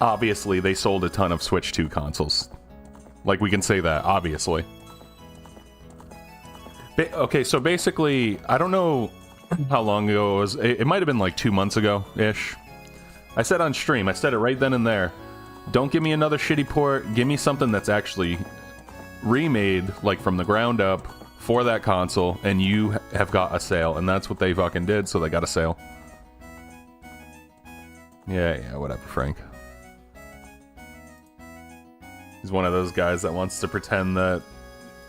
obviously they sold a ton of Switch 2 consoles. Like, we can say that, obviously. Okay, so basically, I don't know how long ago it was. It might have been like 2 months ago-ish. I said on stream, I said it right then and there. Don't give me another shitty port. Give me something that's actually remade, like, from the ground up for that console, and you have got a sale. And that's what they fucking did, so they got a sale. Yeah, whatever, Frank. He's one of those guys that wants to pretend that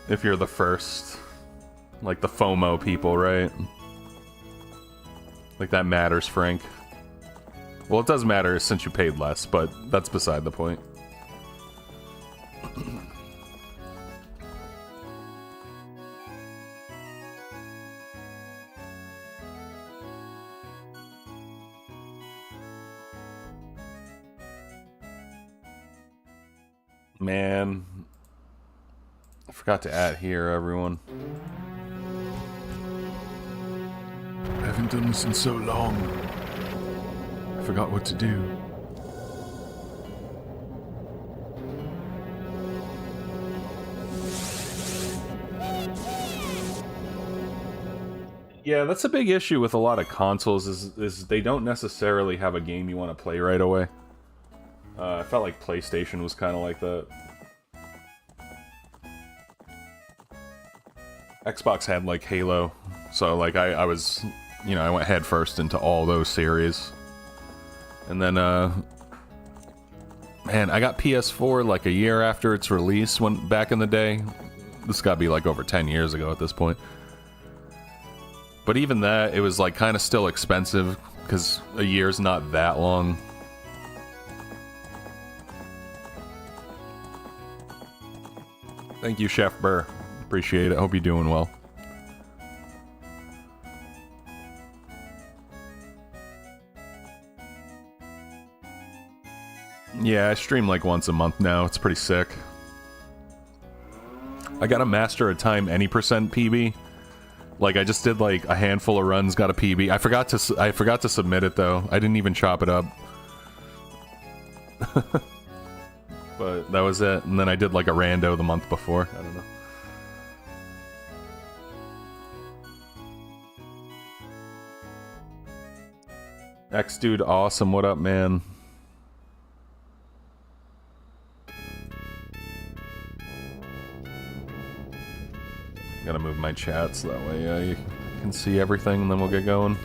if you're the first, like the FOMO people, right? Like that matters, Frank. Well, it does matter since you paid less, but that's beside the point. Man, I forgot to add here, everyone. I haven't done this in so long. I forgot what to do. Yeah, that's a big issue with a lot of consoles, is they don't necessarily have a game you want to play right away. I felt like PlayStation was kind of like that. Xbox had, like, Halo, so, like, I was, you know, I went head first into all those series. And then, man, I got PS4, like, a year after its release, back in the day. This gotta be, like, over 10 years ago at this point. But even that, it was, like, kind of still expensive, because a year's not that long. Thank you, Chef Burr. Appreciate it. Hope you're doing well. Yeah, I stream like once a month now. It's pretty sick. I got a Master of Time any percent PB. Like, I just did like a handful of runs, got a PB. I forgot to submit it though. I didn't even chop it up. But that was it. And then I did like a rando the month before. I don't know. X-Dude, awesome. What up, man? Gotta move my chat so that way you can see everything, and then we'll get going.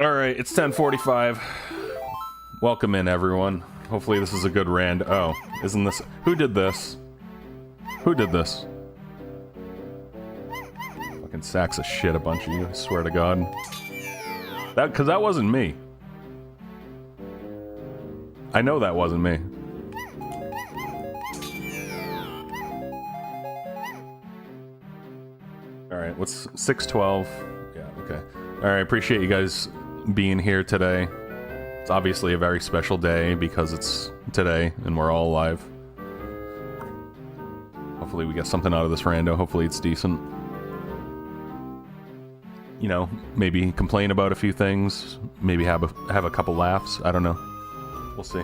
Alright, it's 10:45. Welcome in, everyone. Hopefully this is a good rand. Oh, isn't this... Who did this? Who did this? Fucking sacks of shit, a bunch of you, I swear to God. Cause that wasn't me. I know that wasn't me. Alright, what's 6:12? Yeah, okay. Alright, appreciate you guys being here today. It's obviously a very special day because it's today and we're all alive. Hopefully we get something out of this rando. Hopefully it's decent. You know, maybe complain about a few things, maybe have a couple laughs. I don't know. We'll see.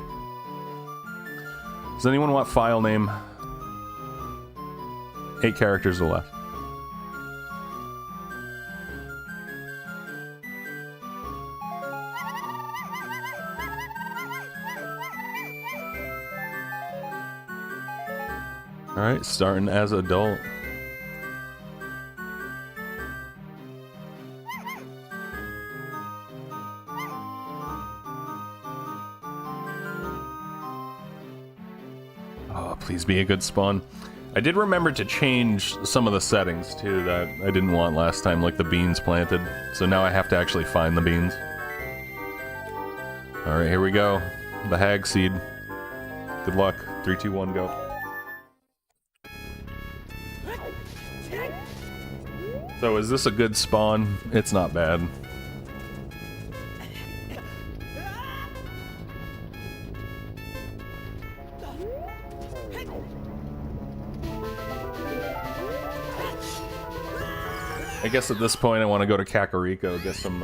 Does anyone want file name? 8 characters or less. Alright, starting as adult. Oh, please be a good spawn. I did remember to change some of the settings too that I didn't want last time, like the beans planted. So now I have to actually find the beans. Alright, here we go. The hag seed. Good luck. 3, 2, 1, go. So is this a good spawn? It's not bad. I guess at this point I want to go to Kakariko, get some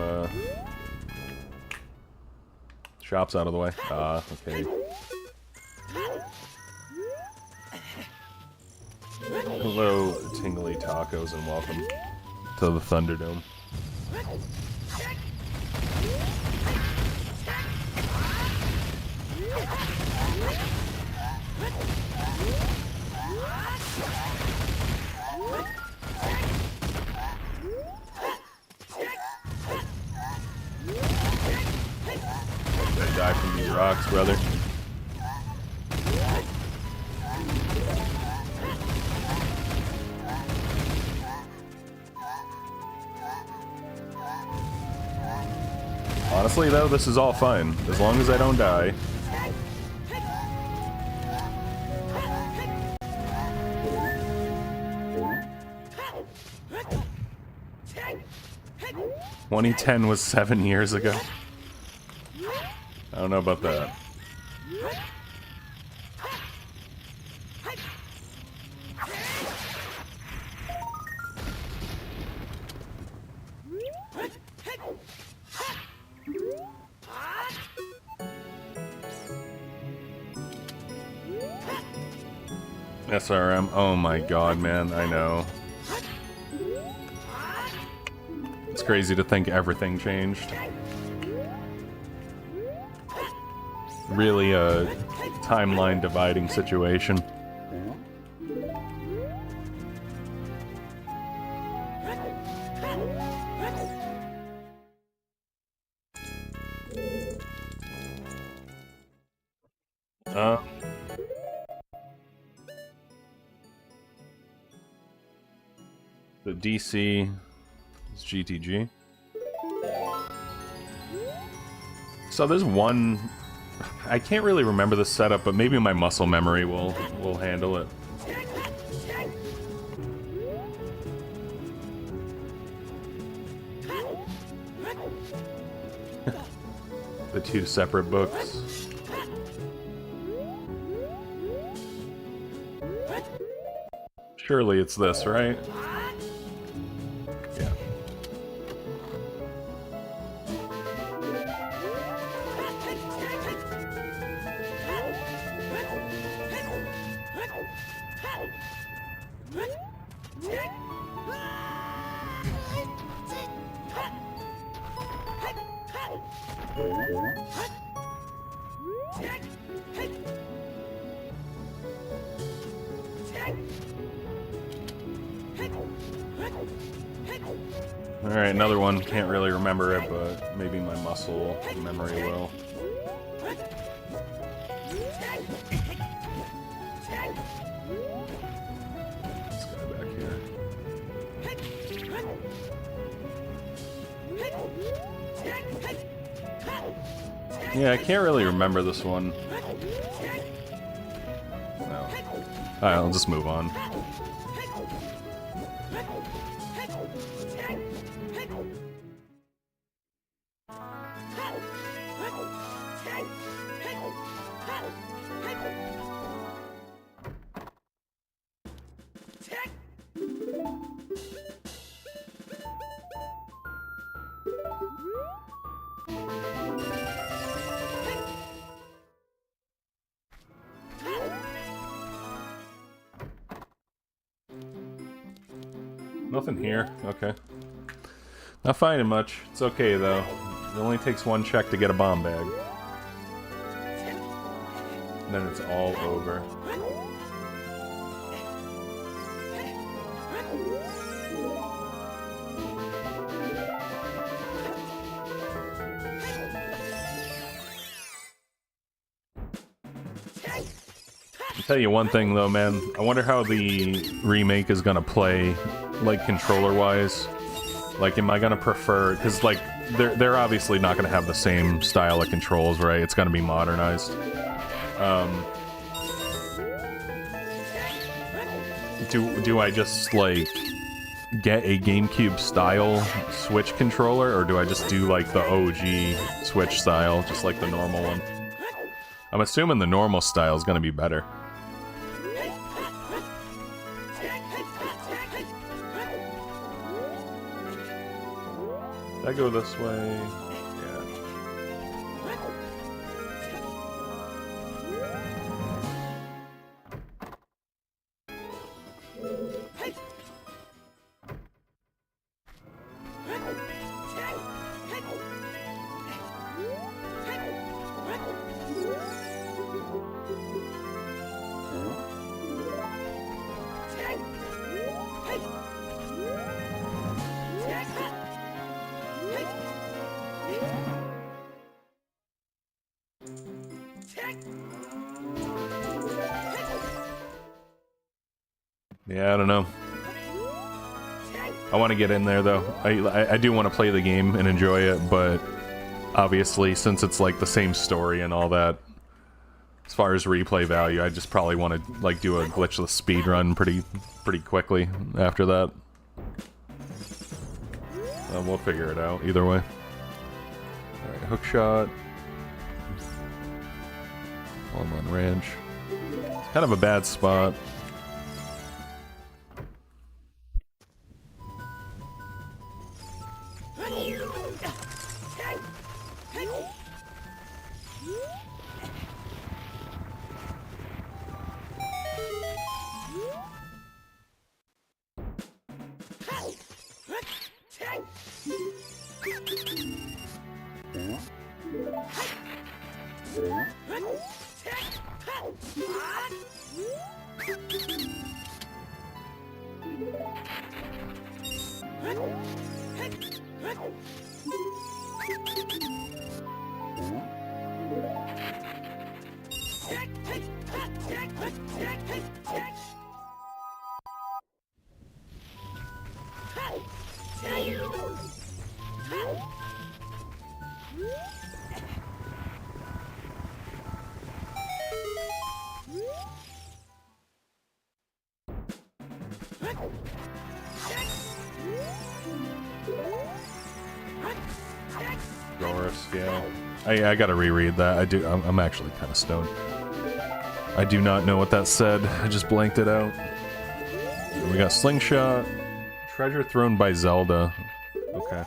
shops out of the way. Okay. Hello, tingly tacos, and welcome to the Thunderdome. I die from these rocks, brother. Honestly, though, this is all fine, as long as I don't die. "2010 was 7 years ago." I don't know about that. SRM, oh my god, man, I know. It's crazy to think everything changed. Really a timeline dividing situation. The DC is GTG. So there's one... I can't really remember the setup, but maybe my muscle memory will handle it. The two separate books. Surely it's this, right? Yeah. Alright, another one. Can't really remember it, but maybe my muscle memory will. This guy back here. Yeah, I can't really remember this one. No. Alright, I'll just move on. Nothing here. Okay. Not finding much. It's okay, though. It only takes one check to get a bomb bag. And then it's all over. I'll tell you one thing, though, man. I wonder how the remake is gonna play, like, controller-wise. Like, am I gonna prefer... Because, like, they're obviously not gonna have the same style of controls, right? It's gonna be modernized. Do I just, like, get a GameCube-style Switch controller, or do I just do, like, the OG Switch style, just like the normal one? I'm assuming the normal style is gonna be better. I go this way. Yeah. Yeah, I don't know. I want to get in there though. I do want to play the game and enjoy it, but obviously since it's like the same story and all that, as far as replay value, I just probably want to like do a glitchless speed run pretty quickly after that. We'll figure it out either way. Alright, hook shot. On ranch. It's kind of a bad spot. I gotta reread that. I'm actually kind of stoned. I do not know what that said. I just blanked it out. We got Slingshot. Treasure thrown by Zelda. Okay.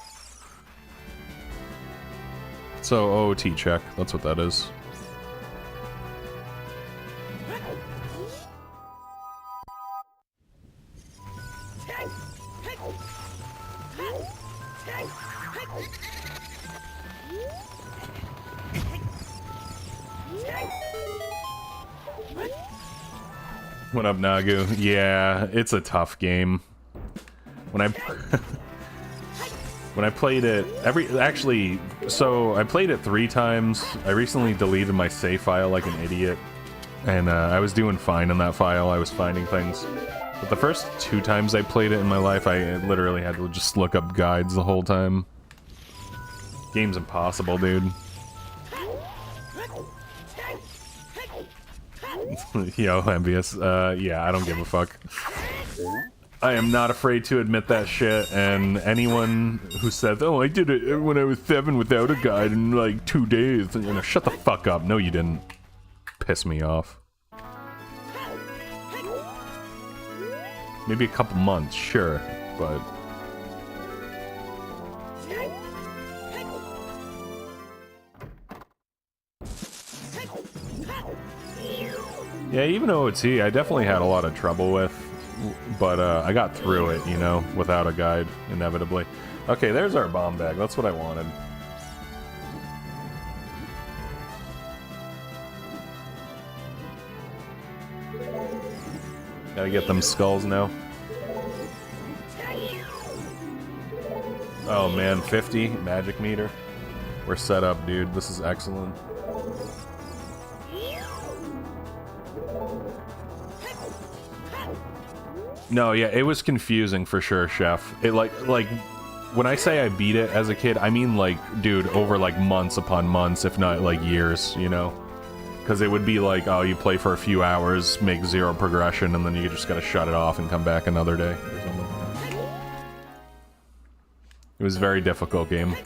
So, OOT check. That's what that is. What up, Nagu? Yeah, it's a tough game. When I when I played it so I played it 3 times. I recently deleted my save file like an idiot, and I was doing fine in that file. I was finding things, but the first 2 times I played it in my life, I literally had to just look up guides the whole time. Game's impossible, dude. Yo, envious. Yeah, I don't give a fuck. I am not afraid to admit that shit, and anyone who says, oh, I did it when I was 7 without a guide in like 2 days, you know, shut the fuck up. No, you didn't. Piss me off. Maybe a couple months, sure, but... Yeah, even OOT, I definitely had a lot of trouble with, but I got through it, you know, without a guide, inevitably. Okay, there's our bomb bag. That's what I wanted. Gotta get them skulls now. Oh man, 50 magic meter. We're set up, dude. This is excellent. No, yeah, it was confusing for sure, Chef. It like when I say I beat it as a kid, I mean like, dude, over like months upon months, if not like years, you know? Because it would be like, oh, you play for a few hours, make 0 progression, and then you just gotta shut it off and come back another day or something. It was a very difficult game.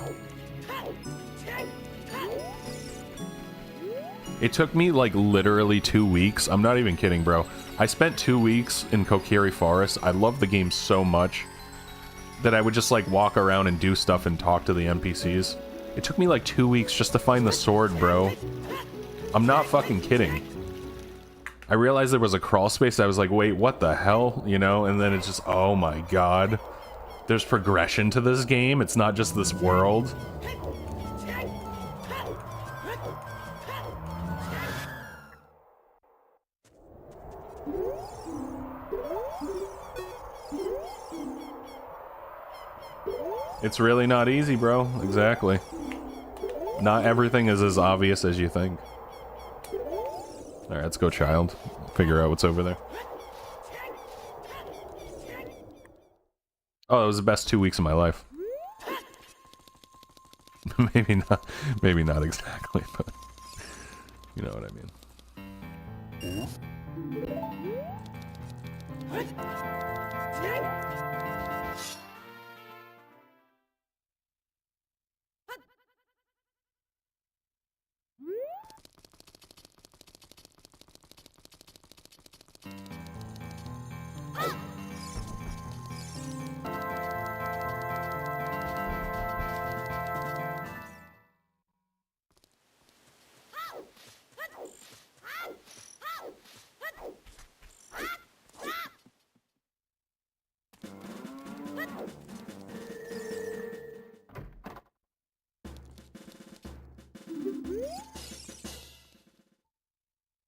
It took me like literally 2 weeks. I'm not even kidding, bro. I spent 2 weeks in Kokiri Forest. I love the game so much. that I would just like walk around and do stuff and talk to the NPCs. It took me like 2 weeks just to find the sword, bro. I'm not fucking kidding. I realized there was a crawl space. I was like, wait, what the hell? You know, and then it's just, oh my god. There's progression to this game. It's not just this world. It's really not easy, bro. Exactly. Not everything is as obvious as you think. Alright, let's go, child. Figure out what's over there. Oh, it was the best 2 weeks of my life. Maybe not exactly, but you know what I mean.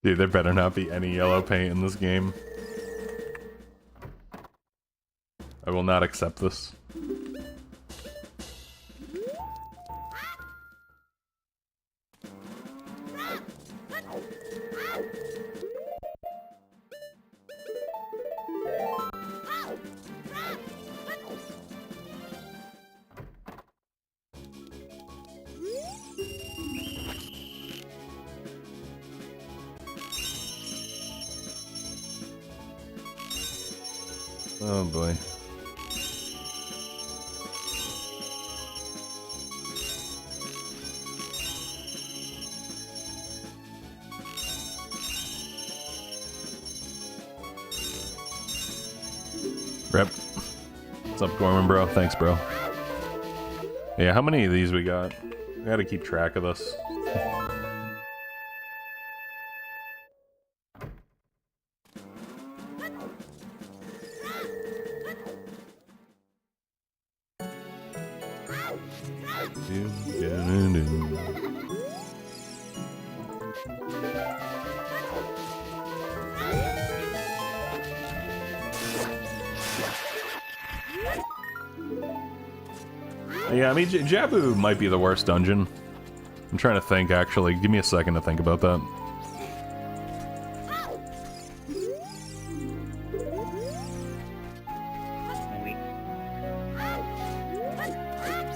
Dude, there better not be any yellow paint in this game. I will not accept this. Oh boy. Rep. What's up, Gorman, bro? Thanks, bro. Yeah, how many of these we got? We gotta keep track of this. Yeah, I mean, Jabu might be the worst dungeon. I'm trying to think, actually. Give me a second to think about that.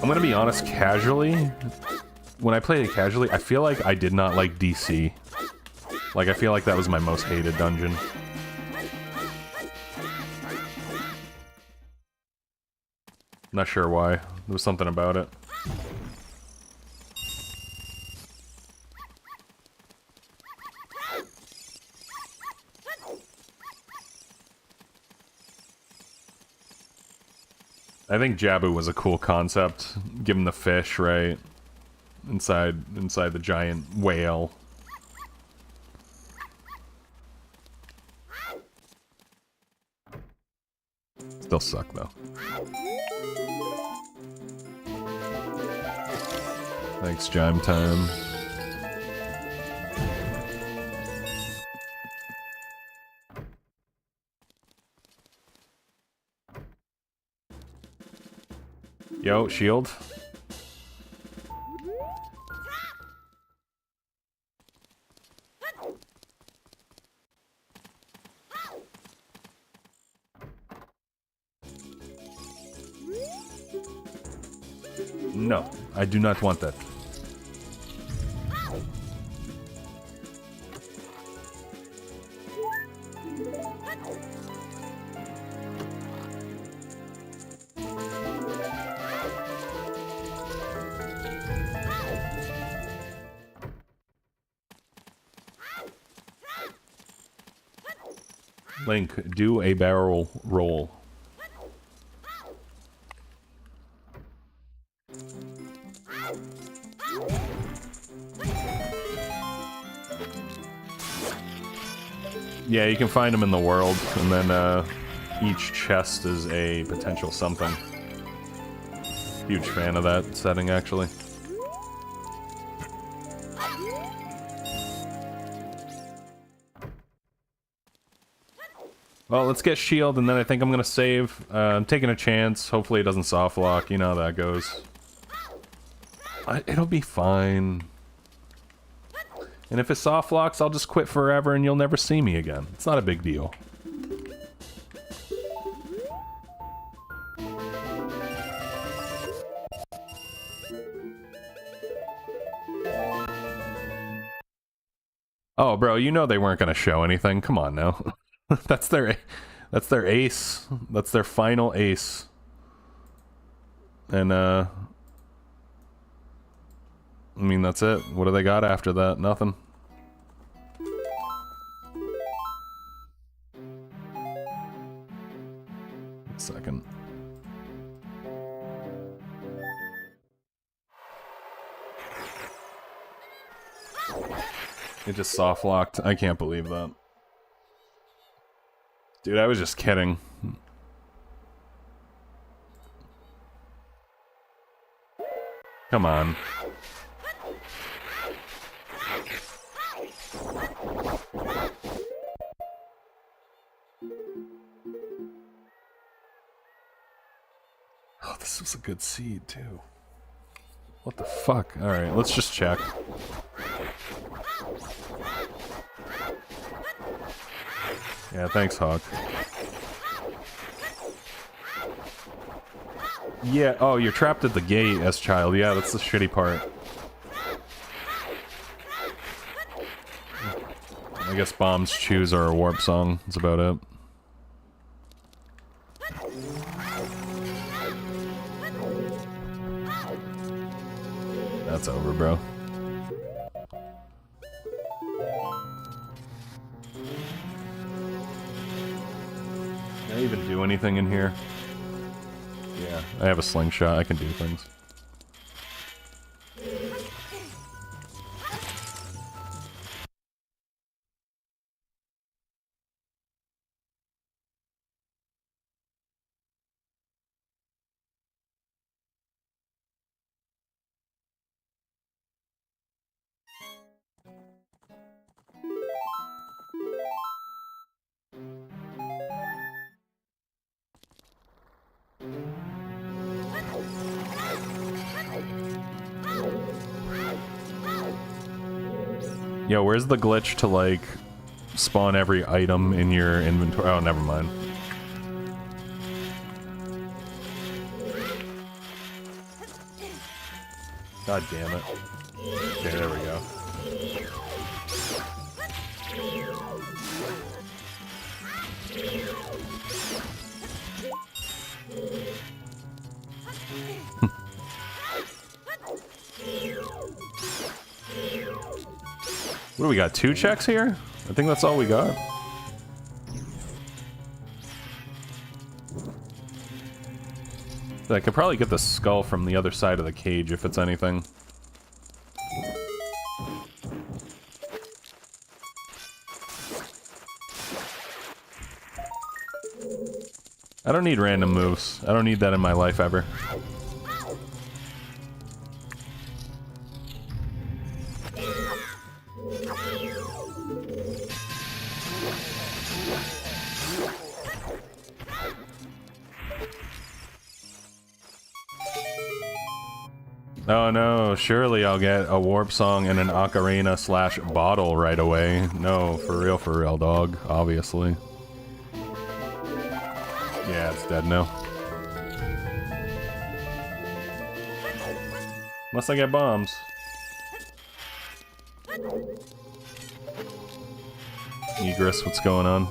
I'm gonna be honest, casually, when I played it casually, I feel like I did not like DC. Like, I feel like that was my most hated dungeon. Not sure why. There was something about it. I think Jabu was a cool concept. Give him the fish, right? Inside the giant whale. Still suck though. Thanks, Jime Time. Yo, shield. No, I do not want that. Link, do a barrel roll. Yeah, you can find them in the world, and then each chest is a potential something. Huge fan of that setting, actually. Well, let's get shield, and then I think I'm gonna save. I'm taking a chance. Hopefully it doesn't soft lock. You know how that goes. It'll be fine. And if it soft locks, I'll just quit forever and you'll never see me again. It's not a big deal. Oh, bro, you know they weren't gonna show anything. Come on now. That's their ace. That's their final ace. And I mean, that's it. What do they got after that? Nothing. Second. It just soft locked. I can't believe that. Dude, I was just kidding. Come on. Oh, this was a good seed, too. What the fuck? Alright, let's just check. Yeah, thanks, Hawk. Yeah, oh, you're trapped at the gate, S-Child. Yeah, that's the shitty part. I guess bombs choose our warp song. That's about it. That's over, bro. Can I even do anything in here? Yeah, I have a slingshot. I can do things. Yo, where's the glitch to, like, spawn every item in your inventory? Oh, never mind. God damn it. Okay, there we go. What do we got? 2 checks here? I think that's all we got. I could probably get the skull from the other side of the cage if it's anything. I don't need random moves. I don't need that in my life ever. Oh no, surely I'll get a warp song and an ocarina slash bottle right away. No, for real, dog, obviously. Yeah, it's dead now. Unless I get bombs. Egress, what's going on?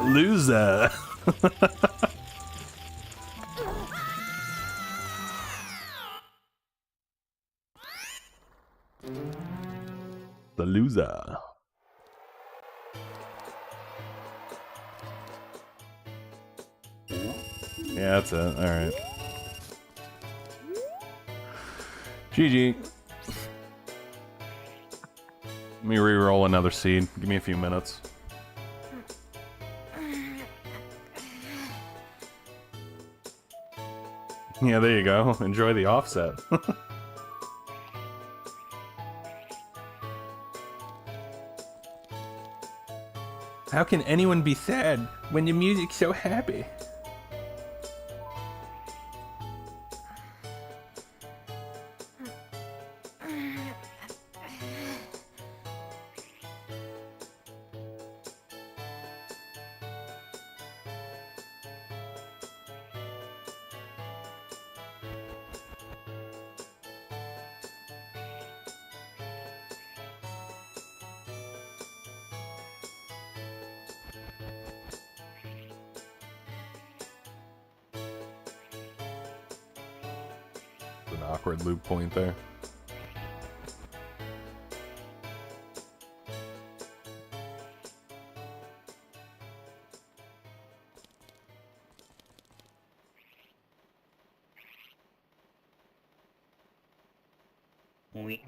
Loser. The loser. Yeah, that's it. Alright. GG. Let me re-roll another seed. Give me a few minutes. Yeah, there you go. Enjoy the offset. How can anyone be sad when the music's so happy? An awkward loop point there.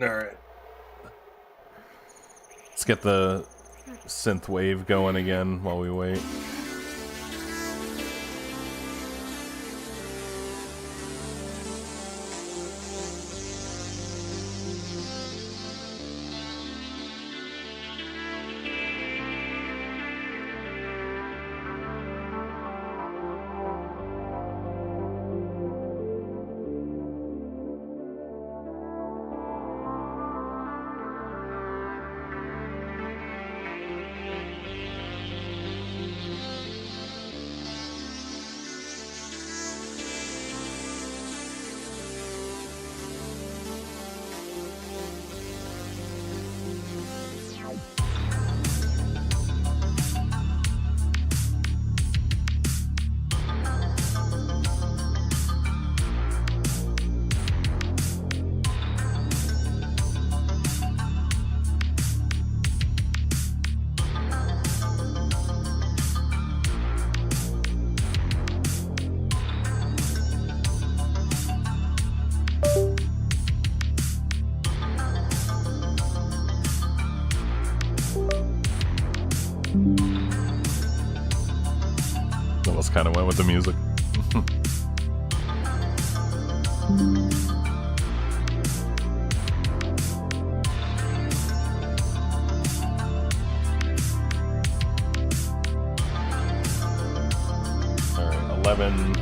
Alright. Let's get the synth wave going again while we wait. Almost kind of went with the music. All right, 11:09.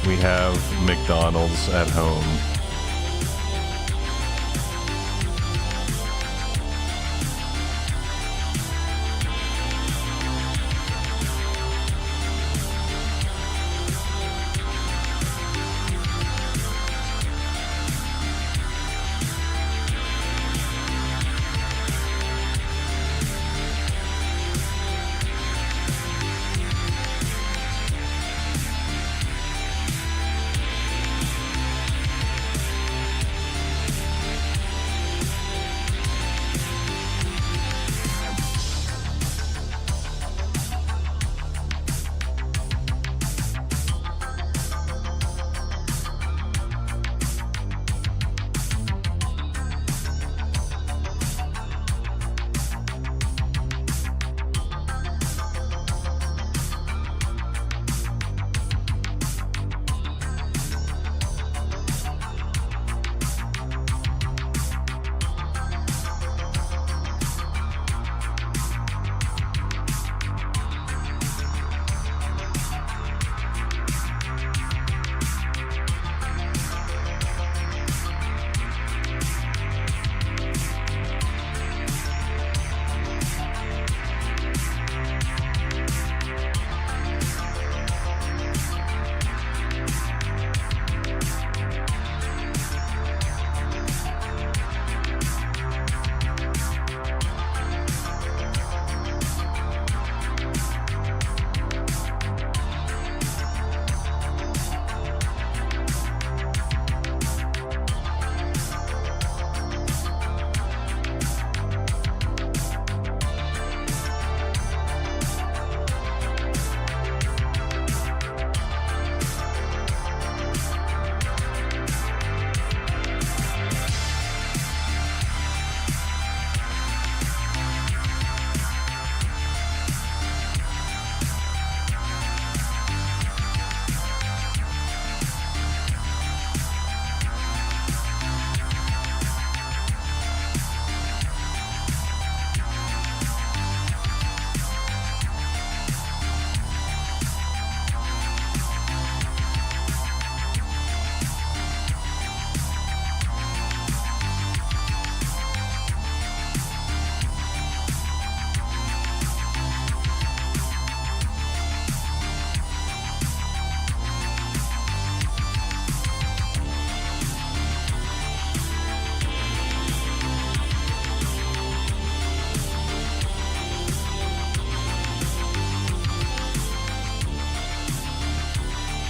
We have McDonald's at home.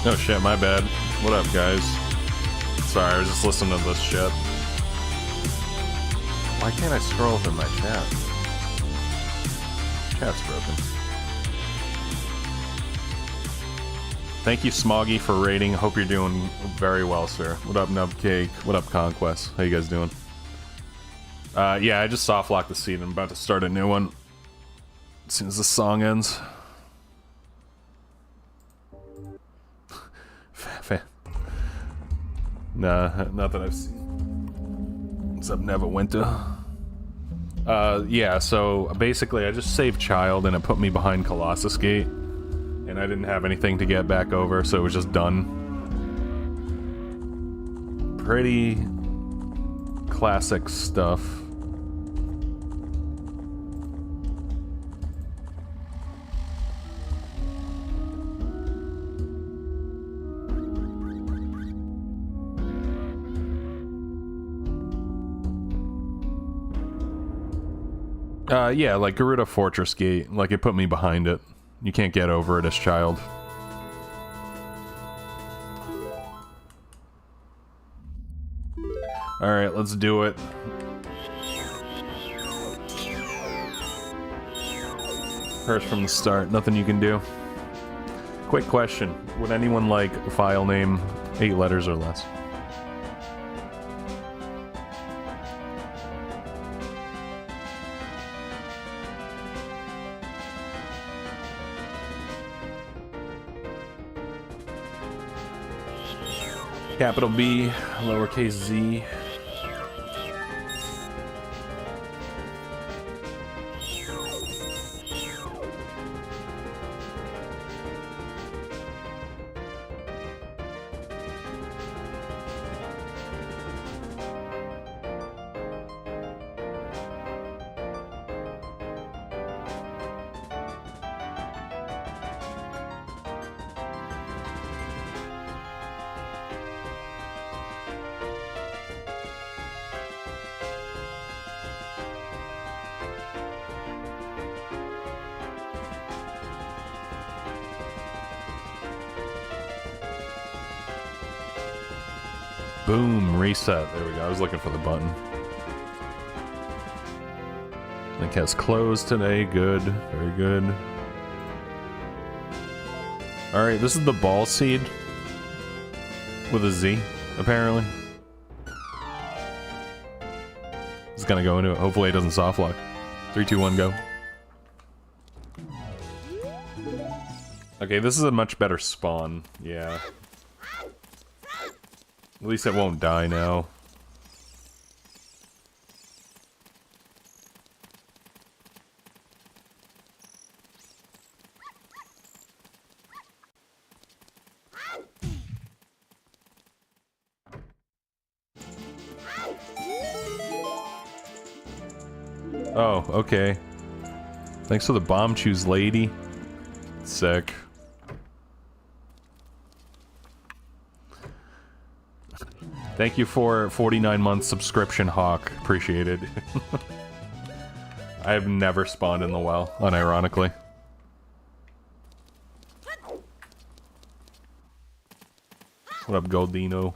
Oh shit, my bad. What up, guys? Sorry, I was just listening to this shit. Why can't I scroll through my chat? Chat's broken. Thank you, Smoggy, for rating. Hope you're doing very well, sir. What up, Nubcake? What up, Conquest? How you guys doing? Yeah, I just soft locked the seat. I'm about to start a new one as soon as the song ends. Nah, not that I've seen. Except Neverwinter. Yeah, so basically I just saved Child and it put me behind Colossus Gate. And I didn't have anything to get back over, so it was just done. Pretty classic stuff. Yeah, like Gerudo Fortress Gate, like it put me behind it. You can't get over it as Child. Alright, let's do it. First from the start, nothing you can do. Quick question, would anyone like a file name 8 letters or less? Capital B, lowercase z. Boom, reset. There we go. I was looking for the button. Link has closed today. Good. Very good. Alright, this is the ball seed. With a Z, apparently. Just gonna go into it. Hopefully it doesn't soft lock. 3, 2, 1, go. Okay, this is a much better spawn. Yeah. At least it won't die now. Oh, okay. Thanks for the bomb choose, lady. Sick. Thank you for 49-month subscription, Hawk. Appreciate it. I have never spawned in the well, unironically. What up, Goldino?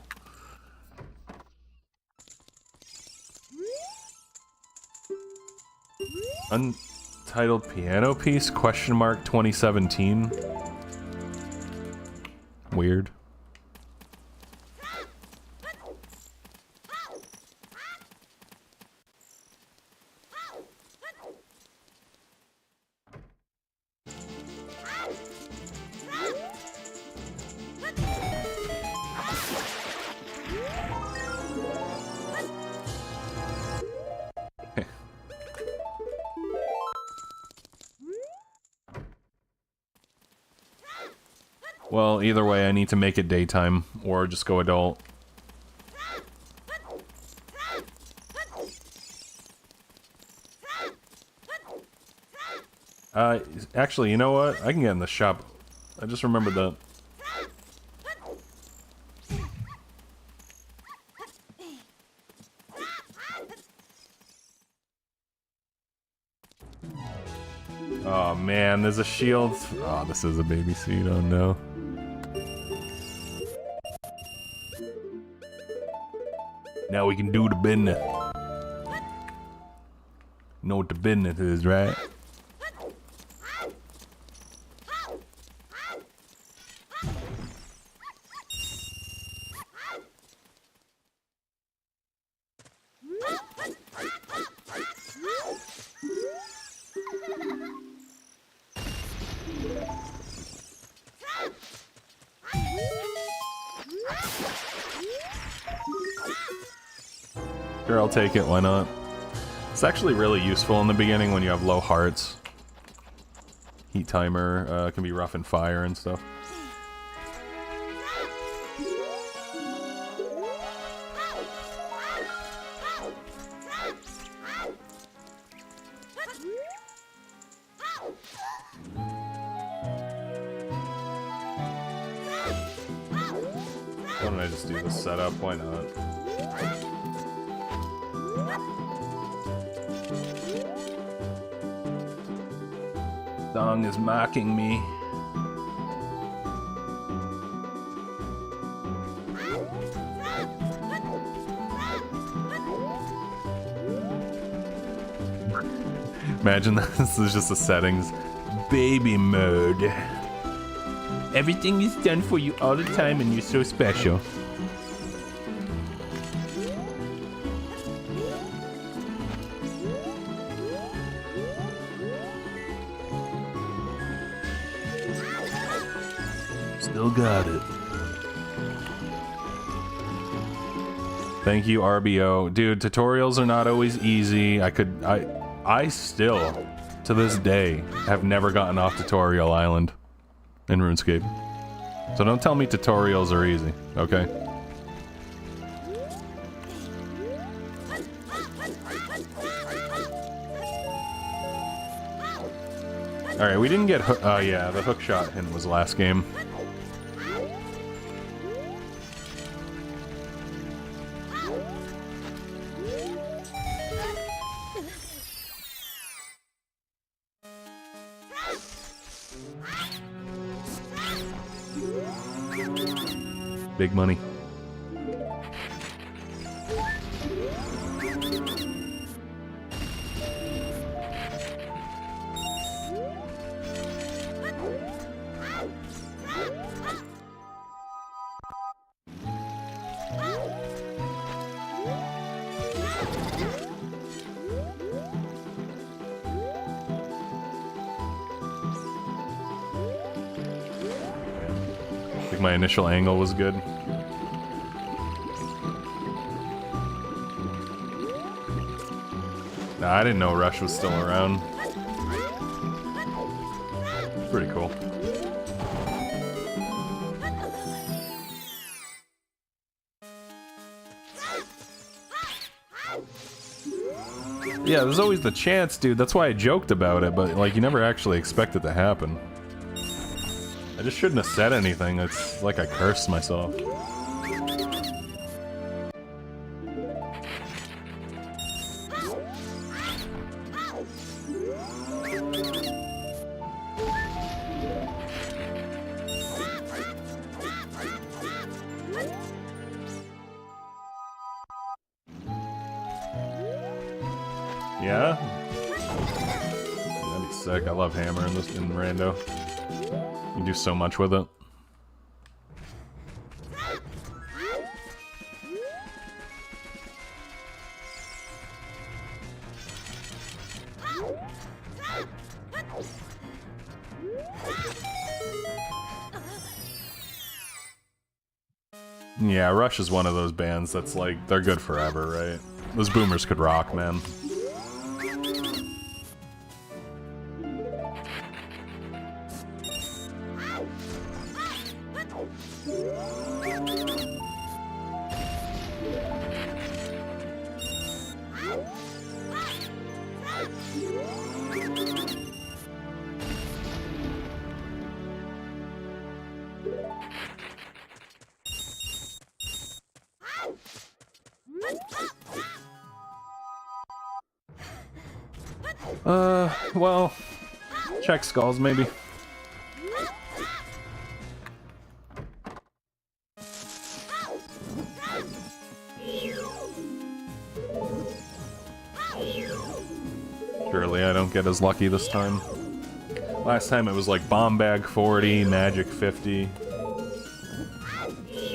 Untitled piano piece? Question mark 2017? Weird. Well, either way, I need to make it daytime, or just go adult. Actually, you know what? I can get in the shop. I just remembered that. Oh man, there's a shield. Oh, this is a baby seed. Oh no. Now we can do the business. Know what the business is, right? Sure, I'll take it, why not? It's actually really useful in the beginning when you have low hearts. Heat timer can be rough in fire and stuff. Why don't I just do this setup? Why not? Dong is mocking me. Imagine this is just the settings. Baby mode. Everything is done for you all the time and you're so special. Still got it. Thank you, RBO. Dude, tutorials are not always easy. I still, to this day, have never gotten off Tutorial Island in RuneScape. So don't tell me tutorials are easy, okay? Alright, we didn't get yeah, the hook shot hint was last game. Big money. I think my initial angle was good. Nah, I didn't know Rush was still around. Pretty cool. Yeah, there's always the chance, dude. That's why I joked about it, but like you never actually expect it to happen. I just shouldn't have said anything. It's like I cursed myself. Yeah? That'd be sick. I love hammer in this in Rando. You can do so much with it. Yeah, Rush is one of those bands that's like, they're good forever, right? Those boomers could rock, man. Well, check skulls, maybe. Surely I don't get as lucky this time. Last time it was like bomb bag 40, magic 50. It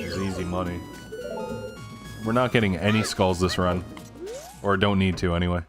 was easy money. We're not getting any skulls this run. Or don't need to, anyway.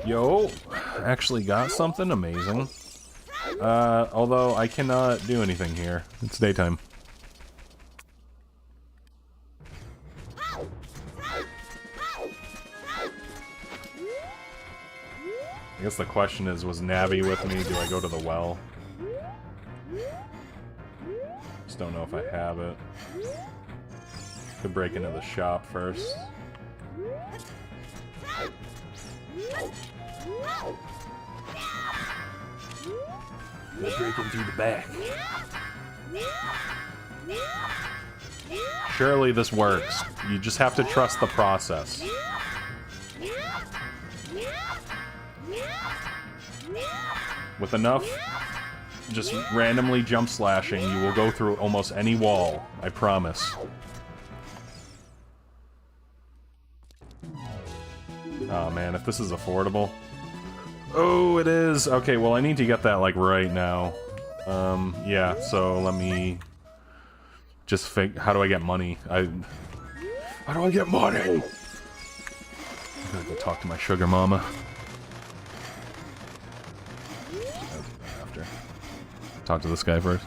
Yo, actually got something amazing. Although I cannot do anything here. It's daytime. I guess the question is, was Navi with me? Do I go to the well? Just don't know if I have it. Could break into the shop first. Let's break into the back. Surely this works. You just have to trust the process. With enough just randomly jump slashing, you will go through almost any wall. I promise. Oh man, if this is affordable. Oh, it is! Okay, well I need to get that, like, right now. Yeah, so let me... just how do I get money? How do I get money? I'm gonna go talk to my sugar mama. I'll do that after. Talk to this guy first.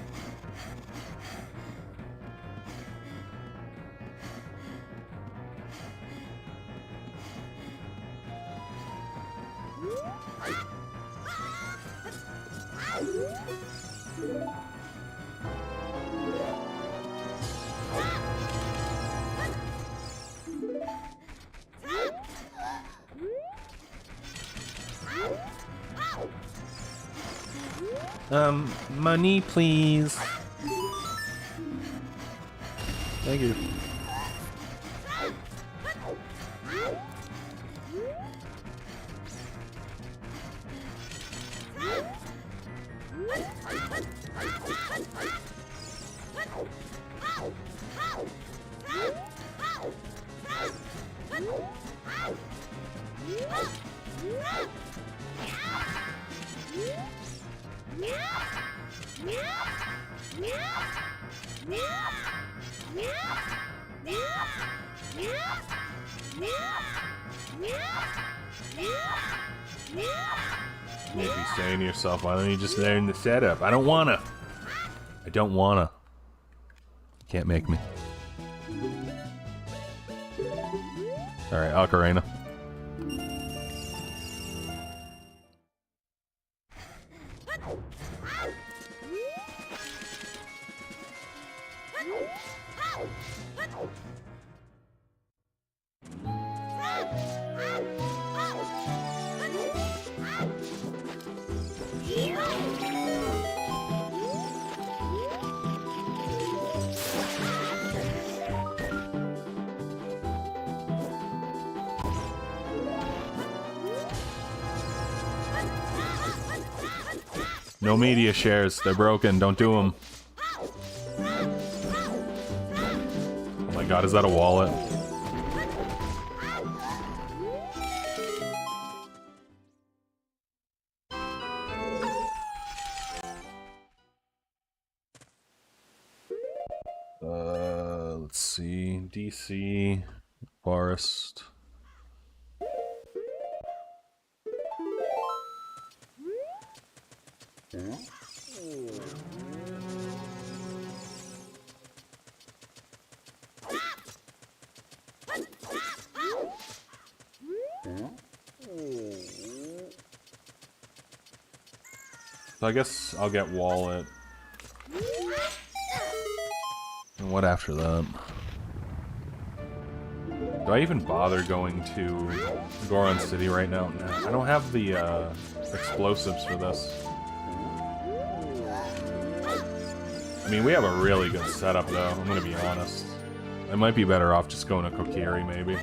Money, please. Thank you. You may be saying to yourself, why don't you just learn the setup? I don't wanna. I don't wanna. Can't make me. Alright, Ocarina. No media shares. They're broken. Don't do them. Oh my god, is that a wallet? Let's see. DC. Forest. So I guess I'll get wallet. And what after that? Do Do I even bother going to Goron City right now? Nah, I don't have the explosives for this. I mean, we have a really good setup, though, I'm gonna be honest. I might be better off just going to Kokiri, maybe.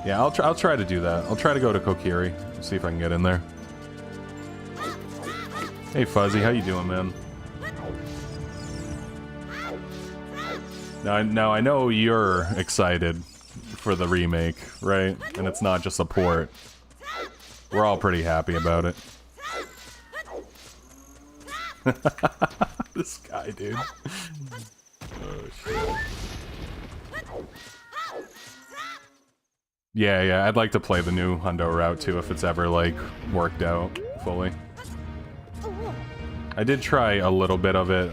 Yeah, I'll try to do that. I'll try to go to Kokiri, see if I can get in there. Hey Fuzzy, how you doing, man? Now I know you're excited for the remake, right? And it's not just a port. We're all pretty happy about it. This guy, dude. Oh, shit. Yeah, I'd like to play the new Hundo route too if it's ever, like, worked out fully. I did try a little bit of it,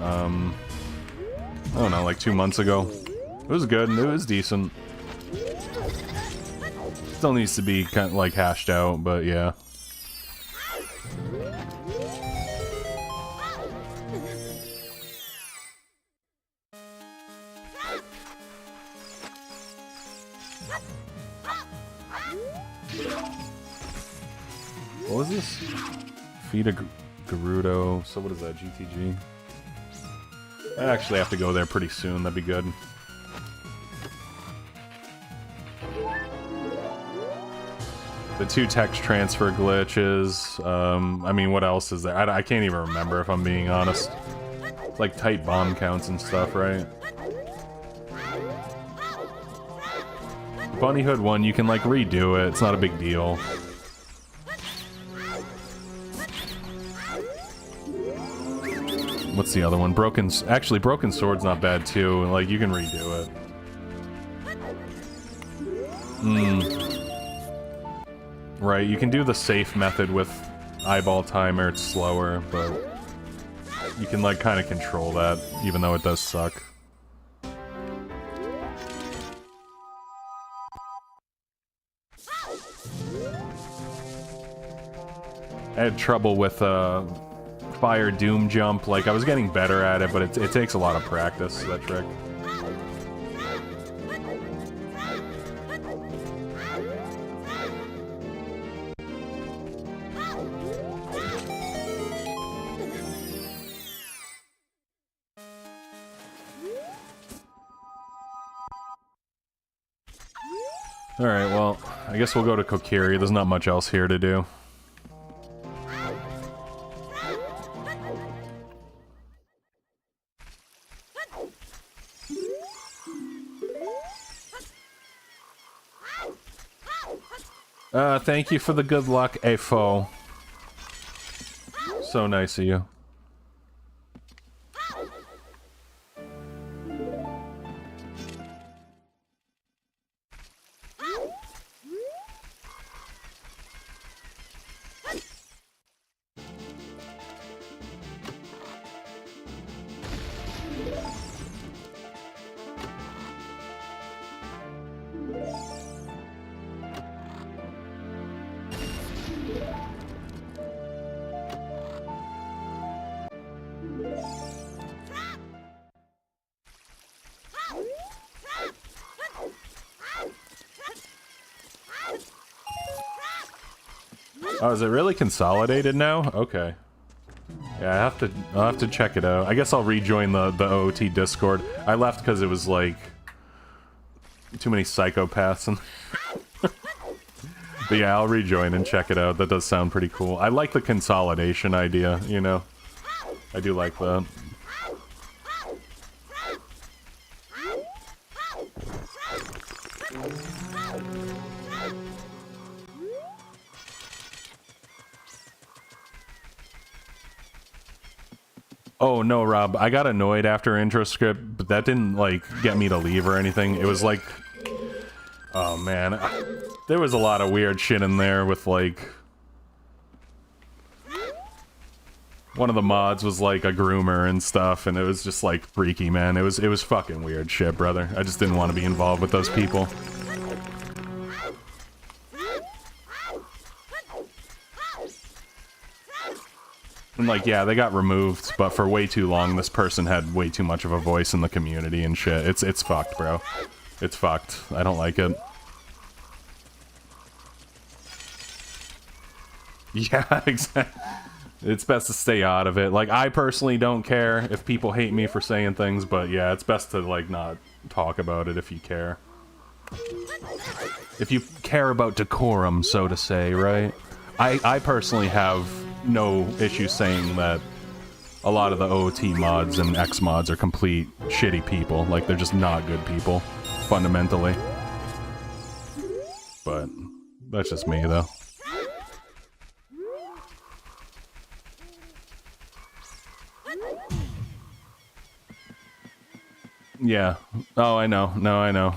I don't know, like 2 months ago. It was good, and it was decent. Still needs to be kind of, like, hashed out, but yeah. What was this? Feed a Gerudo. So what is that, GTG? I actually have to go there pretty soon, that'd be good. The 2 text transfer glitches. I mean, what else is there? I can't even remember if I'm being honest. It's like tight bomb counts and stuff, right? Bunny Hood 1, you can like redo it, it's not a big deal. What's the other one? Actually, Broken Sword's not bad too, like you can redo it. Right, you can do the safe method with eyeball timer, it's slower, but you can like kind of control that, even though it does suck. I had trouble with Fire Doom Jump, like I was getting better at it, but it takes a lot of practice, that trick. Alright, well, I guess we'll go to Kokiri, there's not much else here to do. Thank you for the good luck, Afo. So nice of you. Oh, is it really consolidated now? Okay. Yeah, I'll have to check it out. I guess I'll rejoin the OOT Discord. I left because it was like too many psychopaths and but yeah, I'll rejoin and check it out. That does sound pretty cool. I like the consolidation idea, you know. I do like that. Oh no, Rob, I got annoyed after intro script, but that didn't like get me to leave or anything. It was like, oh man, there was a lot of weird shit in there with like, one of the mods was like a groomer and stuff, and it was just like freaky, man. It was fucking weird shit, brother. I just didn't want to be involved with those people. And like, yeah, they got removed, but for way too long, this person had way too much of a voice in the community and shit. It's fucked, bro. It's fucked. I don't like it. Yeah, exactly. It's best to stay out of it. Like, I personally don't care if people hate me for saying things, but yeah, it's best to, like, not talk about it if you care. If you care about decorum, so to say, right? I personally have no issue saying that a lot of the OOT mods and X mods are complete shitty people. Like, they're just not good people, fundamentally. But that's just me, though. Yeah. Oh, I know. No, I know.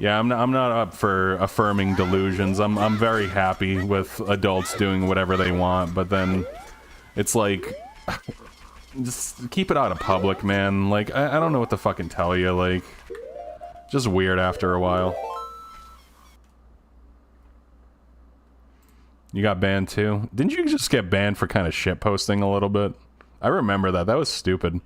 Yeah, I'm not up for affirming delusions. I'm very happy with adults doing whatever they want, but then it's like, just keep it out of public, man. Like, I don't know what to fucking tell you. Like, just weird after a while. You got banned too? Didn't you just get banned for kind of shit posting a little bit? I remember that. That was stupid.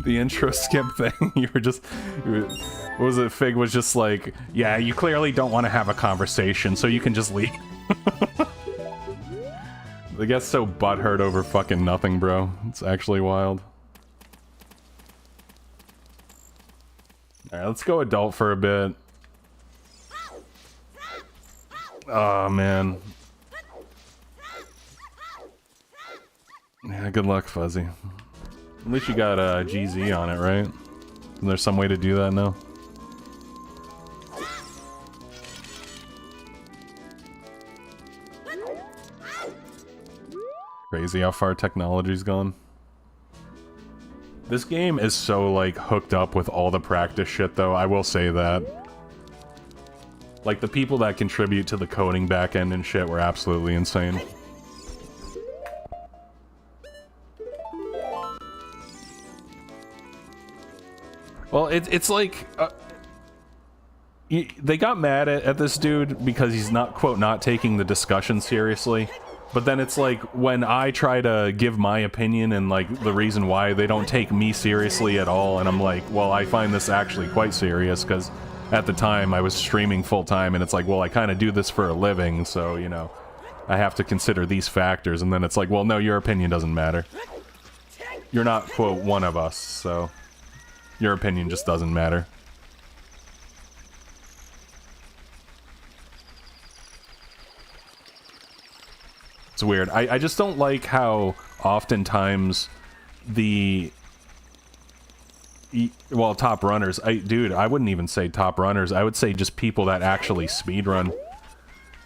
The intro skip thing, what was it? Fig was just like, yeah, you clearly don't want to have a conversation, so you can just leave. They get so butthurt over fucking nothing, bro. It's actually wild. Alright, let's go adult for a bit. Oh, man. Yeah, good luck, Fuzzy. At least you got GZ on it, right? Isn't there some way to do that now? Crazy how far technology's gone. This game is so, like, hooked up with all the practice shit, though. I will say that. Like, the people that contribute to the coding backend and shit were absolutely insane. Well, it's like, they got mad at this dude because he's not, quote, not taking the discussion seriously. But then it's like, when I try to give my opinion and, like, the reason why, they don't take me seriously at all. And I'm like, well, I find this actually quite serious, because at the time I was streaming full-time, and it's like, well, I kind of do this for a living, so, you know, I have to consider these factors. And then it's like, well, no, your opinion doesn't matter. You're not, quote, one of us, so... your opinion just doesn't matter. It's weird. I just don't like how oftentimes the... well, top runners... dude, I wouldn't even say top runners. I would say just people that actually speedrun.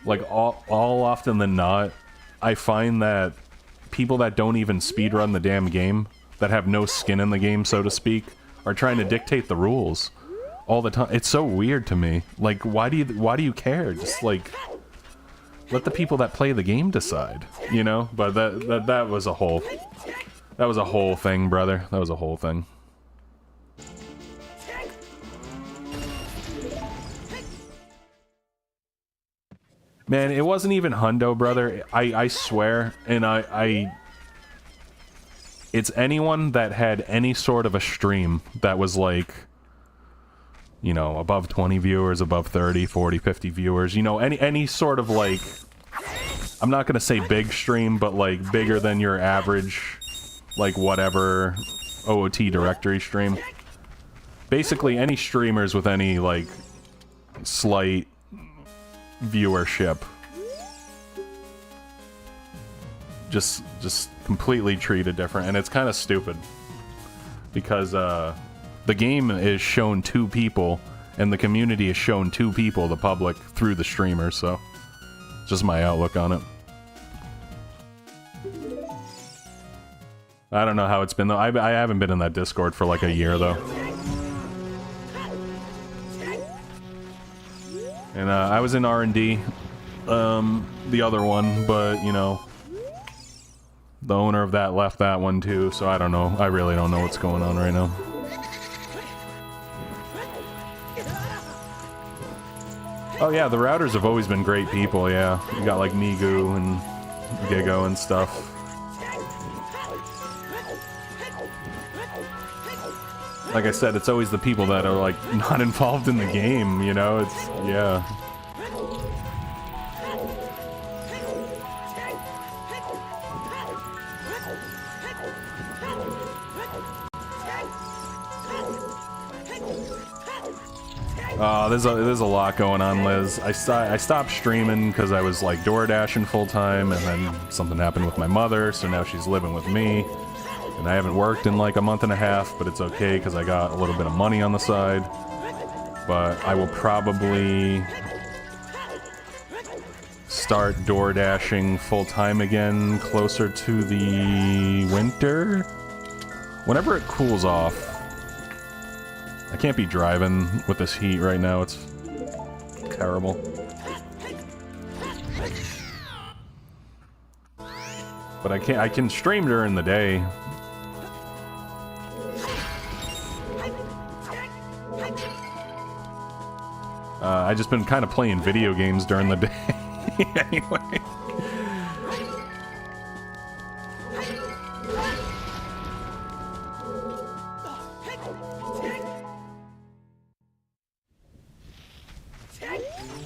Like, all often than not, I find that people that don't even speedrun the damn game, that have no skin in the game, so to speak, are trying to dictate the rules all the time. It's so weird to me. Like, why do you care? Just, like, let the people that play the game decide, you know? But that was a whole... that was a whole thing, brother. That was a whole thing. Man, it wasn't even hundo, brother. I swear, and it's anyone that had any sort of a stream that was like, you know, above 20 viewers, above 30, 40, 50 viewers, you know, any sort of, like, I'm not gonna say big stream, but like bigger than your average, like, whatever OOT directory stream. Basically any streamers with any, like, slight viewership. Just completely treated different, and it's kind of stupid. Because, the game is shown to people, and the community is shown to people, the public, through the streamers, so... just my outlook on it. I don't know how it's been, though. I haven't been in that Discord for like a year, though. And, I was in R&D, the other one, but, you know... the owner of that left that one, too, so I don't know. I really don't know what's going on right now. Oh yeah, the routers have always been great people, yeah. You got like Migu and Gigo and stuff. Like I said, it's always the people that are like not involved in the game, you know? It's, yeah. There's a lot going on, Liz. I stopped streaming because I was like door dashing full time, and then something happened with my mother, so now she's living with me. And I haven't worked in like a month and a half, but it's okay because I got a little bit of money on the side. But I will probably start door dashing full time again closer to the winter. Whenever it cools off. I can't be driving with this heat right now, it's terrible. But I can stream during the day. I just been kind of playing video games during the day anyway.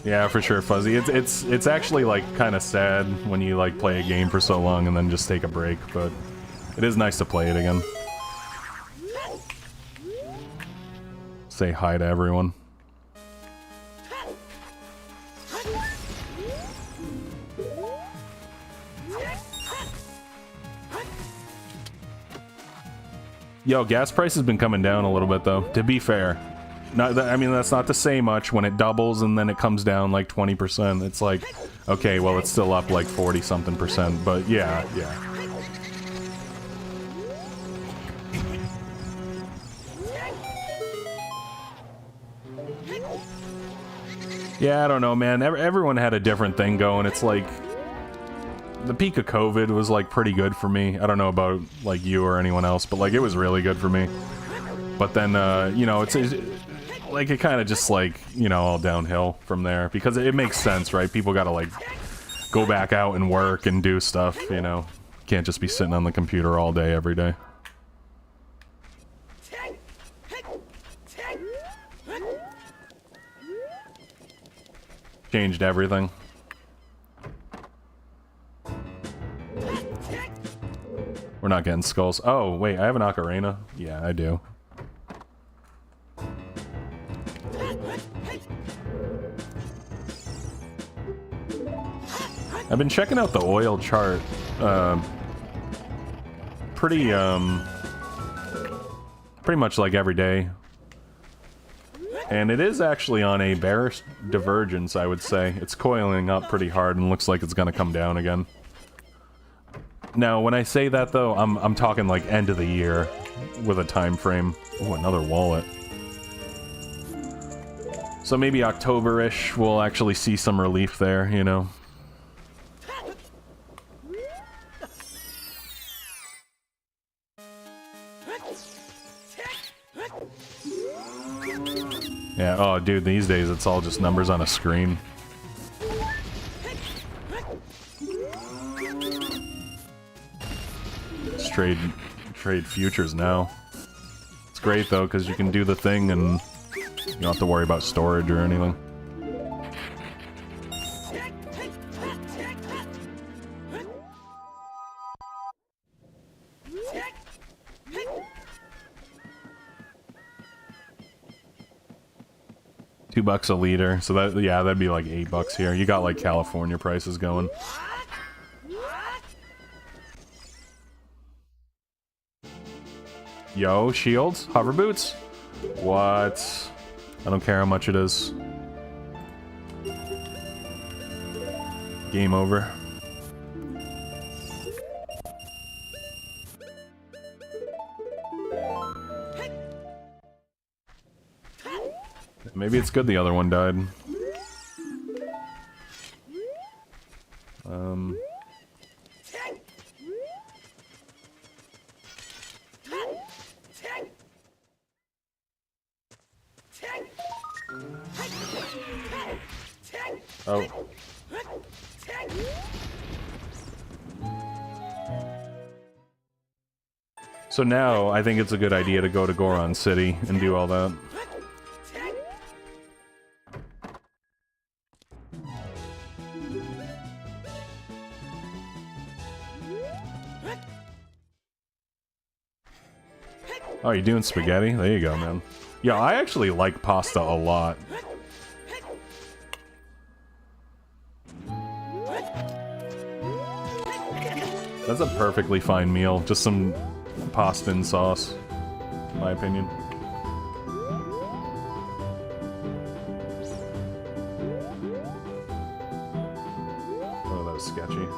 Yeah, for sure, Fuzzy. It's actually like kind of sad when you like play a game for so long and then just take a break, but it is nice to play it again. Say hi to everyone. Yo, gas price has been coming down a little bit though, to be fair. Not that, I mean, that's not to say much when it doubles and then it comes down like 20%. It's like, okay, well, it's still up like 40-something%, but yeah, yeah. Yeah, I don't know, man. Everyone had a different thing going. It's like, the peak of COVID was like pretty good for me. I don't know about like you or anyone else, but like it was really good for me. But then, you know, it's like it kind of just like, you know, all downhill from there because it makes sense, right? People gotta like go back out and work and do stuff, you know. Can't just be sitting on the computer all day every day. Changed everything. We're not getting skulls. Oh, wait, I have an ocarina? Yeah, I do. I've been checking out the oil chart, pretty much like every day. And it is actually on a bearish divergence, I would say. It's coiling up pretty hard and looks like it's gonna come down again. Now, when I say that though, I'm talking like end of the year with a time frame. Oh, another wallet. So maybe October-ish we'll actually see some relief there, you know. Yeah, oh dude, these days it's all just numbers on a screen. Just trade futures now. It's great though, because you can do the thing and you don't have to worry about storage or anything. $2 a liter, so that, yeah, that'd be like $8 here. You got like California prices going. Yo, shields, hover boots. What? I don't care how much it is. Game over. Maybe it's good the other one died. Oh. So now, I think it's a good idea to go to Goron City and do all that. Oh, you're doing spaghetti? There you go, man. Yeah, I actually like pasta a lot. That's a perfectly fine meal. Just some pasta and sauce, in my opinion. Oh, that was sketchy.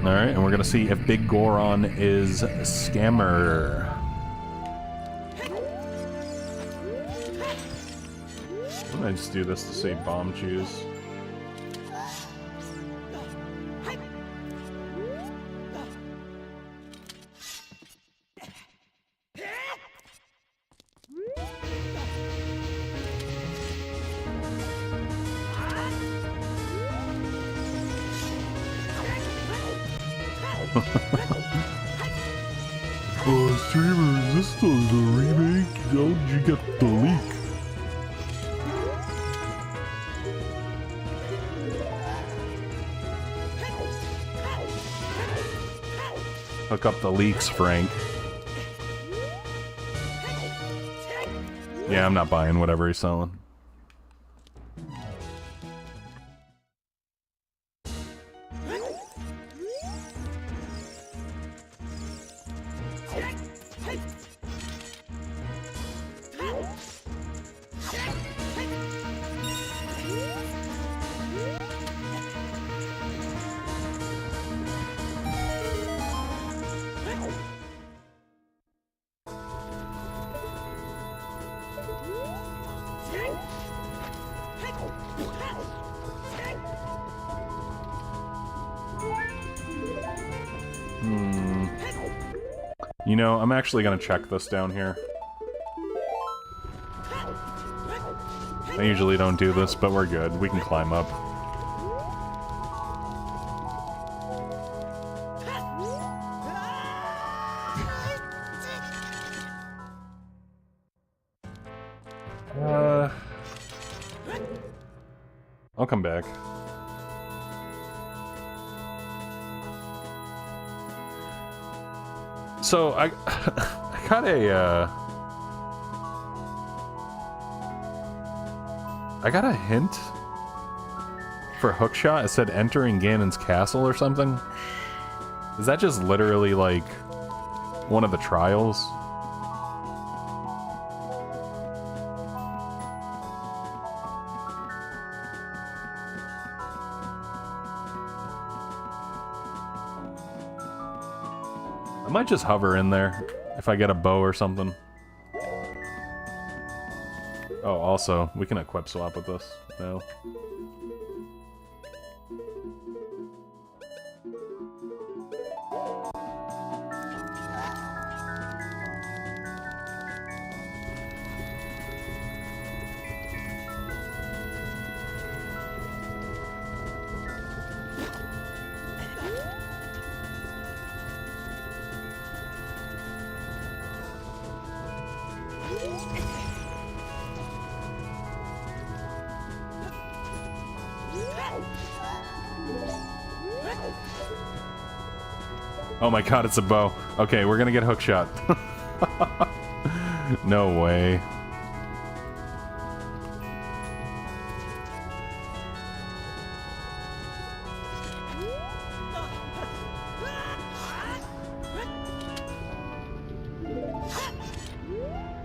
Alright, and we're gonna see if Big Goron is a scammer. I'm gonna just do this to say bomb choose. Streamer, is this the remake? How did you get the leak? Hook up the leaks, Frank. Yeah, I'm not buying whatever he's selling. You know, I'm actually gonna check this down here. I usually don't do this, but we're good. We can climb up. I'll come back. So, I got I got a hint for hookshot. It said entering Ganon's castle or something. Is that just literally, like, one of the trials? I might just hover in there if I get a bow or something. Oh, also, we can equip swap with this. No. Oh my god, it's a bow. Okay, we're gonna get hookshot. No way.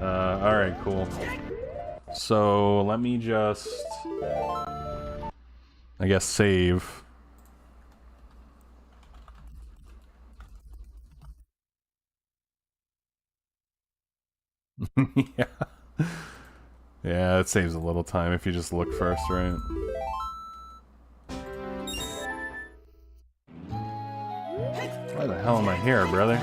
Alright, cool. So, let me just... I guess save. Yeah. Yeah, it saves a little time if you just look first, right? Why the hell am I here, brother?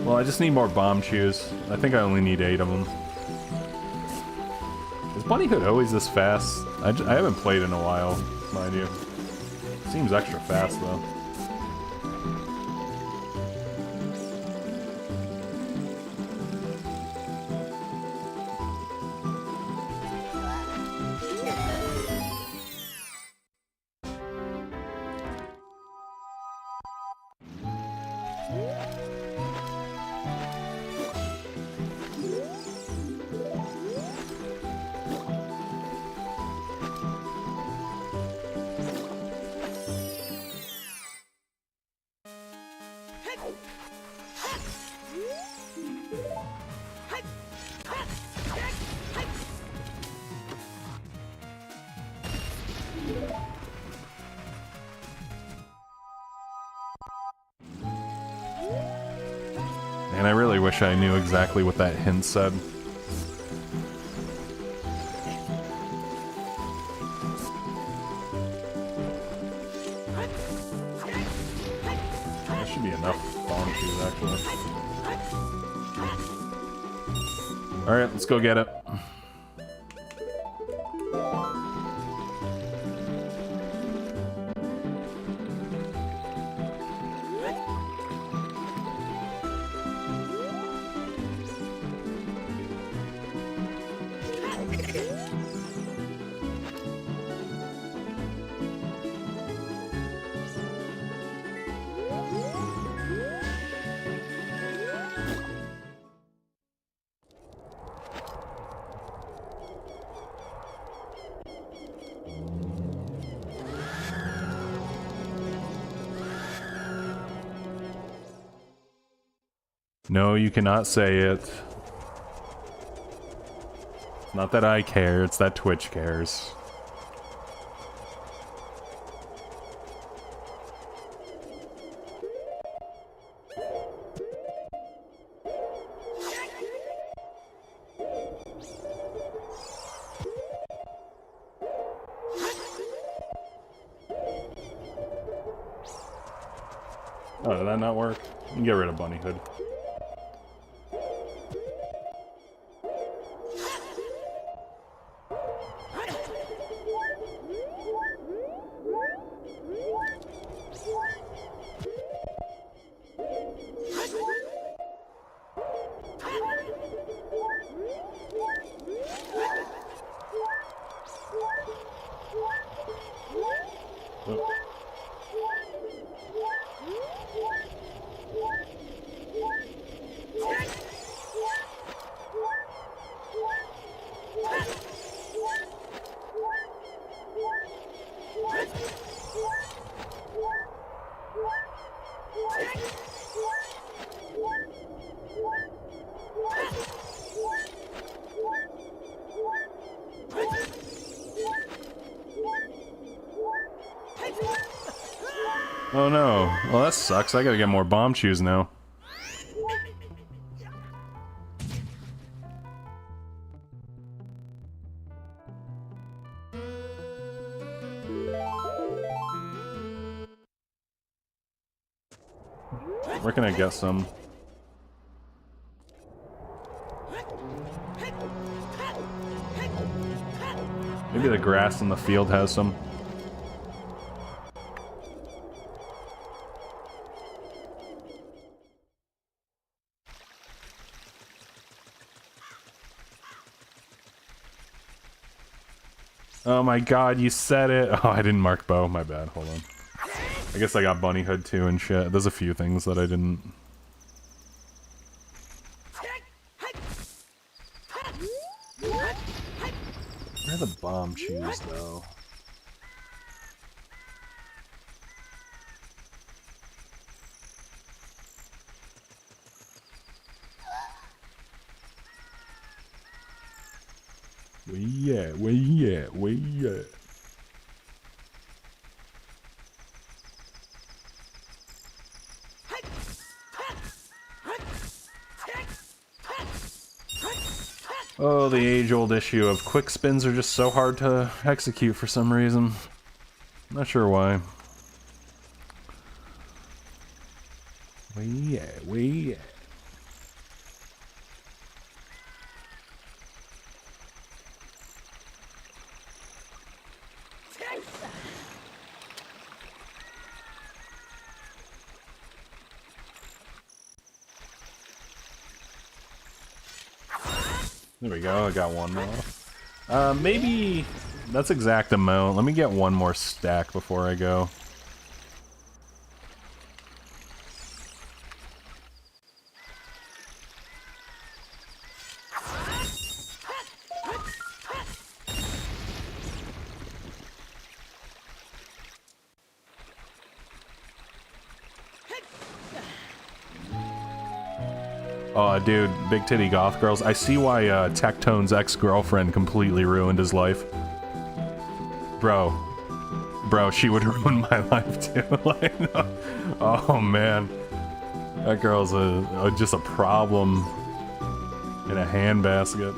Well, I just need more bomb chews. I think I only need 8 of them. Is Bunnyhood always this fast? I haven't played in a while, mind you. Seems extra fast, though. And I really wish I knew exactly what that hint said. That should be enough bomb shoes, actually. Alright, let's go get it. No, you cannot say it. It's not that I care, it's that Twitch cares. Oh, did that not work? You can get rid of Bunnyhood. Oh no. Well, that sucks. I gotta get more bomb shoes now. Where can I get some? Maybe the grass in the field has some. Oh my god, you said it! Oh, I didn't mark bow. My bad. Hold on. I guess I got bunny hood too and shit. There's a few things that I didn't... Where are the bomb shoes, though? Where you at? Where you at? Where you at? Oh, the age-old issue of quick spins are just so hard to execute for some reason. Not sure why. Where you at? Where you at? There we go, I got one more. Maybe that's exact amount. Let me get one more stack before I go. Oh, dude, big titty goth girls. I see why Tectone's ex-girlfriend completely ruined his life. Bro, she would ruin my life too. Like, oh man, that girl's just a problem in a handbasket.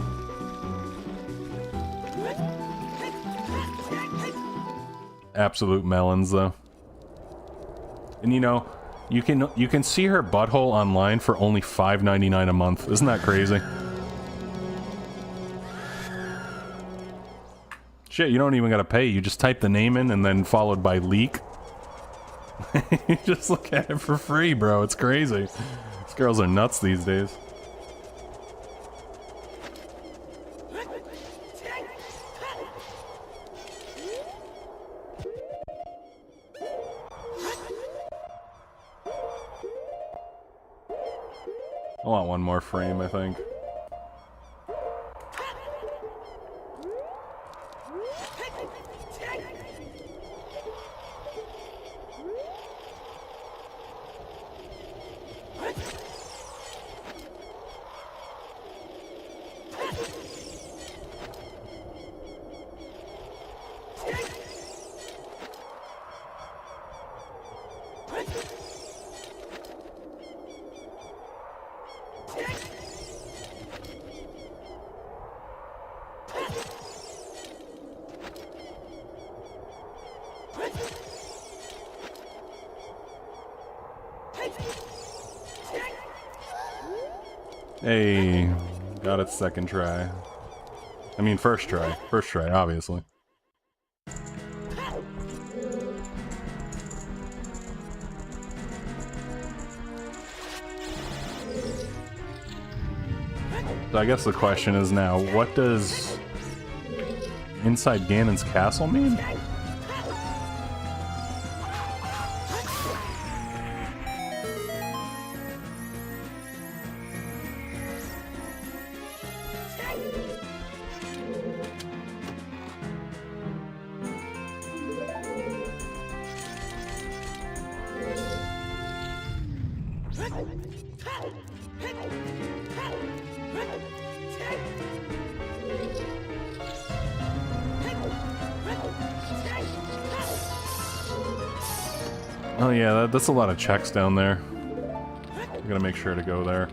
Absolute melons, though. And you know, you can see her butthole online for only $5.99 a month. Isn't that crazy? Shit, you don't even gotta pay. You just type the name in and then followed by leak. You just look at it for free, bro. It's crazy. These girls are nuts these days. I want one more frame, I think. Hey, got it second try. I mean first try. First try, obviously. So I guess the question is now, what does inside Ganon's castle mean? Oh yeah, that's a lot of checks down there. I'm gonna make sure to go there.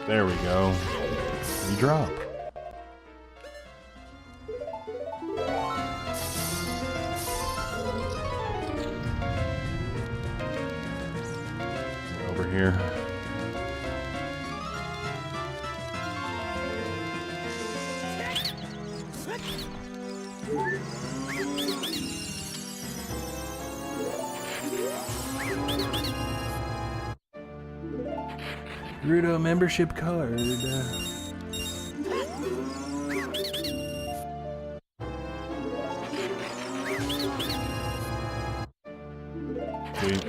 There we go. You drop. Gerudo membership card. Sweet.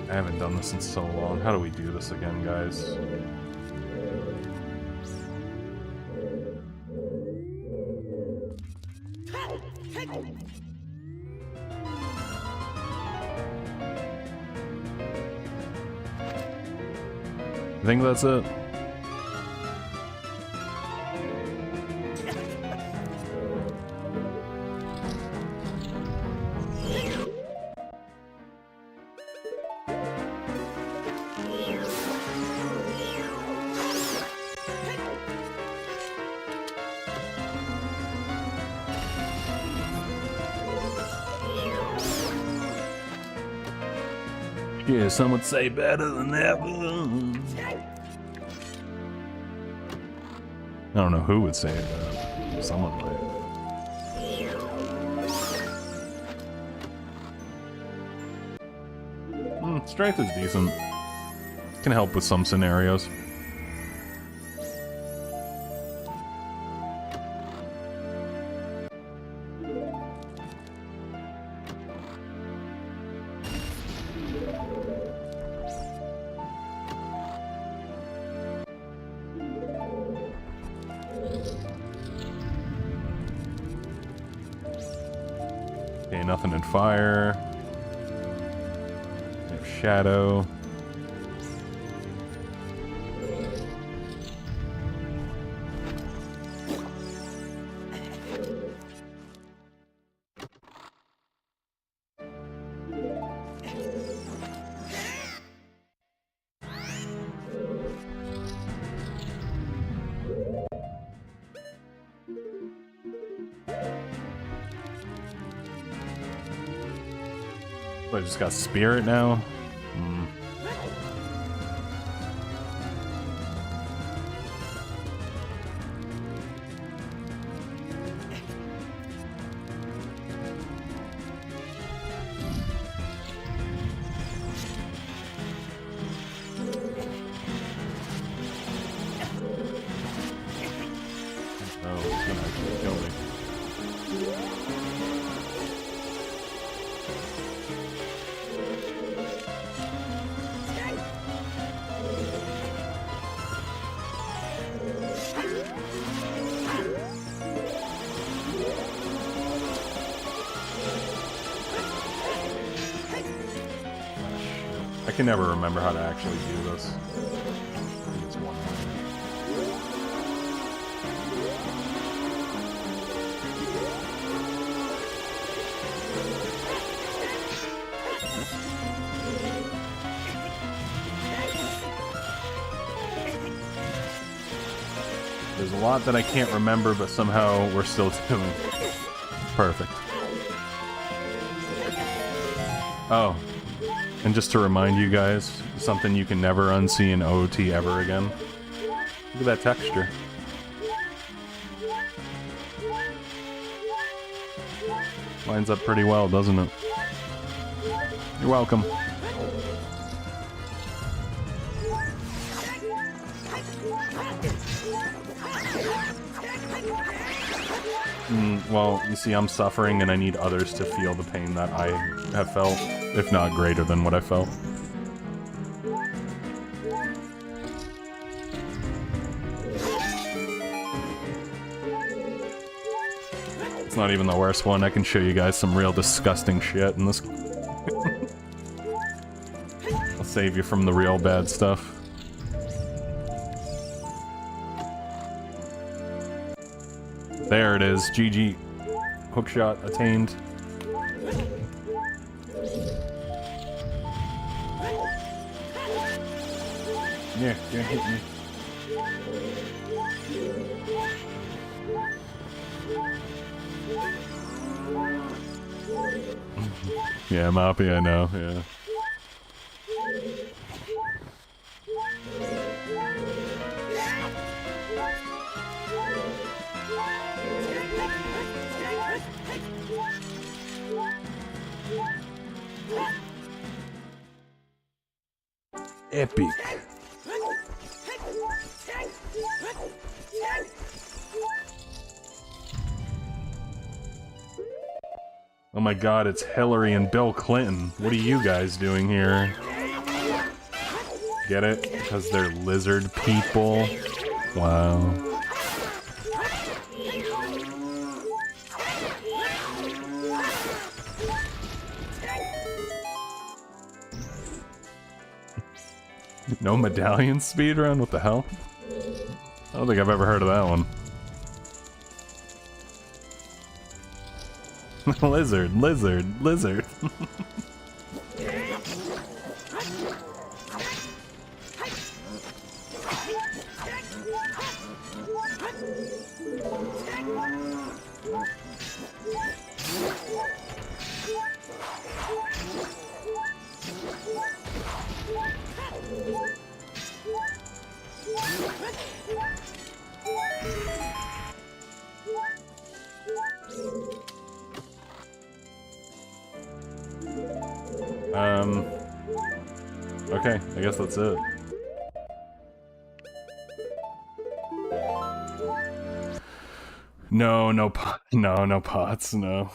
I haven't done this in so long. How do we do this again, guys? I think that's it. Yeah, some would say better than ever. I don't know who would say it, but someone would. Strength is decent. Can help with some scenarios. Okay, nothing in fire. We have shadow. I just got spirit now. Oh, he's gonna actually kill me. I can never remember how to actually do this. I think it's one way. There's a lot that I can't remember, but somehow we're still doing. Perfect. Oh. And just to remind you guys, something you can never unsee in OOT ever again. Look at that texture. Lines up pretty well, doesn't it? You're welcome. Well, you see, I'm suffering and I need others to feel the pain that I have felt, if not greater than what I felt. It's not even the worst one. I can show you guys some real disgusting shit in this. I'll save you from the real bad stuff. There it is. GG. Hookshot attained. Yeah, hit me. Yeah, I'm happy, I know, yeah. Epic. Oh my god, it's Hillary and Bill Clinton. What are you guys doing here? Get it? Because they're lizard people? Wow. No medallion speedrun? What the hell? I don't think I've ever heard of that one. Lizard, lizard, lizard. Okay, I guess that's it. No pots, no.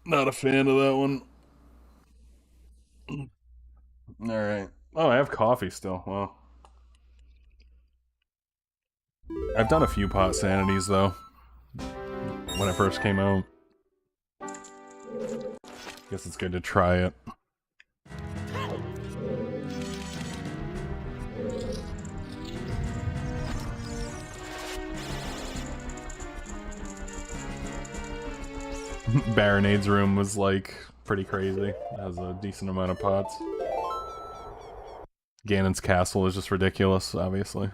Not a fan of that one. Alright. Oh, I have coffee still, well. I've done a few pot sanities, though. When it first came out. Guess it's good to try it. Baronade's room was, like, pretty crazy. It has a decent amount of pots. Ganon's castle is just ridiculous, obviously.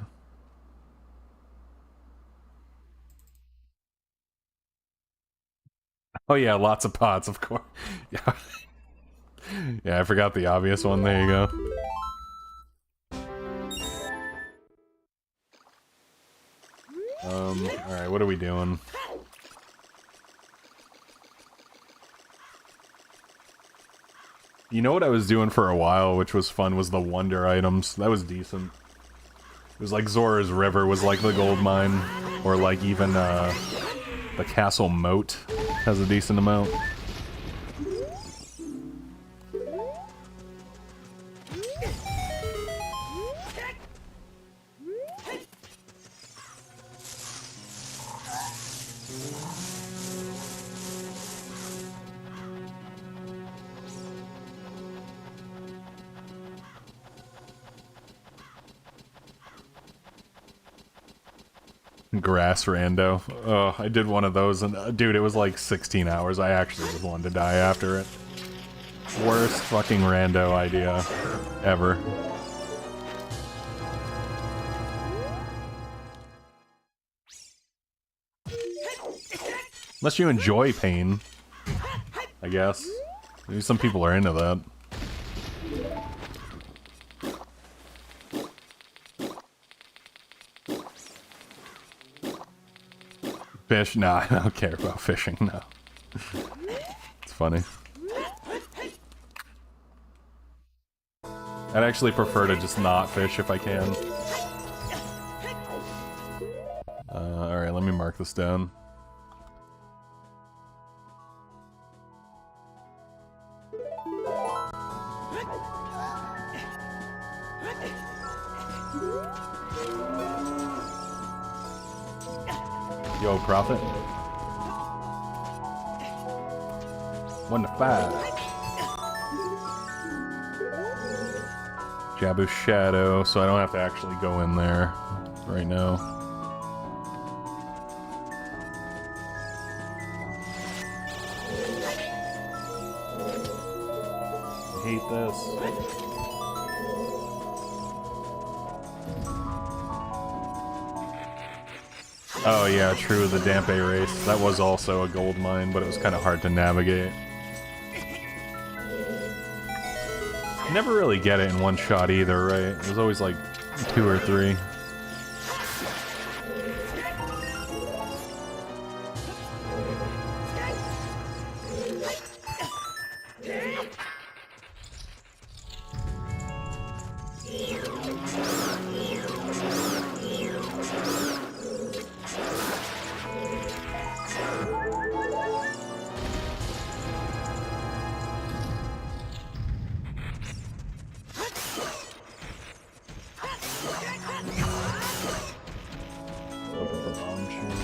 Oh yeah, lots of pots, of course. Yeah. Yeah, I forgot the obvious one. There you go. Alright, what are we doing? You know what I was doing for a while, which was fun, was the wonder items. That was decent. It was like Zora's River was like the gold mine, or like even the castle moat has a decent amount. Grass rando. Oh, I did one of those, and dude, it was like 16 hours. I actually just wanted to die after it. Worst fucking rando idea ever. Unless you enjoy pain, I guess. Maybe some people are into that. Fish? Nah, I don't care about fishing, no. It's funny. I'd actually prefer to just not fish if I can. Alright, let me mark this down. Yo, Prophet. 1 to 5. Jabu's Shadow, so I don't have to actually go in there right now. I hate this. Oh yeah, true, the Dampe race. That was also a gold mine, but it was kind of hard to navigate. You never really get it in one shot either, right? It was always like 2 or 3. Cheers.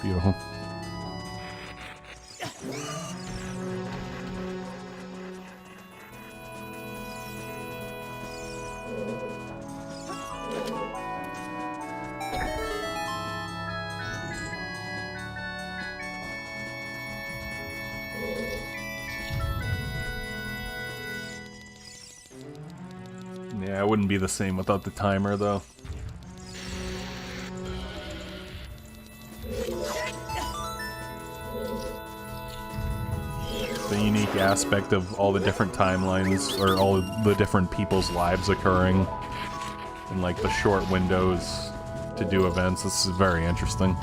Beautiful. Yeah, it wouldn't be the same without the timer, though. The unique aspect of all the different timelines, or all the different people's lives occurring in, like, the short windows to do events. This is very interesting.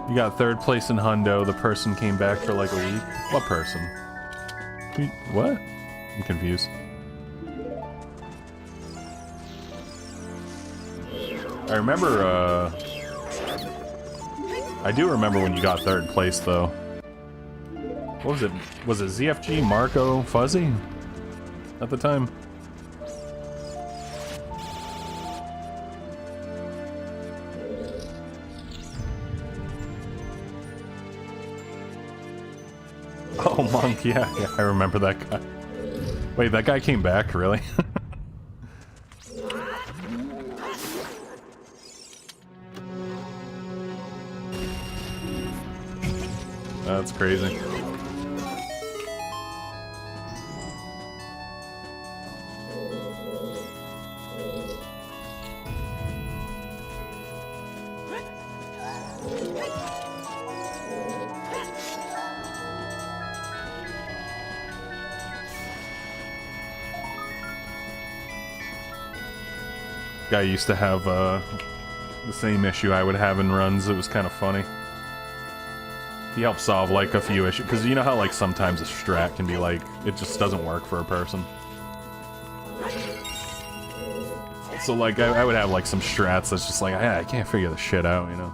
You got third place in Hundo. The person came back for like a week. What person? What? I'm confused. I remember, I do remember when you got third place, though. What was it? Was it ZFG, Marco, Fuzzy? At the time? Oh, Monk, yeah, I remember that guy. Wait, that guy came back, really? That's crazy. Guy used to have the same issue I would have in runs. It was kind of funny. He helped solve like a few issues, because you know how like sometimes a strat can be like, it just doesn't work for a person. So like I would have like some strats that's just like, I can't figure the shit out, you know.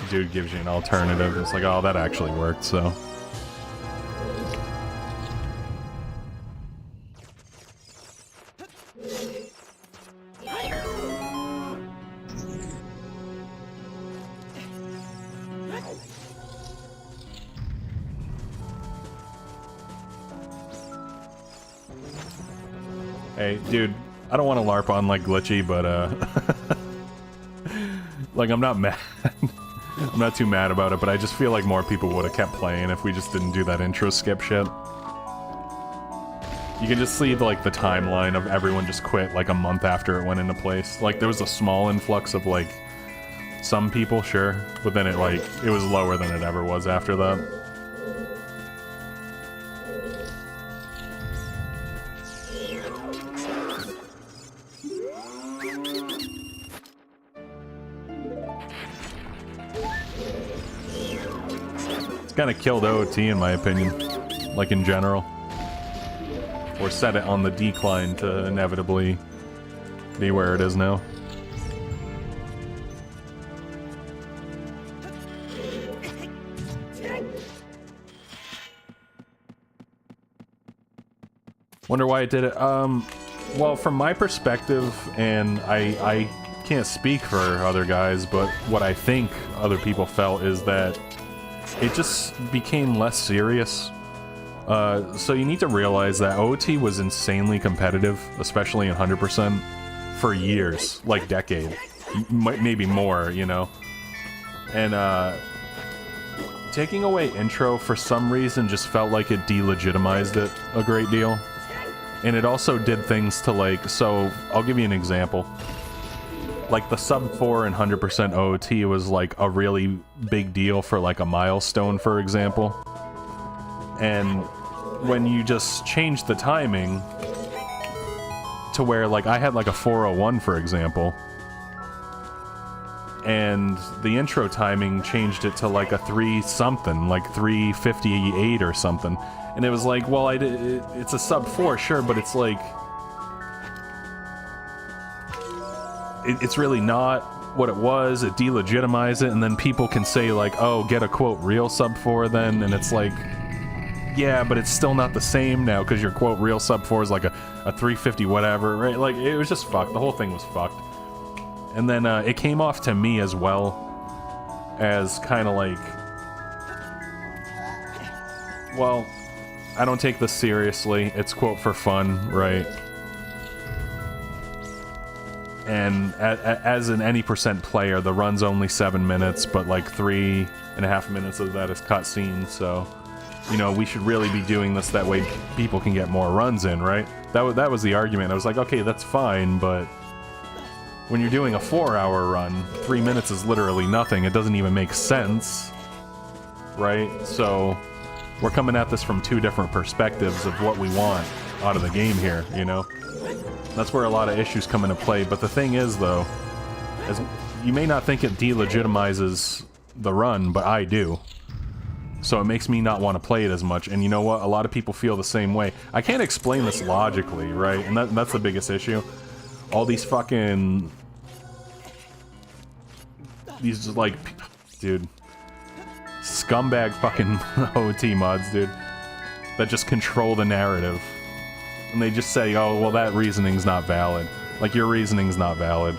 Dude gives you an alternative. It's like, oh, that actually worked, so. Hey, dude, I don't want to LARP on, like, glitchy, but, like, I'm not mad. I'm not too mad about it, but I just feel like more people would have kept playing if we just didn't do that intro skip shit. You can just see, like, the timeline of everyone just quit, like, a month after it went into place. Like, there was a small influx of, like, some people, sure, but then it, like, it was lower than it ever was after that. Kind of killed OT in my opinion, like in general, or set it on the decline to inevitably be where it is now. Wonder why it did it. Well, from my perspective, and I can't speak for other guys, but what I think other people felt is that it just became less serious. So you need to realize that OT was insanely competitive, especially in 100%, for years, like decade, maybe more, you know? And taking away intro for some reason just felt like it delegitimized it a great deal. And it also did things to like, so I'll give you an example. Like the sub 4 and 100% OT was like a really big deal for like a milestone, for example. And when you just change the timing to where, like, I had like a 401, for example, and the intro timing changed it to like a 3 something, like 3:58 or something, and it was like, well, it's a sub 4, sure, but it's like, it's really not what it was. It delegitimized it, and then people can say like, oh, get a quote real sub 4 then, and it's like, yeah, but it's still not the same now because your quote real sub 4 is like a 350 whatever, right? Like, it was just fucked. The whole thing was fucked. And then it came off to me as well as kind of like, well, I don't take this seriously. It's quote for fun, right? And as an any percent player, the run's only 7 minutes, but like 3.5 minutes of that is cutscenes, so, you know, we should really be doing this that way people can get more runs in, right? That was the argument. I was like, okay, that's fine, but when you're doing a 4-hour run, 3 minutes is literally nothing. It doesn't even make sense, right? So we're coming at this from 2 different perspectives of what we want out of the game here, you know? That's where a lot of issues come into play. But the thing is, though, is you may not think it delegitimizes the run, but I do. So it makes me not want to play it as much. And you know what? A lot of people feel the same way. I can't explain this logically, right? And that's the biggest issue. All these fucking... These, like... Dude. Scumbag fucking OT mods, dude. That just control the narrative. And they just say, oh, well, that reasoning's not valid. Like, your reasoning's not valid.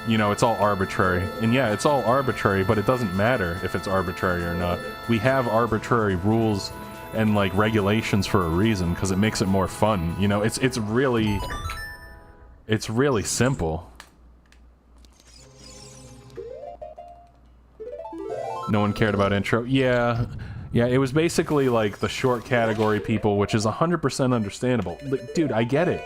You know, it's all arbitrary. And yeah, it's all arbitrary, but it doesn't matter if it's arbitrary or not. We have arbitrary rules and, like, regulations for a reason, because it makes it more fun. You know, it's really... It's really simple. No one cared about intro? Yeah. Yeah, it was basically like the short category people, which is 100% understandable. Like, dude, I get it.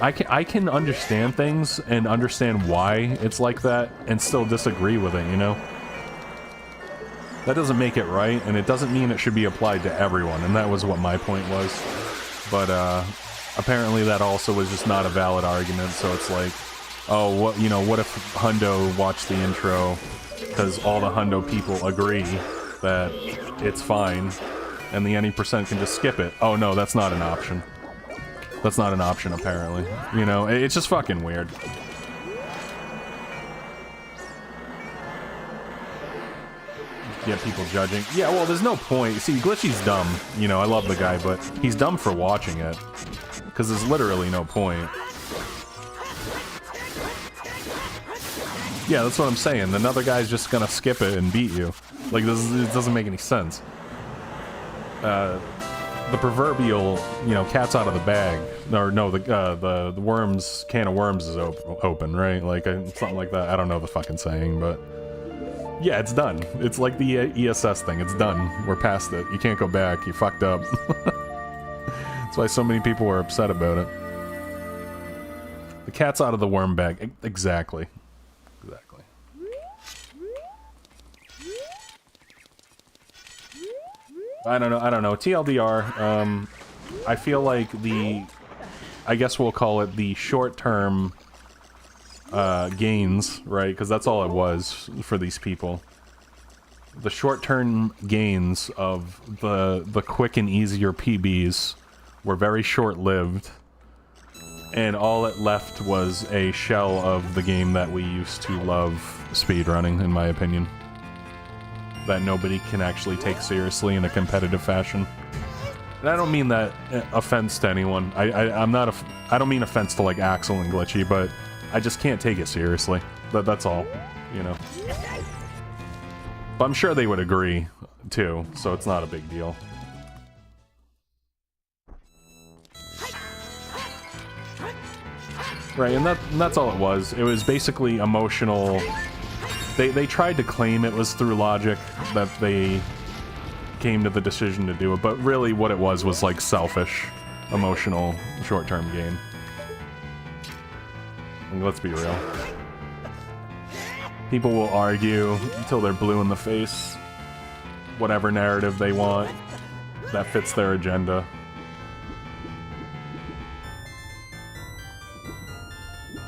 I can understand things and understand why it's like that and still disagree with it, you know? That doesn't make it right, and it doesn't mean it should be applied to everyone, and that was what my point was. But, apparently that also was just not a valid argument, so it's like, oh, what, you know, what if Hundo watched the intro, because all the Hundo people agree that it's fine, and the any percent can just skip it. Oh no, that's not an option. That's not an option, apparently. You know, it's just fucking weird. Get people judging. Yeah, well, there's no point. See, Glitchy's dumb. You know, I love the guy, but he's dumb for watching it. Because there's literally no point. Yeah, that's what I'm saying. Another guy's just gonna skip it and beat you. Like, it doesn't make any sense. The proverbial, you know, cat's out of the bag. Or no, the worms, can of worms is open, right? Like, something like that. I don't know the fucking saying, but... Yeah, it's done. It's like the ESS thing. It's done. We're past it. You can't go back. You fucked up. That's why so many people were upset about it. The cat's out of the worm bag. Exactly. Exactly. I don't know. TLDR, I feel like I guess we'll call it the short-term gains, right? Because that's all it was for these people. The short-term gains of the quick and easier PBs were very short-lived, and all it left was a shell of the game that we used to love speedrunning, in my opinion. That nobody can actually take seriously in a competitive fashion. And I don't mean that offense to anyone. I don't mean offense to, like, Axel and Glitchy, but I just can't take it seriously. That's all, you know. But I'm sure they would agree, too, so it's not a big deal. Right, and that's all it was. It was basically emotional. They tried to claim it was through logic that they came to the decision to do it, but really what it was like selfish, emotional, short-term gain. And let's be real. People will argue until they're blue in the face, whatever narrative they want. that fits their agenda.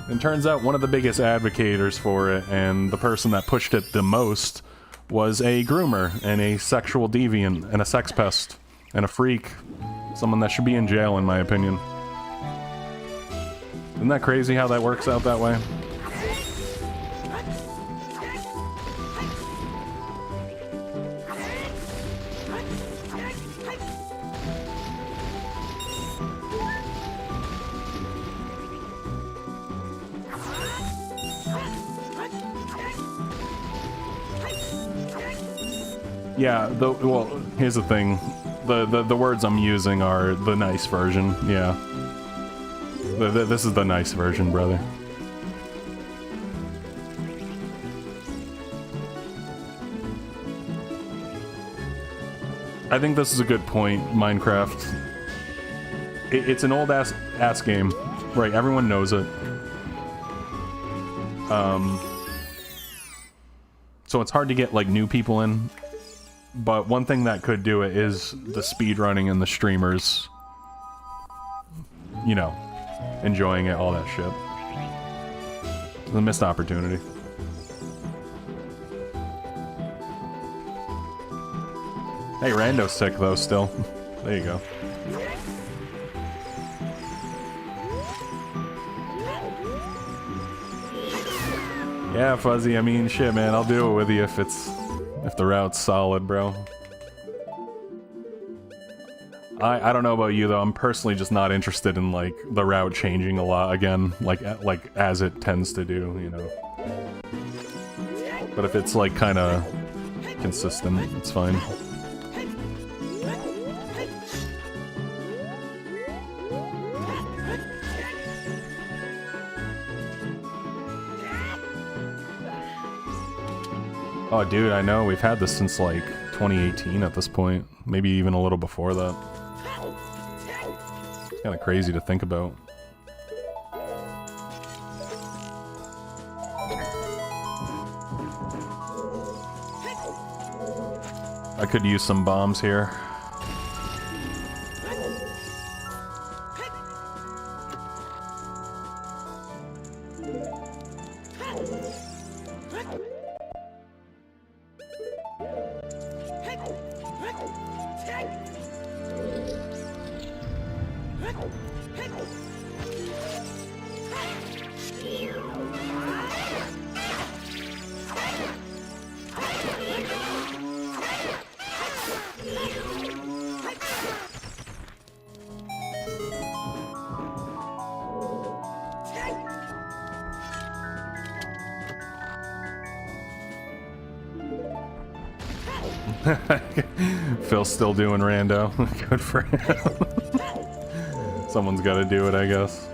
And turns out one of the biggest advocators for it, and the person that pushed it the most, was a groomer, and a sexual deviant, and a sex pest, and a freak. Someone that should be in jail, in my opinion. Isn't that crazy how that works out that way? Yeah, well, here's the thing. The words I'm using are the nice version, yeah. This is the nice version, brother. I think this is a good point, Minecraft. It's an old ass game. Right, everyone knows it. So it's hard to get, like, new people in. But one thing that could do it is the speedrunning and the streamers, you know, enjoying it, all that shit. It's a missed opportunity. Hey, Rando's sick though, still. There you go. Yeah, Fuzzy, I mean, shit, man, I'll do it with you if the route's solid, bro. I don't know about you, though. I'm personally just not interested in, like, the route changing a lot again, like as it tends to do, you know. But if it's, like, kind of consistent, it's fine. Oh, dude, I know. We've had this since, like, 2018 at this point. Maybe even a little before that. It's kind of crazy to think about. I could use some bombs here. Phil's still doing rando. Good for him. Someone's got to do it, I guess.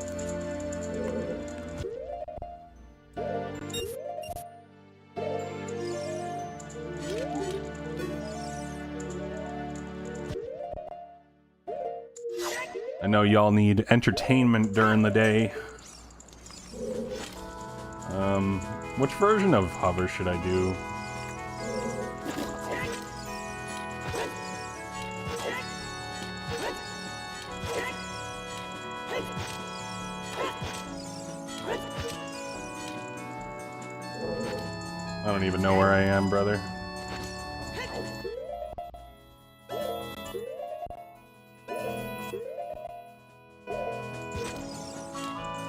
I know y'all need entertainment during the day. Which version of hover should I do? I don't even know where I am, brother.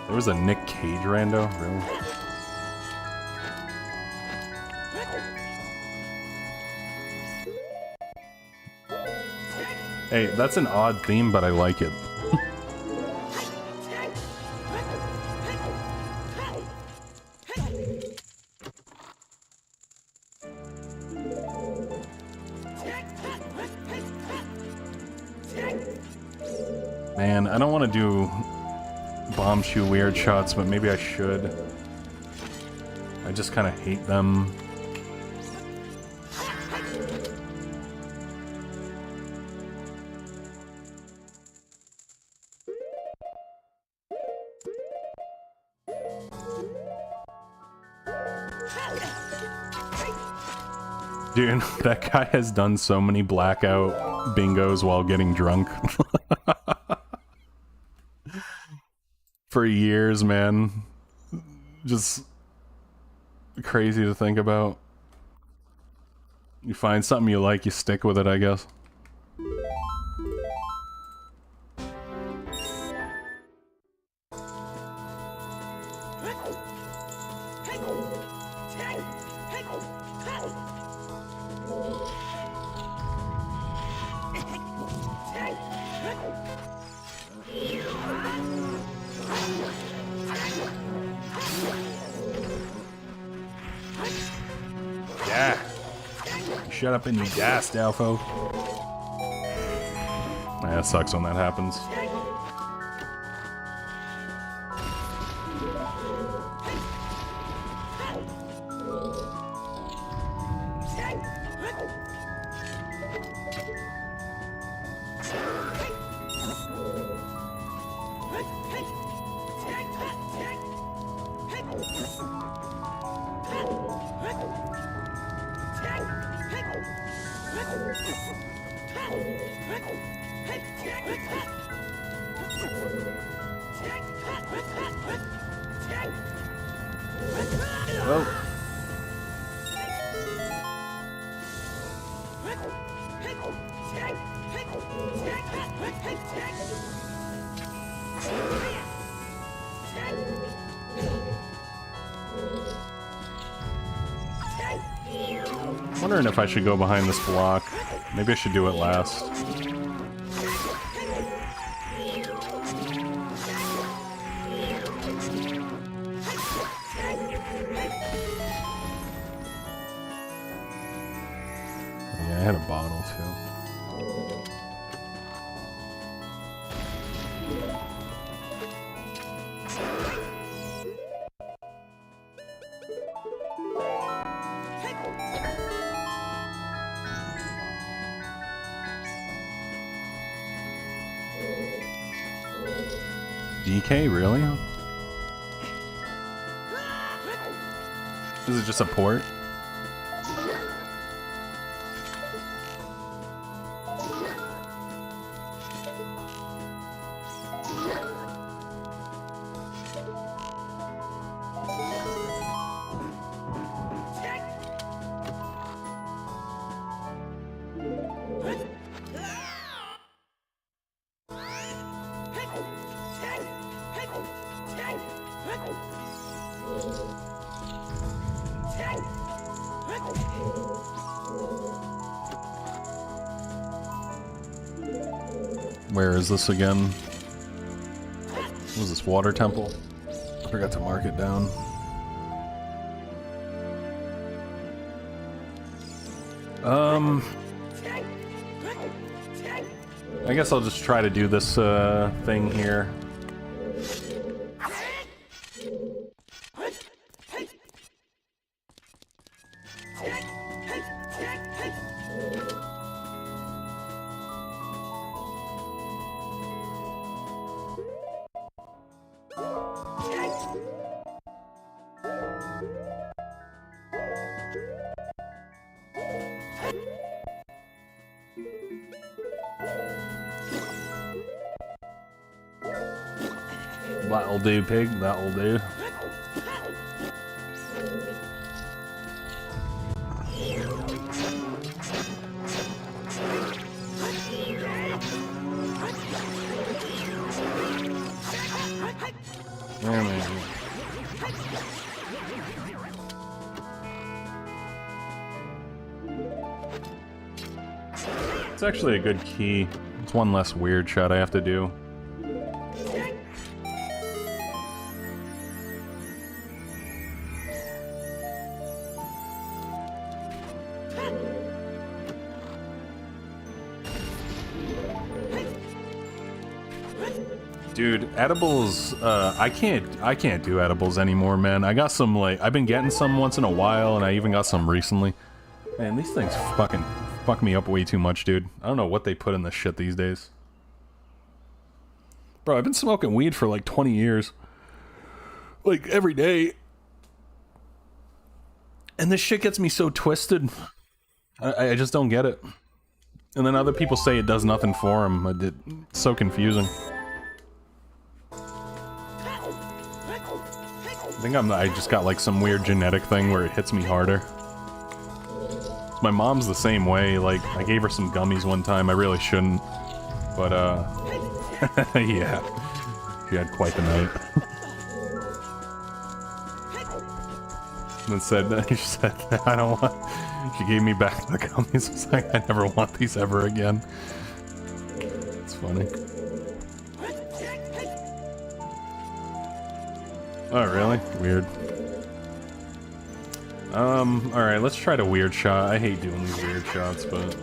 There was a Nick Cage rando? Really? Hey, that's an odd theme, but I like it. Man, I don't want to do bomb shoe weird shots, but maybe I should. I just kind of hate them. Dude, that guy has done so many blackout bingos while getting drunk. For years, man. Just crazy to think about. You find something you like, you stick with it, I guess. Yeah. Shut up and you gas, Dalfo. Yeah, it sucks when that happens. Well. Wondering if I should go behind this block. Maybe I should do it last. Yeah, I had a bottle too. DK, really? Is it just a port? Where is this again? What was this, water temple? I forgot to mark it down. I guess I'll just try to do this thing here. That'll do, pig. That'll do. There we go. It's actually a good key. It's one less weird shot I have to do. Dude, edibles, I can't do edibles anymore, man. I got some, like, I've been getting some once in a while, and I even got some recently. Man, these things fucking fuck me up way too much, dude. I don't know what they put in this shit these days. Bro, I've been smoking weed for like 20 years. Like, every day. And this shit gets me so twisted. I just don't get it. And then other people say it does nothing for them. It's so confusing. I think I just got like some weird genetic thing where it hits me harder. My mom's the same way. Like, I gave her some gummies one time. I really shouldn't. But, yeah. She had quite the night. And she said, I don't want... She gave me back the gummies. I was like, I never want these ever again. It's funny. Oh, really? Weird. Alright, let's try the weird shot. I hate doing these weird shots, but...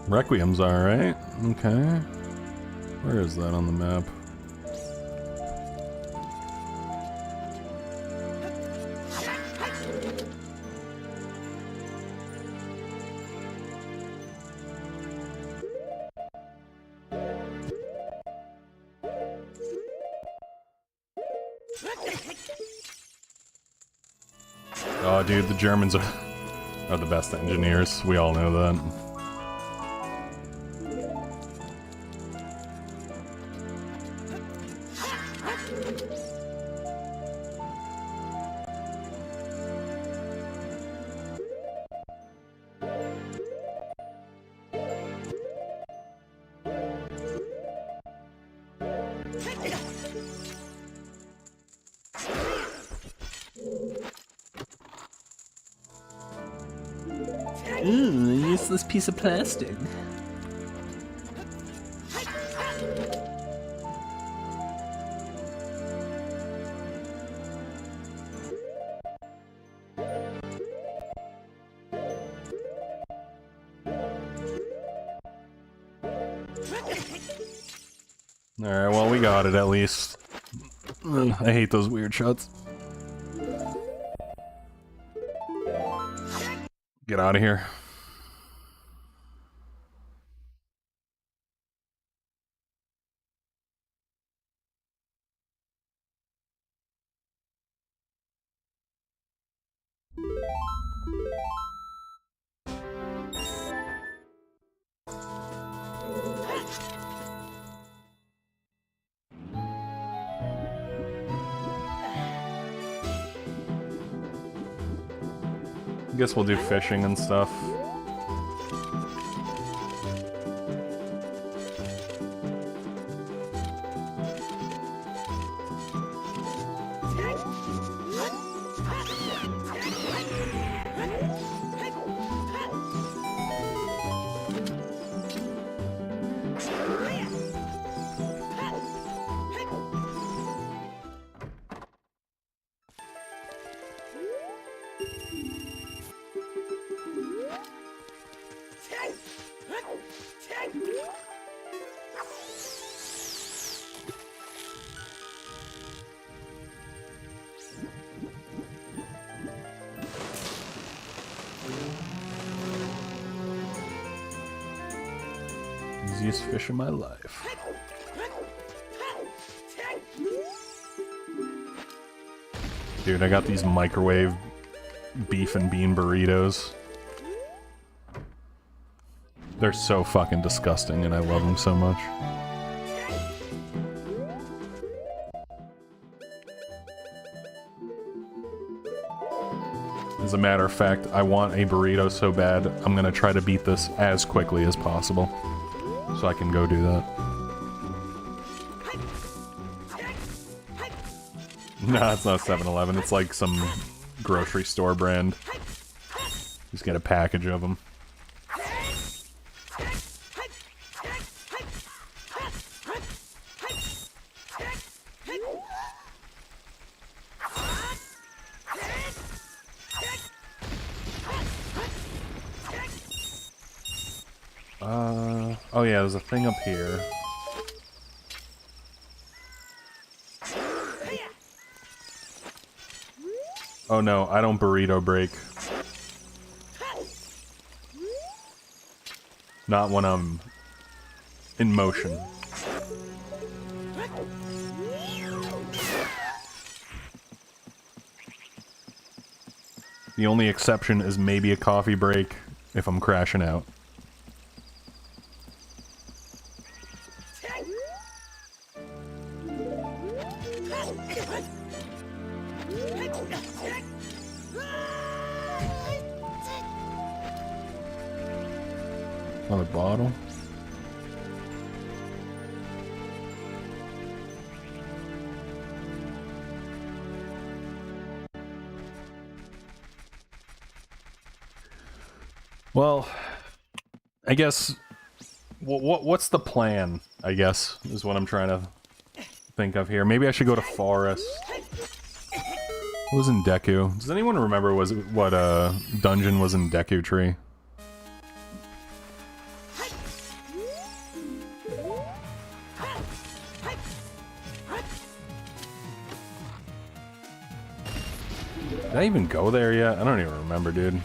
Requiem's alright. Okay. Where is that on the map? Oh, dude, the Germans are the best engineers. We all know that. Ooh, a useless piece of plastic. Alright, well, we got it at least. Ugh, I hate those weird shots. Get out of here. Guess we'll do fishing and stuff. Easiest fish of my life. Dude, I got these microwave beef and bean burritos. They're so fucking disgusting and I love them so much. As a matter of fact, I want a burrito so bad, I'm gonna try to beat this as quickly as possible. So I can go do that. Nah, it's not 7-Eleven, it's like some grocery store brand. Just get a package of them. Oh yeah, there's a thing up here. Oh no, I don't burrito break. Not when I'm in motion. The only exception is maybe a coffee break if I'm crashing out. Another bottle. Well, I guess what's the plan? I guess is what I'm trying to think of here. Maybe I should go to Forest. What was in Deku? Does anyone remember what dungeon was in Deku Tree? Did I even go there yet? I don't even remember, dude.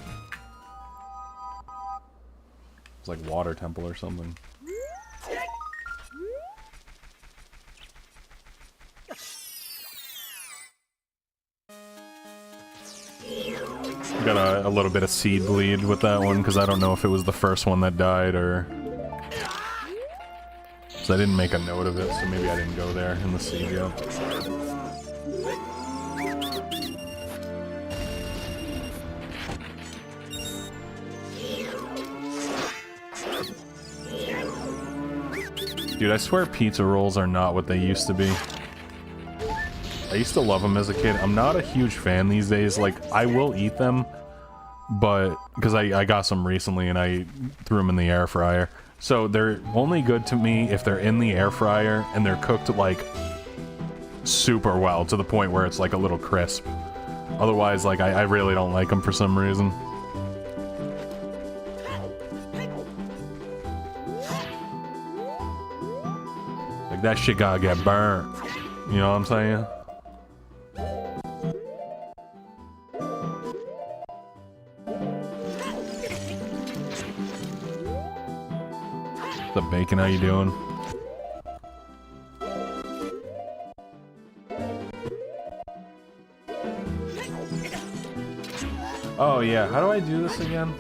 It's like Water Temple or something. Got a little bit of seed bleed with that one, because I don't know if it was the first one that died, or... So I didn't make a note of it, so maybe I didn't go there in the seed yet. Dude, I swear pizza rolls are not what they used to be. I used to love them as a kid. I'm not a huge fan these days. Like, I will eat them, but... Because I got some recently and I threw them in the air fryer. So they're only good to me if they're in the air fryer and they're cooked, like, super well, to the point where it's, like, a little crisp. Otherwise, like, I really don't like them for some reason. Like, that shit gotta get burnt. You know what I'm saying? What's up, Bacon? How you doing? Oh yeah, how do I do this again?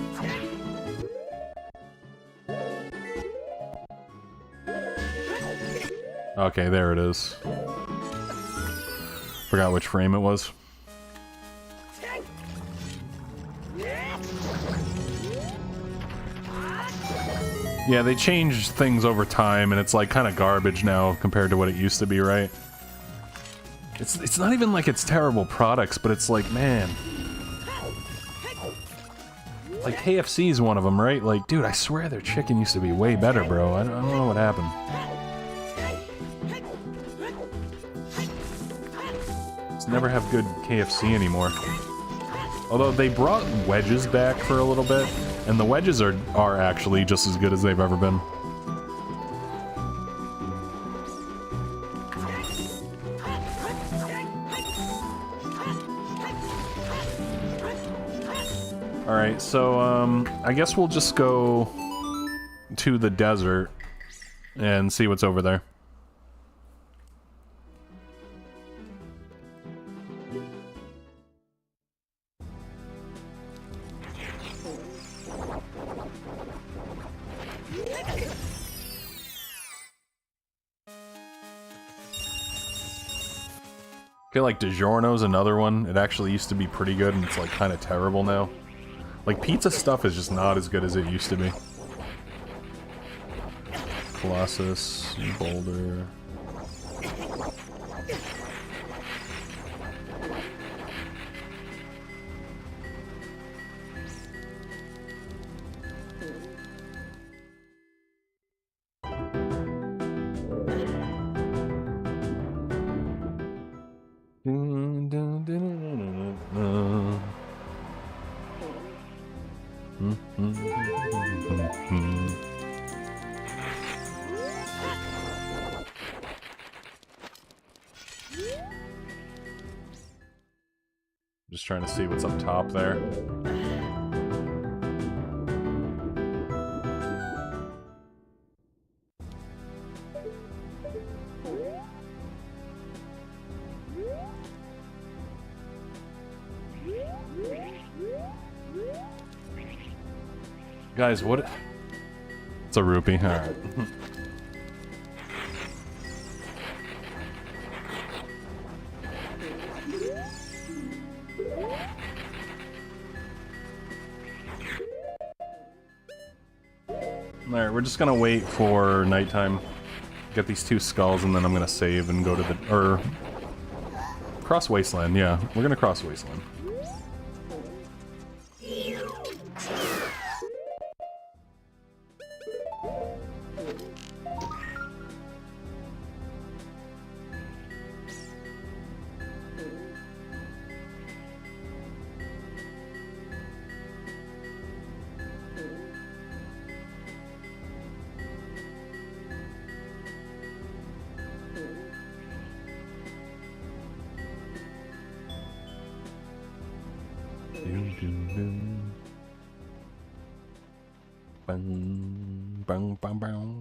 Okay, there it is. Forgot which frame it was. Yeah, they changed things over time, and it's like kind of garbage now compared to what it used to be, right? It's not even like it's terrible products, but it's like, man. Like, KFC is one of them, right? Like, dude, I swear their chicken used to be way better, bro. I don't know what happened. Just never have good KFC anymore. Although they brought wedges back for a little bit, and the wedges are actually just as good as they've ever been. Alright, so, I guess we'll just go to the desert and see what's over there. I feel like DiGiorno's another one. It actually used to be pretty good, and it's like kind of terrible now. Like, pizza stuff is just not as good as it used to be. Colossus, Boulder. Just trying to see what's up top there. Guys, what? It's a rupee. All right. Alright, we're just gonna wait for nighttime. Get these 2 skulls, and then I'm gonna save and go to the... or... cross Wasteland, yeah. We're gonna cross Wasteland. Bang, bang, bang, bang.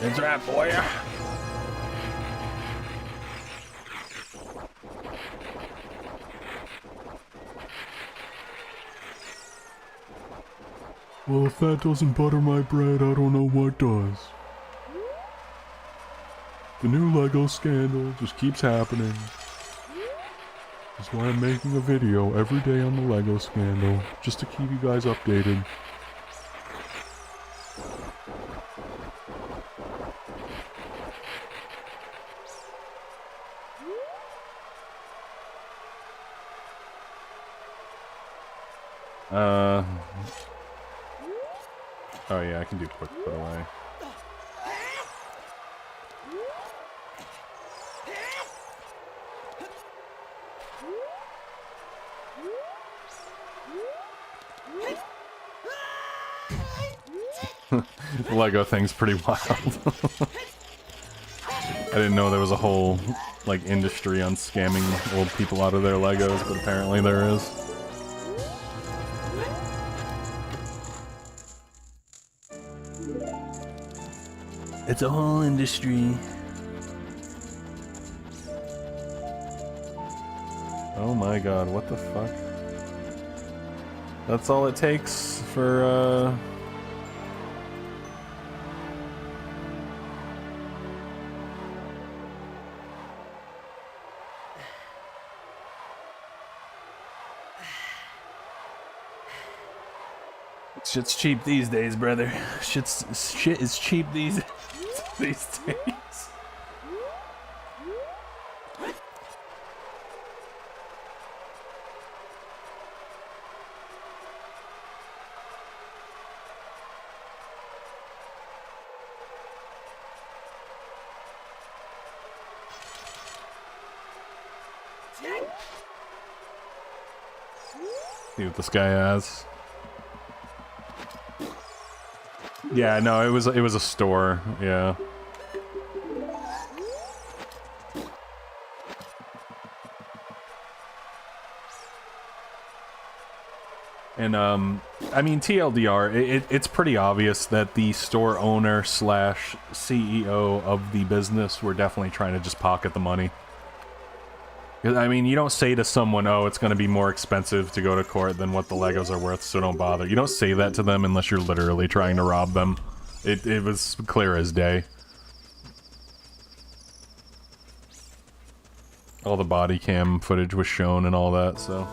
It's right, boy. Well, if that doesn't butter my bread, I don't know what does. The new Lego scandal just keeps happening. That's why I'm making a video every day on the Lego scandal, just to keep you guys updated. Oh yeah, I can do quick put away. The Lego thing's pretty wild. I didn't know there was a whole, like, industry on scamming old people out of their Legos, but apparently there is. It's a whole industry. Oh my god, what the fuck? That's all it takes for, Shit's cheap these days, brother. Shit is cheap these days. See what this guy has. Yeah, no, it was a store, yeah. And I mean, TLDR, it's pretty obvious that the store owner slash CEO of the business were definitely trying to just pocket the money. I mean, you don't say to someone, oh, it's going to be more expensive to go to court than what the Legos are worth, so don't bother. You don't say that to them unless you're literally trying to rob them. It was clear as day. All the body cam footage was shown and all that, so...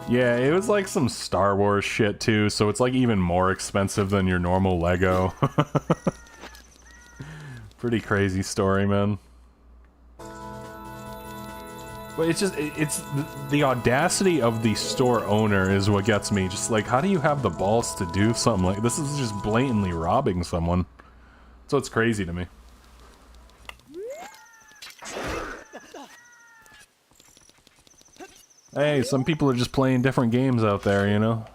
Yeah, it was like some Star Wars shit too, so it's like even more expensive than your normal Lego. Pretty crazy story, man. But it's just, it's the audacity of the store owner is what gets me. Just like, how do you have the balls to do something like this? Is just blatantly robbing someone. So it's crazy to me. Hey, some people are just playing different games out there, you know?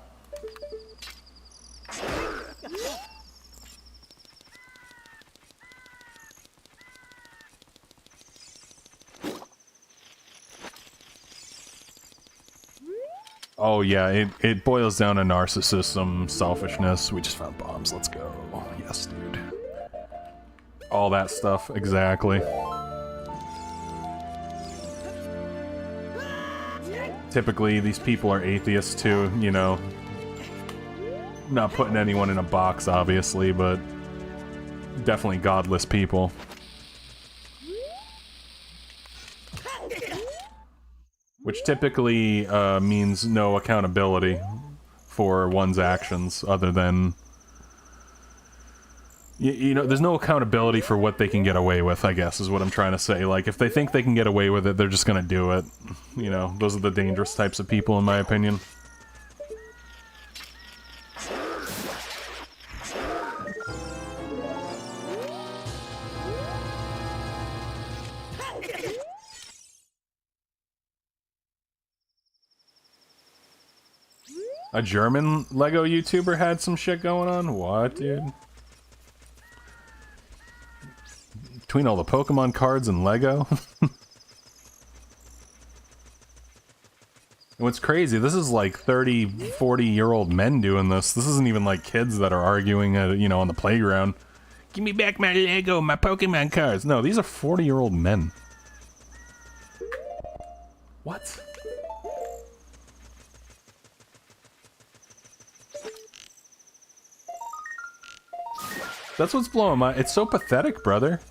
Oh yeah, it boils down to narcissism, selfishness. We just found bombs, let's go. Yes, dude. All that stuff, exactly. Typically, these people are atheists too, you know. Not putting anyone in a box, obviously, but definitely godless people. Which typically means no accountability for one's actions, other than... You know, there's no accountability for what they can get away with, I guess, is what I'm trying to say. Like, if they think they can get away with it, they're just gonna do it. You know, those are the dangerous types of people, in my opinion. A German Lego YouTuber had some shit going on? What, dude? Between all the Pokemon cards and Lego? And what's crazy, this is like 30, 40-year-old men doing this. This isn't even like kids that are arguing, you know, on the playground. Give me back my Lego, my Pokemon cards. No, these are 40-year-old men. What? That's what's blowing my... It's so pathetic, brother.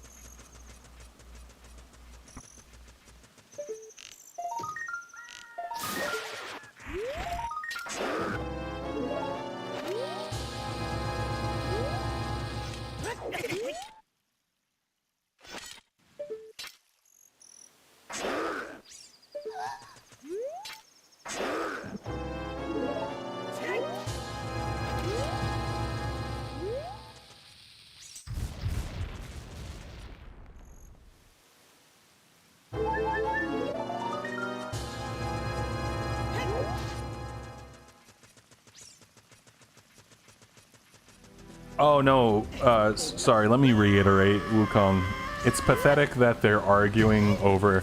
Oh no, sorry, let me reiterate, Wukong. It's pathetic that they're arguing over,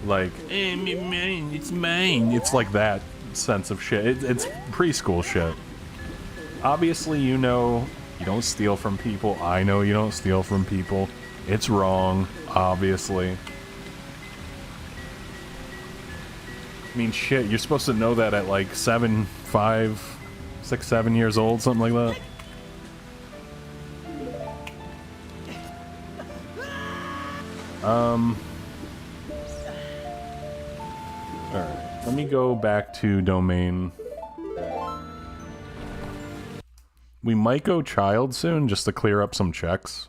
like, it's mine. It's like that sense of shit. It's preschool shit. Obviously, you know, you don't steal from people. I know you don't steal from people. It's wrong, obviously. I mean, shit, you're supposed to know that at like 7, 5, 6, 7 years old, something like that. Alright, let me go back to domain. We might go child soon, just to clear up some checks.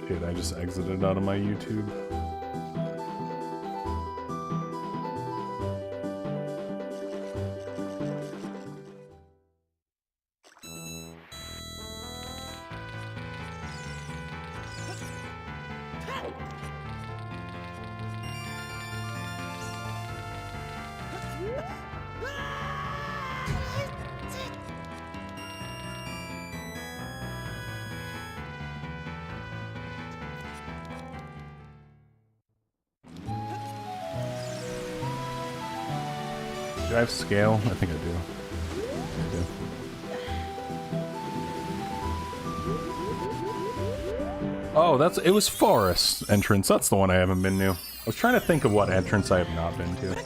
Shit, I just exited out of my YouTube. Do I have scale? I think I do. I do. Oh, it was Forest entrance. That's the one I haven't been to. I was trying to think of what entrance I have not been to.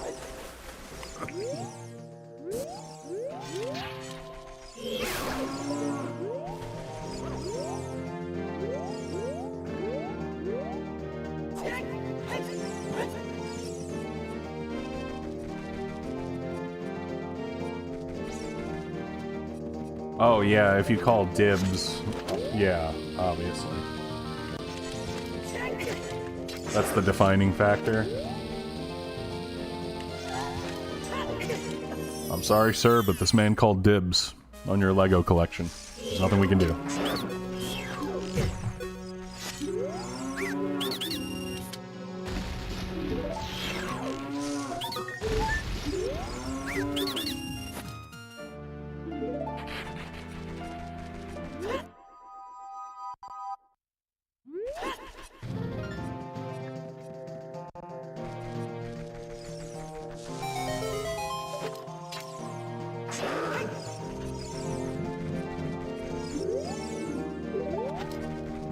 Oh yeah, if you call dibs, yeah, obviously. That's the defining factor. I'm sorry, sir, but this man called dibs on your Lego collection. There's nothing we can do.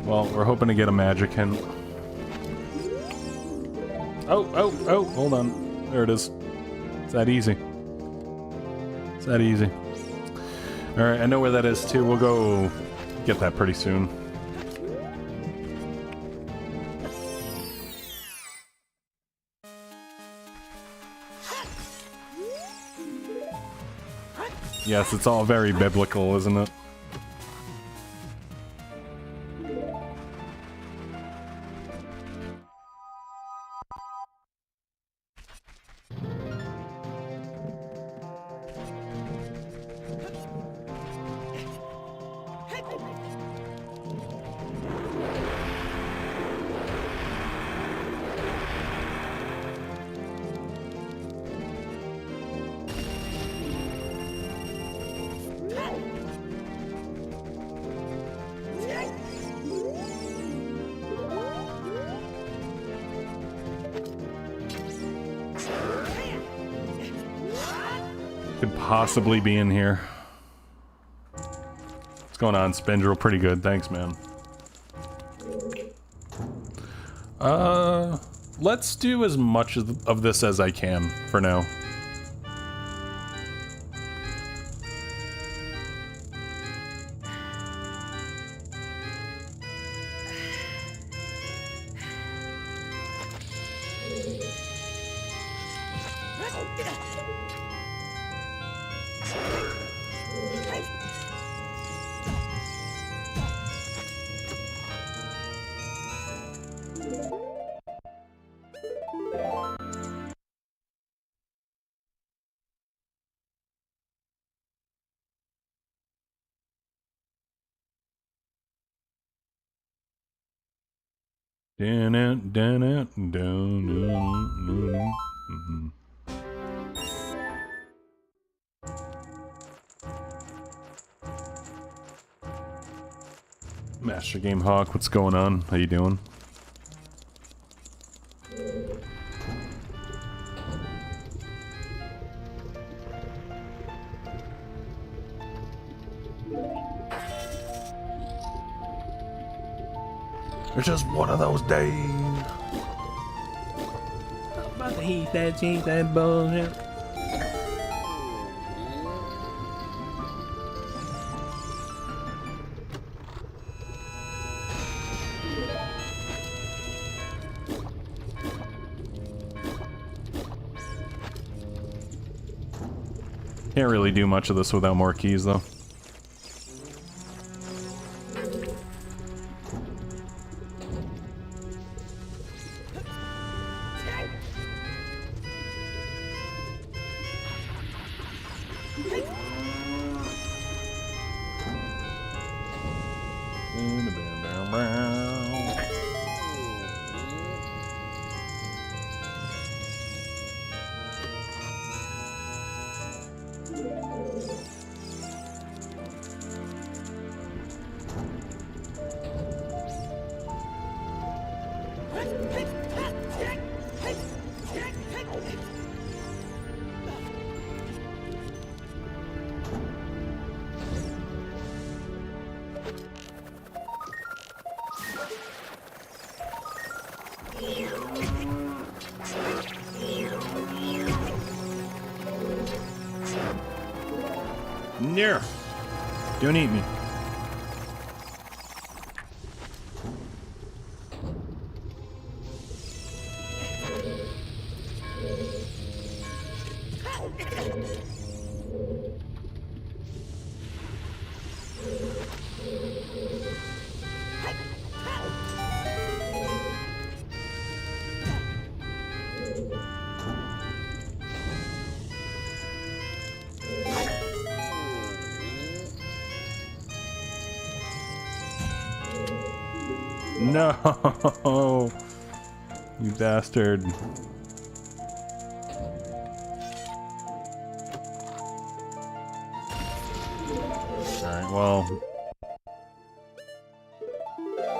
Well, we're hoping to get a magic hint. Oh, hold on. There it is. It's that easy. It's that easy. Alright, I know where that is too. We'll go get that pretty soon. Yes, it's all very biblical, isn't it? Could possibly be in here. What's going on, Spindrill? Pretty good, thanks, man. Let's do as much of this as I can for now. Master Game Hawk, what's going on? How you doing? It's just one of those days. I'm about to eat that cheese, that bullshit. Can't really do much of this without more keys, though. No. Don't eat me. No, you bastard. Alright, well,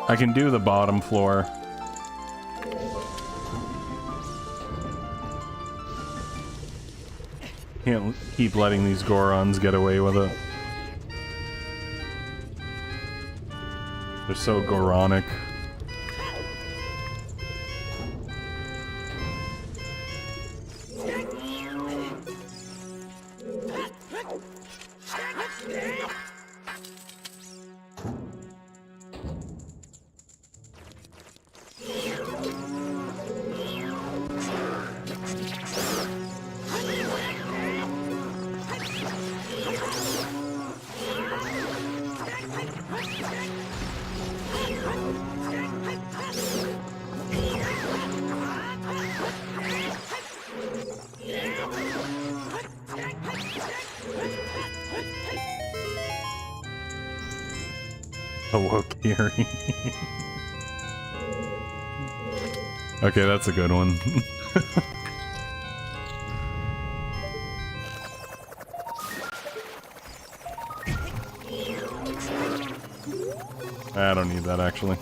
I can do the bottom floor. Can't keep letting these Gorons get away with it. They're so Goronic. Ocarina. Okay, that's a good one. I don't need that, actually.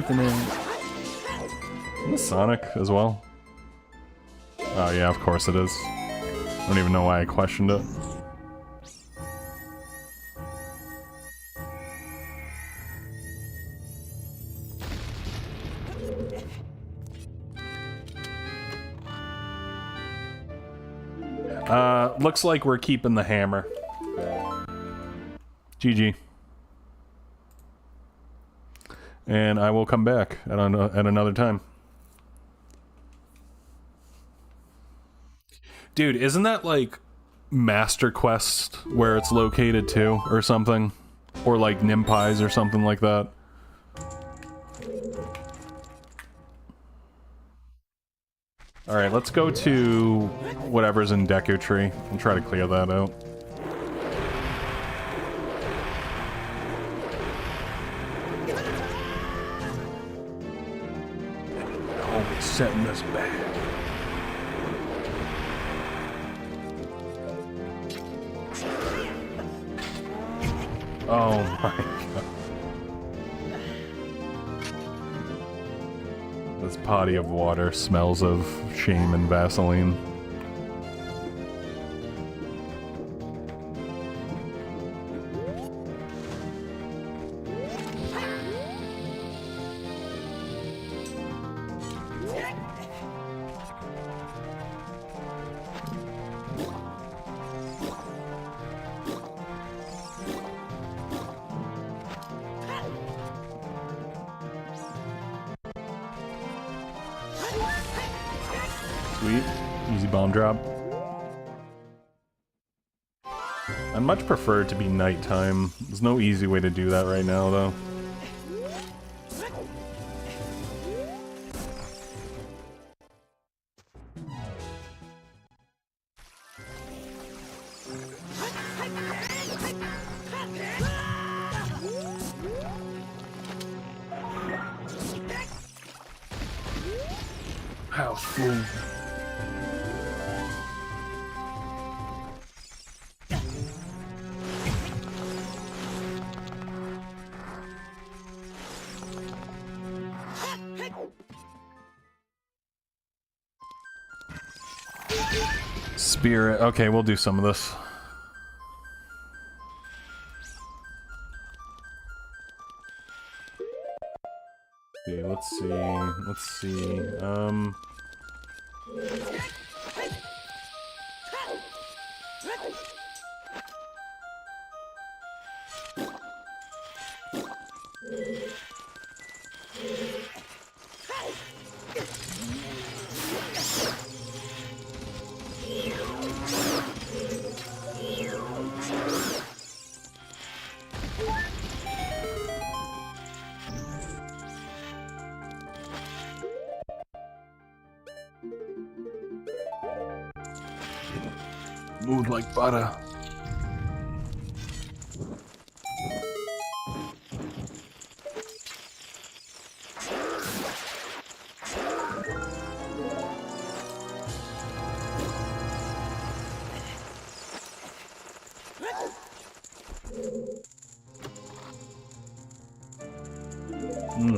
Isn't this Sonic as well? Oh yeah, of course it is. I don't even know why I questioned it. Looks like we're keeping the hammer. GG. And I will come back at another time. Dude, isn't that like Master Quest where it's located too, or something? Or like Nimpies or something like that? Alright, let's go to whatever's in Deku Tree and try to clear that out. Always setting us back. Oh my god. This potty of water smells of shame and Vaseline. Sweet. Easy bomb drop. I'd much prefer it to be nighttime. There's no easy way to do that right now, though. House full. Spirit. Okay, we'll do some of this. Let's see. Let's see. Move like butter.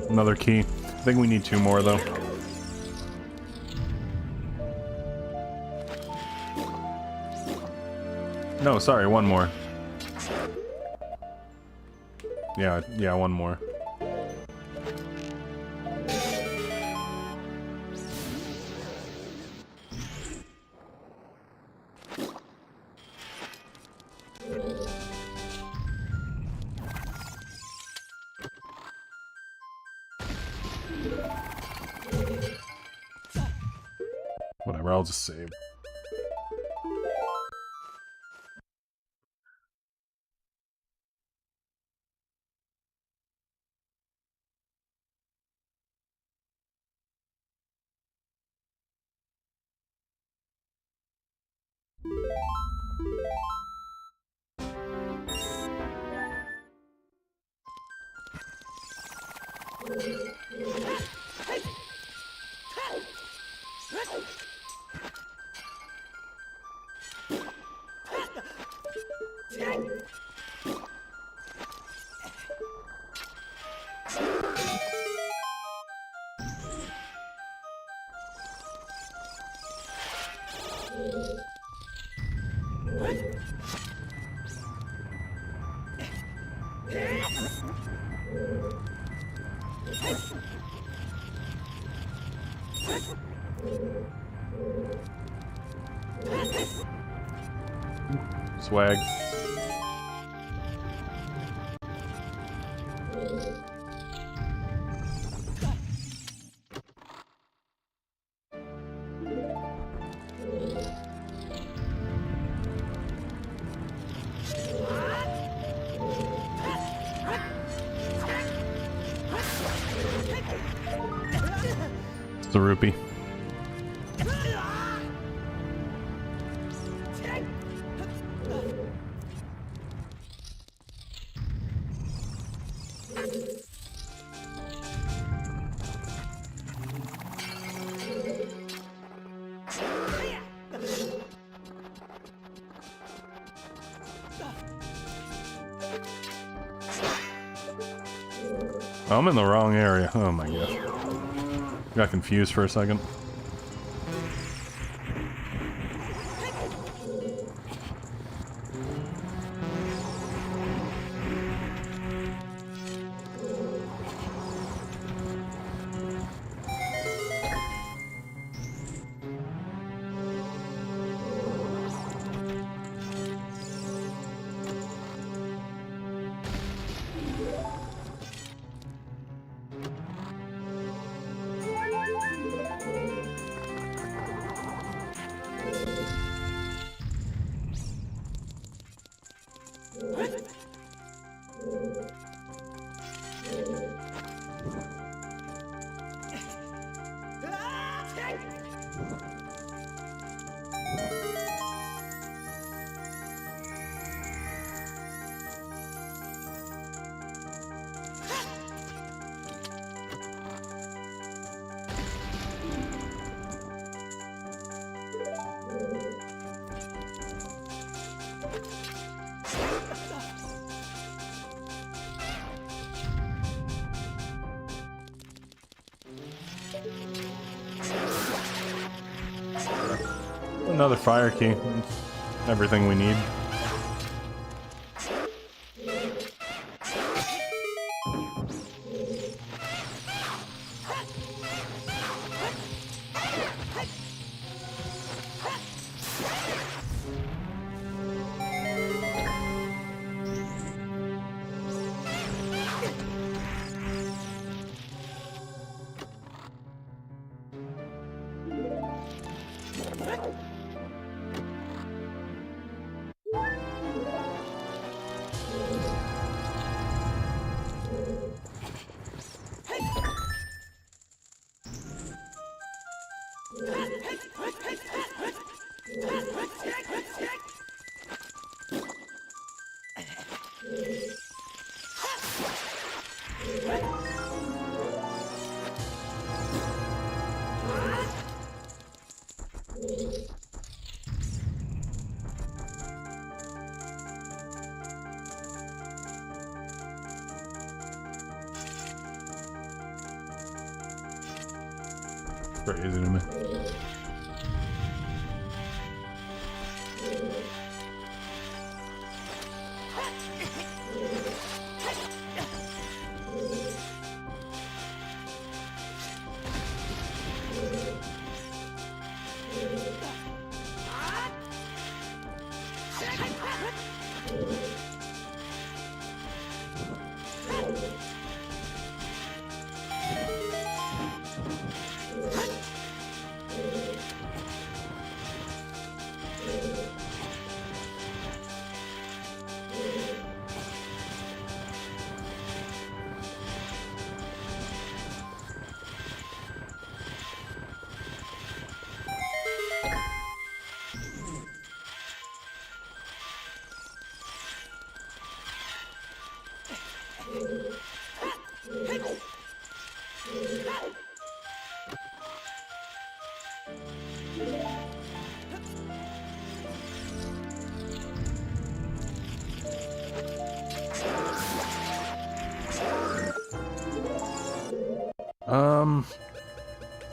Another key. I think we need 2 more though. No, sorry, 1 more. Yeah, 1 more. Whatever, I'll just save. Swag. It's the rupee. I'm in the wrong area. Oh my god. Got confused for a second. Another fire key. Everything we need. Crazy to me.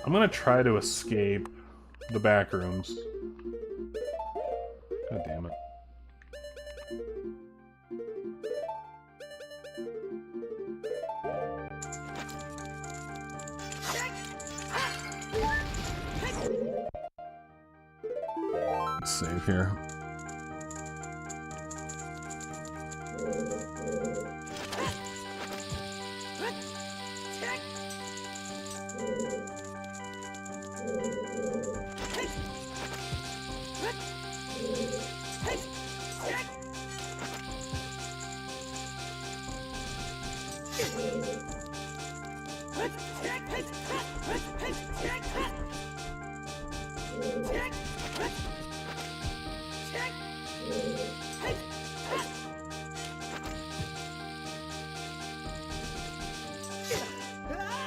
I'm gonna try to escape the back rooms. God damn it. Let's save here.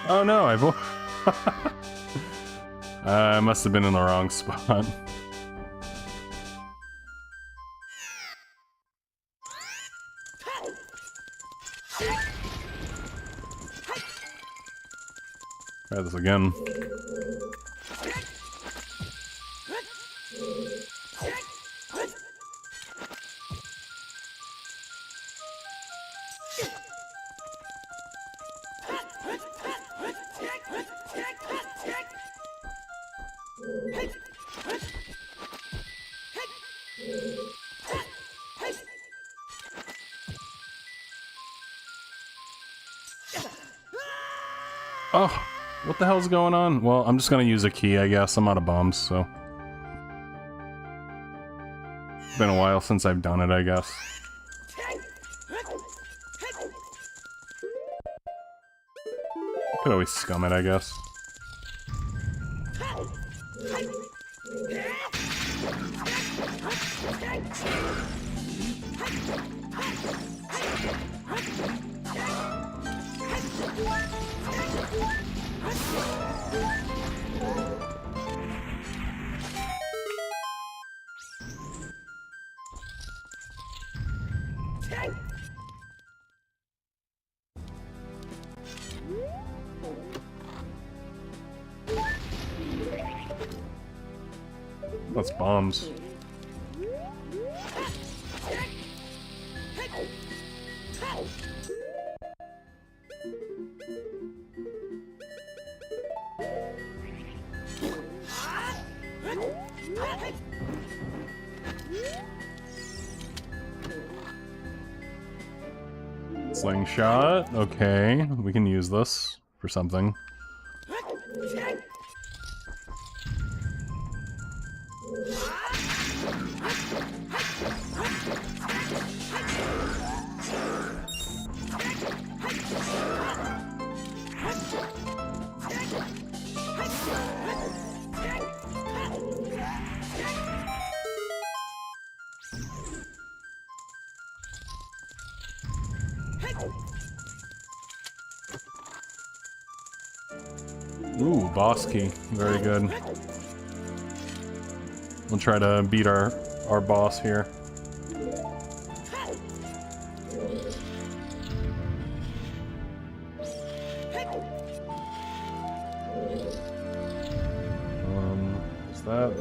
Oh no, I must have been in the wrong spot. Try this again. Oh, what the hell's going on? Well, I'm just gonna use a key, I guess. I'm out of bombs, so... Been a while since I've done it, I guess. Could always scum it, I guess. That's bombs. Slingshot. Okay, we can use this for something. Ooh, boss key. Very good. We'll try to beat our boss here. Is that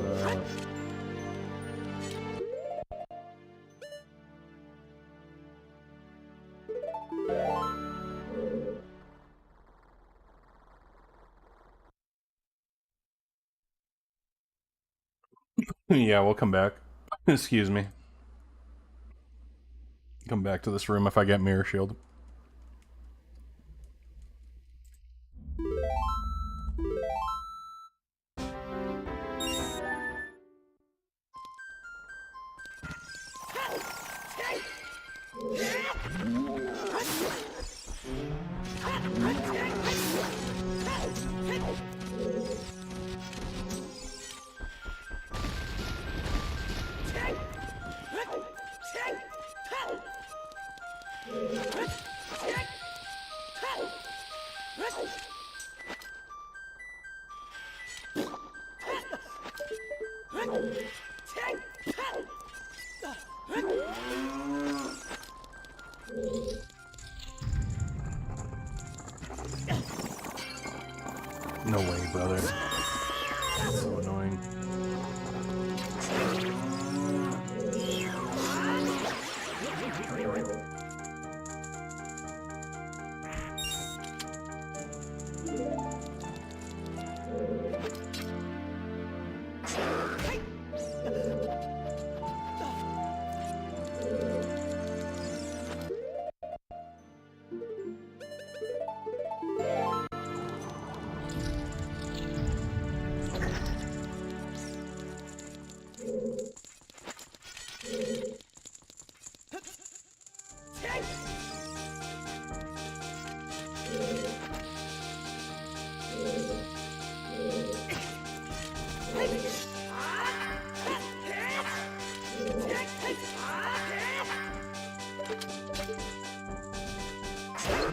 Yeah, we'll come back. Excuse me. Come back to this room if I get Mirror Shield. No way, brother. That's so annoying.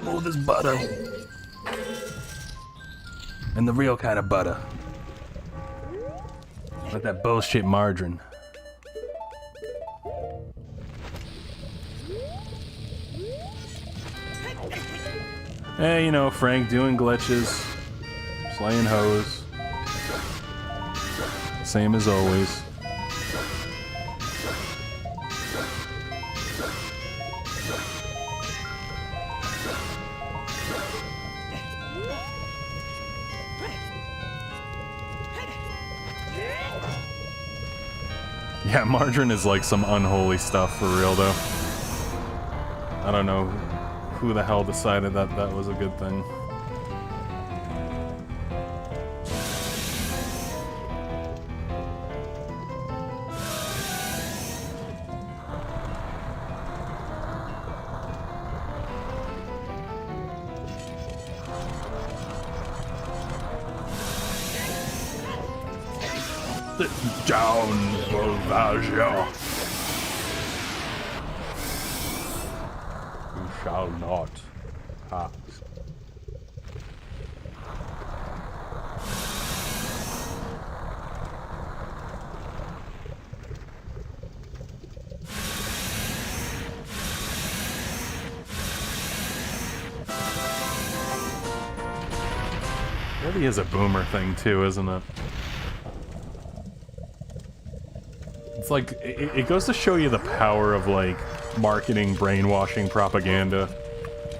Smooth as butter. And the real kind of butter. Like that bullshit margarine. Hey, you know, Frank doing glitches, slaying hoes. Same as always. Yeah, margarine is like some unholy stuff for real, though. I don't know who the hell decided that that was a good thing. Sit down, Volvagia. You shall not pass. Really is a boomer thing too, isn't it? like, it goes to show you the power of, like, marketing, brainwashing, propaganda.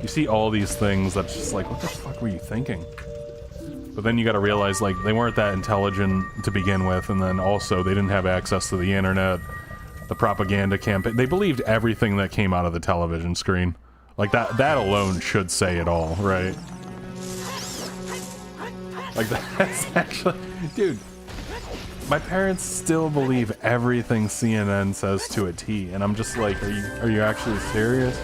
You see all these things that's just like, what the fuck were you thinking? But then you gotta realize, like, they weren't that intelligent to begin with, and then also they didn't have access to the internet, the propaganda campaign. They believed everything that came out of the television screen. Like, that alone should say it all, right? Like, that's actually... Dude, my parents still believe everything CNN says to a T, and I'm just like, are you actually serious?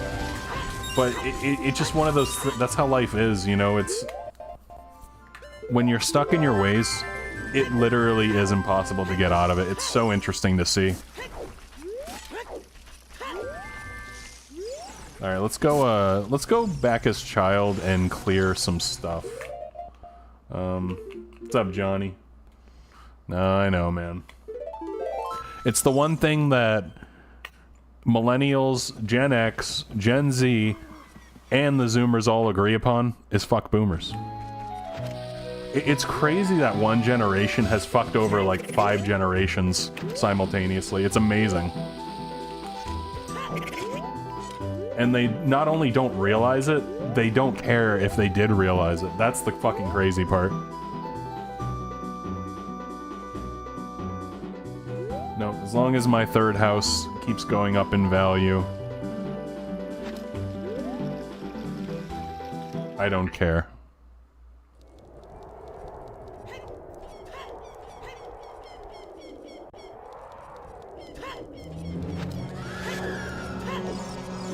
But it's just one of those... That's how life is, you know? It's... When you're stuck in your ways, it literally is impossible to get out of it. It's so interesting to see. Alright, let's go back as child and clear some stuff. What's up, Johnny? No, I know, man. It's the one thing that millennials, Gen X, Gen Z, and the Zoomers all agree upon is fuck boomers. It's crazy that one generation has fucked over like 5 generations simultaneously. It's amazing. And they not only don't realize it, they don't care if they did realize it. That's the fucking crazy part. No, as long as my third house keeps going up in value, I don't care.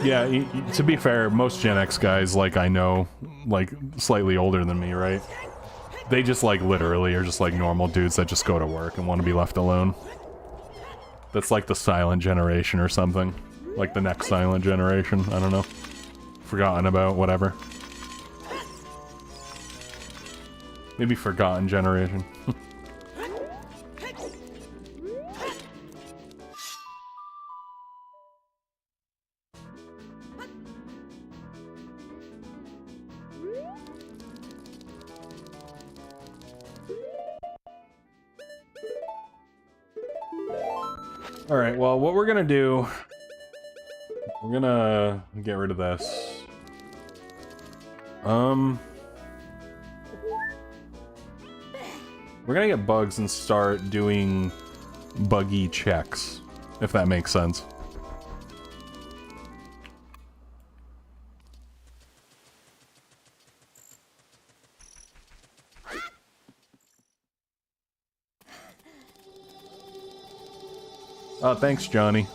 Yeah, to be fair, most Gen X guys, like, I know, like, slightly older than me, right? They just, like, literally are just, like, normal dudes that just go to work and want to be left alone. That's like the silent generation or something. Like the next silent generation, I don't know. Forgotten about, whatever. Maybe forgotten generation. Alright, well, what we're gonna do... We're gonna get rid of this. We're gonna get bugs and start doing buggy checks, if that makes sense. Oh, thanks, Johnny.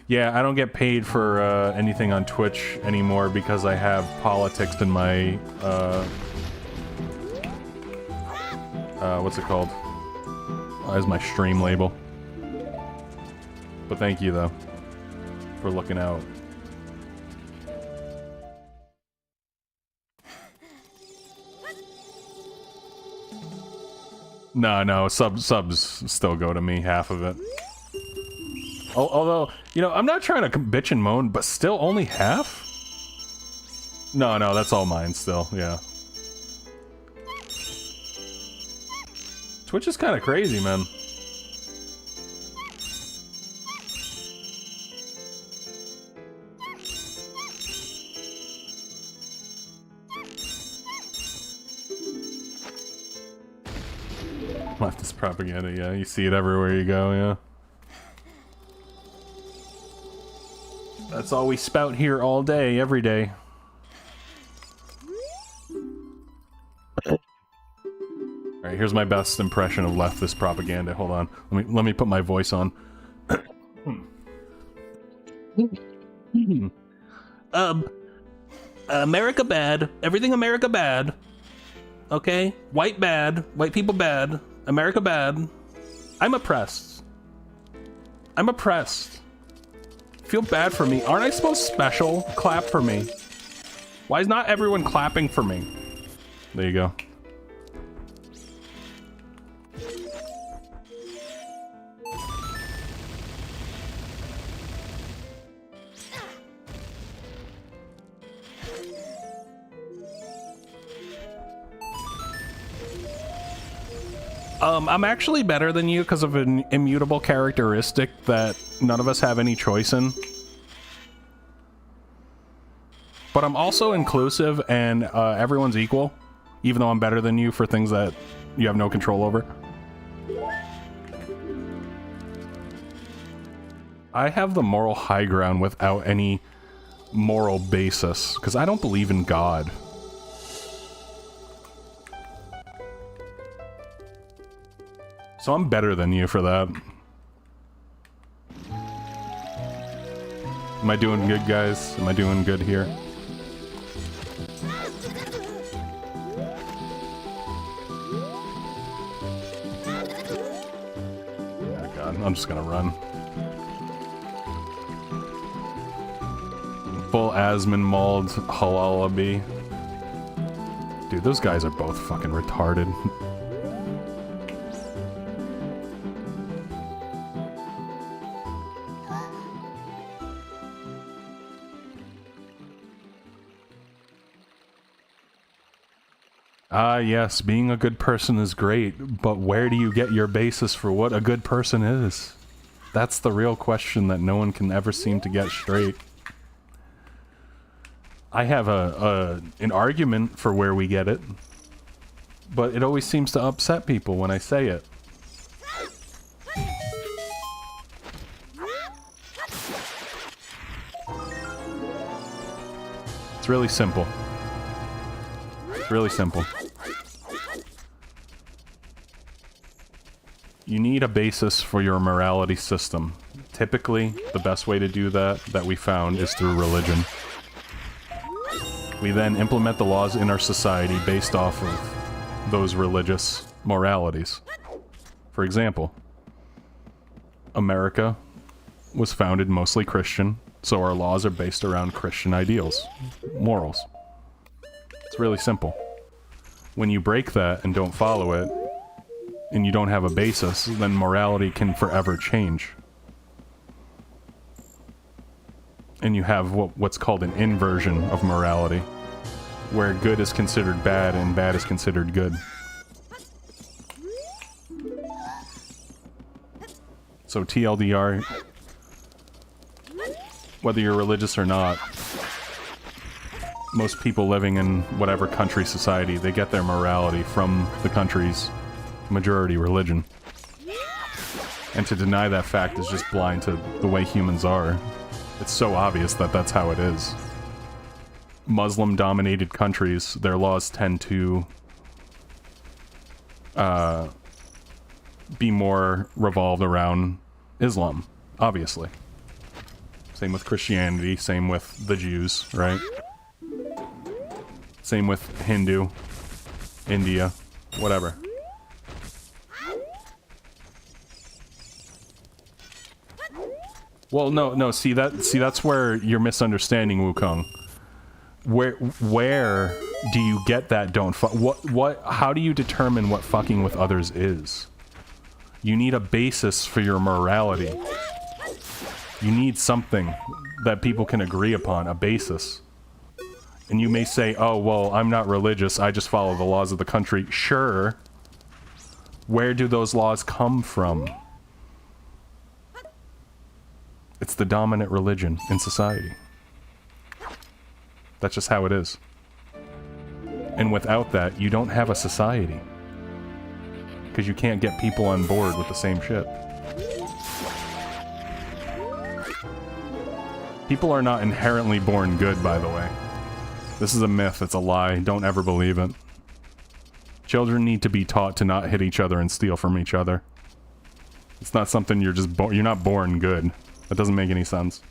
Yeah, I don't get paid for anything on Twitch anymore because I have politics in my, what's it called? As my stream label. But thank you, though, for looking out. No, subs still go to me, half of it. Although, you know, I'm not trying to bitch and moan, but still only half? No, that's all mine still, yeah. Twitch is kind of crazy, man. Leftist propaganda, yeah. You see it everywhere you go, yeah. That's all we spout here all day, every day. Alright, here's my best impression of leftist propaganda. Hold on. Let me put my voice on. America bad. Everything America bad. Okay? White bad. White people bad. America bad. I'm oppressed. I'm oppressed. Feel bad for me. Aren't I supposed to special? Clap for me. Why is not everyone clapping for me? There you go. I'm actually better than you because of an immutable characteristic that none of us have any choice in. But I'm also inclusive and everyone's equal, even though I'm better than you for things that you have no control over. I have the moral high ground without any moral basis, because I don't believe in God. So I'm better than you for that. Am I doing good, guys? Am I doing good here? Oh god, I'm just gonna run. Full Asmonmold Halalabi. Dude, those guys are both fucking retarded. Ah, yes, being a good person is great, but where do you get your basis for what a good person is? That's the real question that no one can ever seem to get straight. I have an argument for where we get it, but it always seems to upset people when I say it. It's really simple. It's really simple. You need a basis for your morality system. Typically, the best way to do that we found is through religion. We then implement the laws in our society based off of those religious moralities. For example, America was founded mostly Christian, so our laws are based around Christian ideals, morals. It's really simple. When you break that and don't follow it, and you don't have a basis, then morality can forever change. And you have what's called an inversion of morality, where good is considered bad and bad is considered good. So TLDR, whether you're religious or not, most people living in whatever country society, they get their morality from the country's majority religion. And to deny that fact is just blind to the way humans are. It's so obvious that that's how it is. Muslim-dominated countries, their laws tend to be more revolved around Islam, obviously. Same with Christianity, same with the Jews, right? Same with Hindu, India, whatever. Well, no, see that's where you're misunderstanding Wukong. Where do you get that don't fuck? How do you determine what fucking with others is? You need a basis for your morality. You need something that people can agree upon, a basis. And you may say, oh, well, I'm not religious, I just follow the laws of the country. Sure. Where do those laws come from? It's the dominant religion in society. That's just how it is. And without that, you don't have a society. Because you can't get people on board with the same shit. People are not inherently born good, by the way. This is a myth, it's a lie, don't ever believe it. Children need to be taught to not hit each other and steal from each other. It's not something you're just you're not born good. That doesn't make any sense.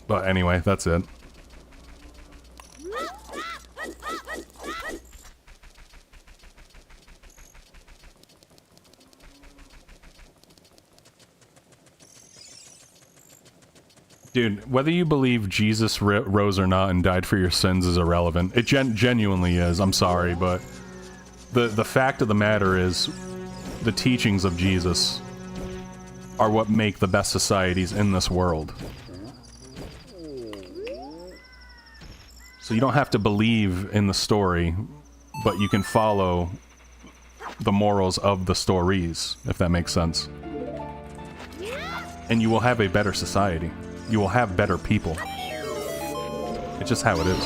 But anyway, that's it. Dude, whether you believe Jesus rose or not and died for your sins is irrelevant. It genuinely is, I'm sorry, but the fact of the matter is the teachings of Jesus are what make the best societies in this world. So you don't have to believe in the story, but you can follow the morals of the stories, if that makes sense. And you will have a better society. You will have better people. It's just how it is.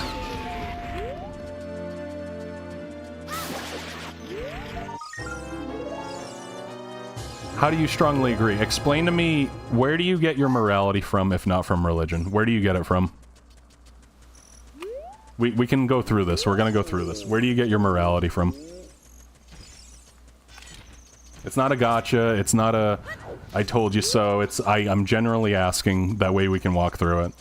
How do you strongly agree? Explain to me, where do you get your morality from, if not from religion? Where do you get it from? We can go through this. We're gonna go through this. Where do you get your morality from? It's not a gotcha. It's not a I told you so. It's I'm generally asking. That way we can walk through it.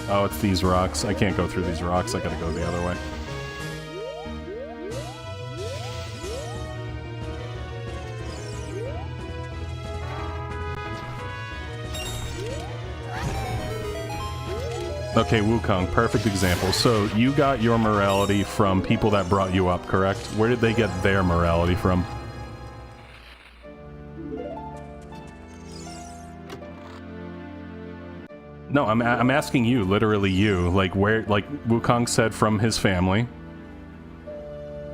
Oh, it's these rocks. I can't go through these rocks. I gotta go the other way. Okay, Wukong, perfect example. So, you got your morality from people that brought you up, correct? Where did they get their morality from? No, I'm asking you, literally you. Like, where, like, Wukong said from his family.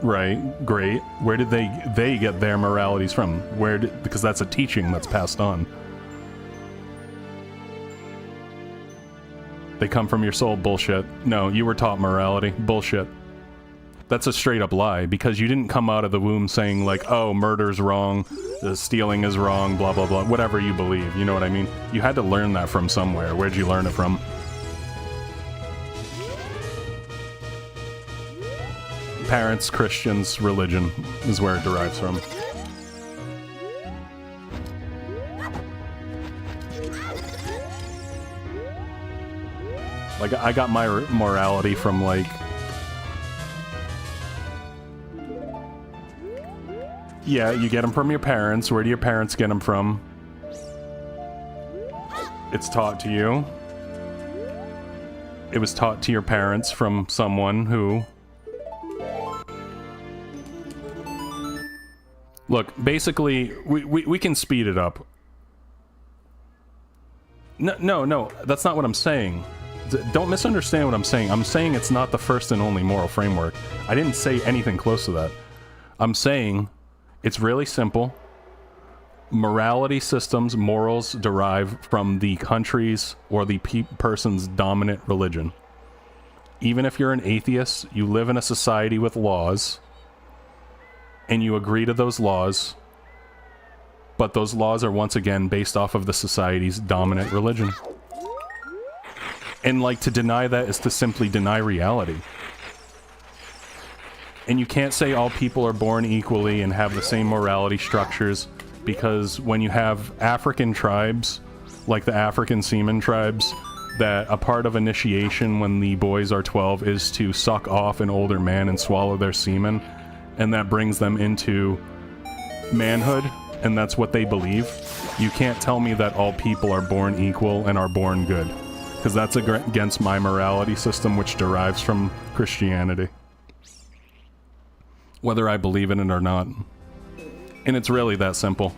Right, great. Where did they get their moralities from? Because that's a teaching that's passed on. They come from your soul, bullshit. No, you were taught morality, bullshit. That's a straight up lie, because you didn't come out of the womb saying like, oh, murder's wrong, stealing is wrong, blah blah blah, whatever you believe, you know what I mean? You had to learn that from somewhere. Where'd you learn it from? Parents, Christians, religion is where it derives from. Like, I got my morality from, like... Yeah, you get them from your parents. Where do your parents get them from? It's taught to you. It was taught to your parents from someone who... Look, basically, we can speed it up. No, that's not what I'm saying. Don't misunderstand what I'm saying. I'm saying it's not the first and only moral framework. I didn't say anything close to that. I'm saying it's really simple. Morality systems, morals derive from the country's or the person's dominant religion. Even if you're an atheist, you live in a society with laws, and you agree to those laws, but those laws are once again based off of the society's dominant religion. And, like, to deny that is to simply deny reality. And you can't say all people are born equally and have the same morality structures, because when you have African tribes, like the African seaman tribes, that a part of initiation when the boys are 12 is to suck off an older man and swallow their semen, and that brings them into manhood, and that's what they believe. You can't tell me that all people are born equal and are born good, because that's against my morality system, which derives from Christianity. Whether I believe in it or not. And it's really that simple.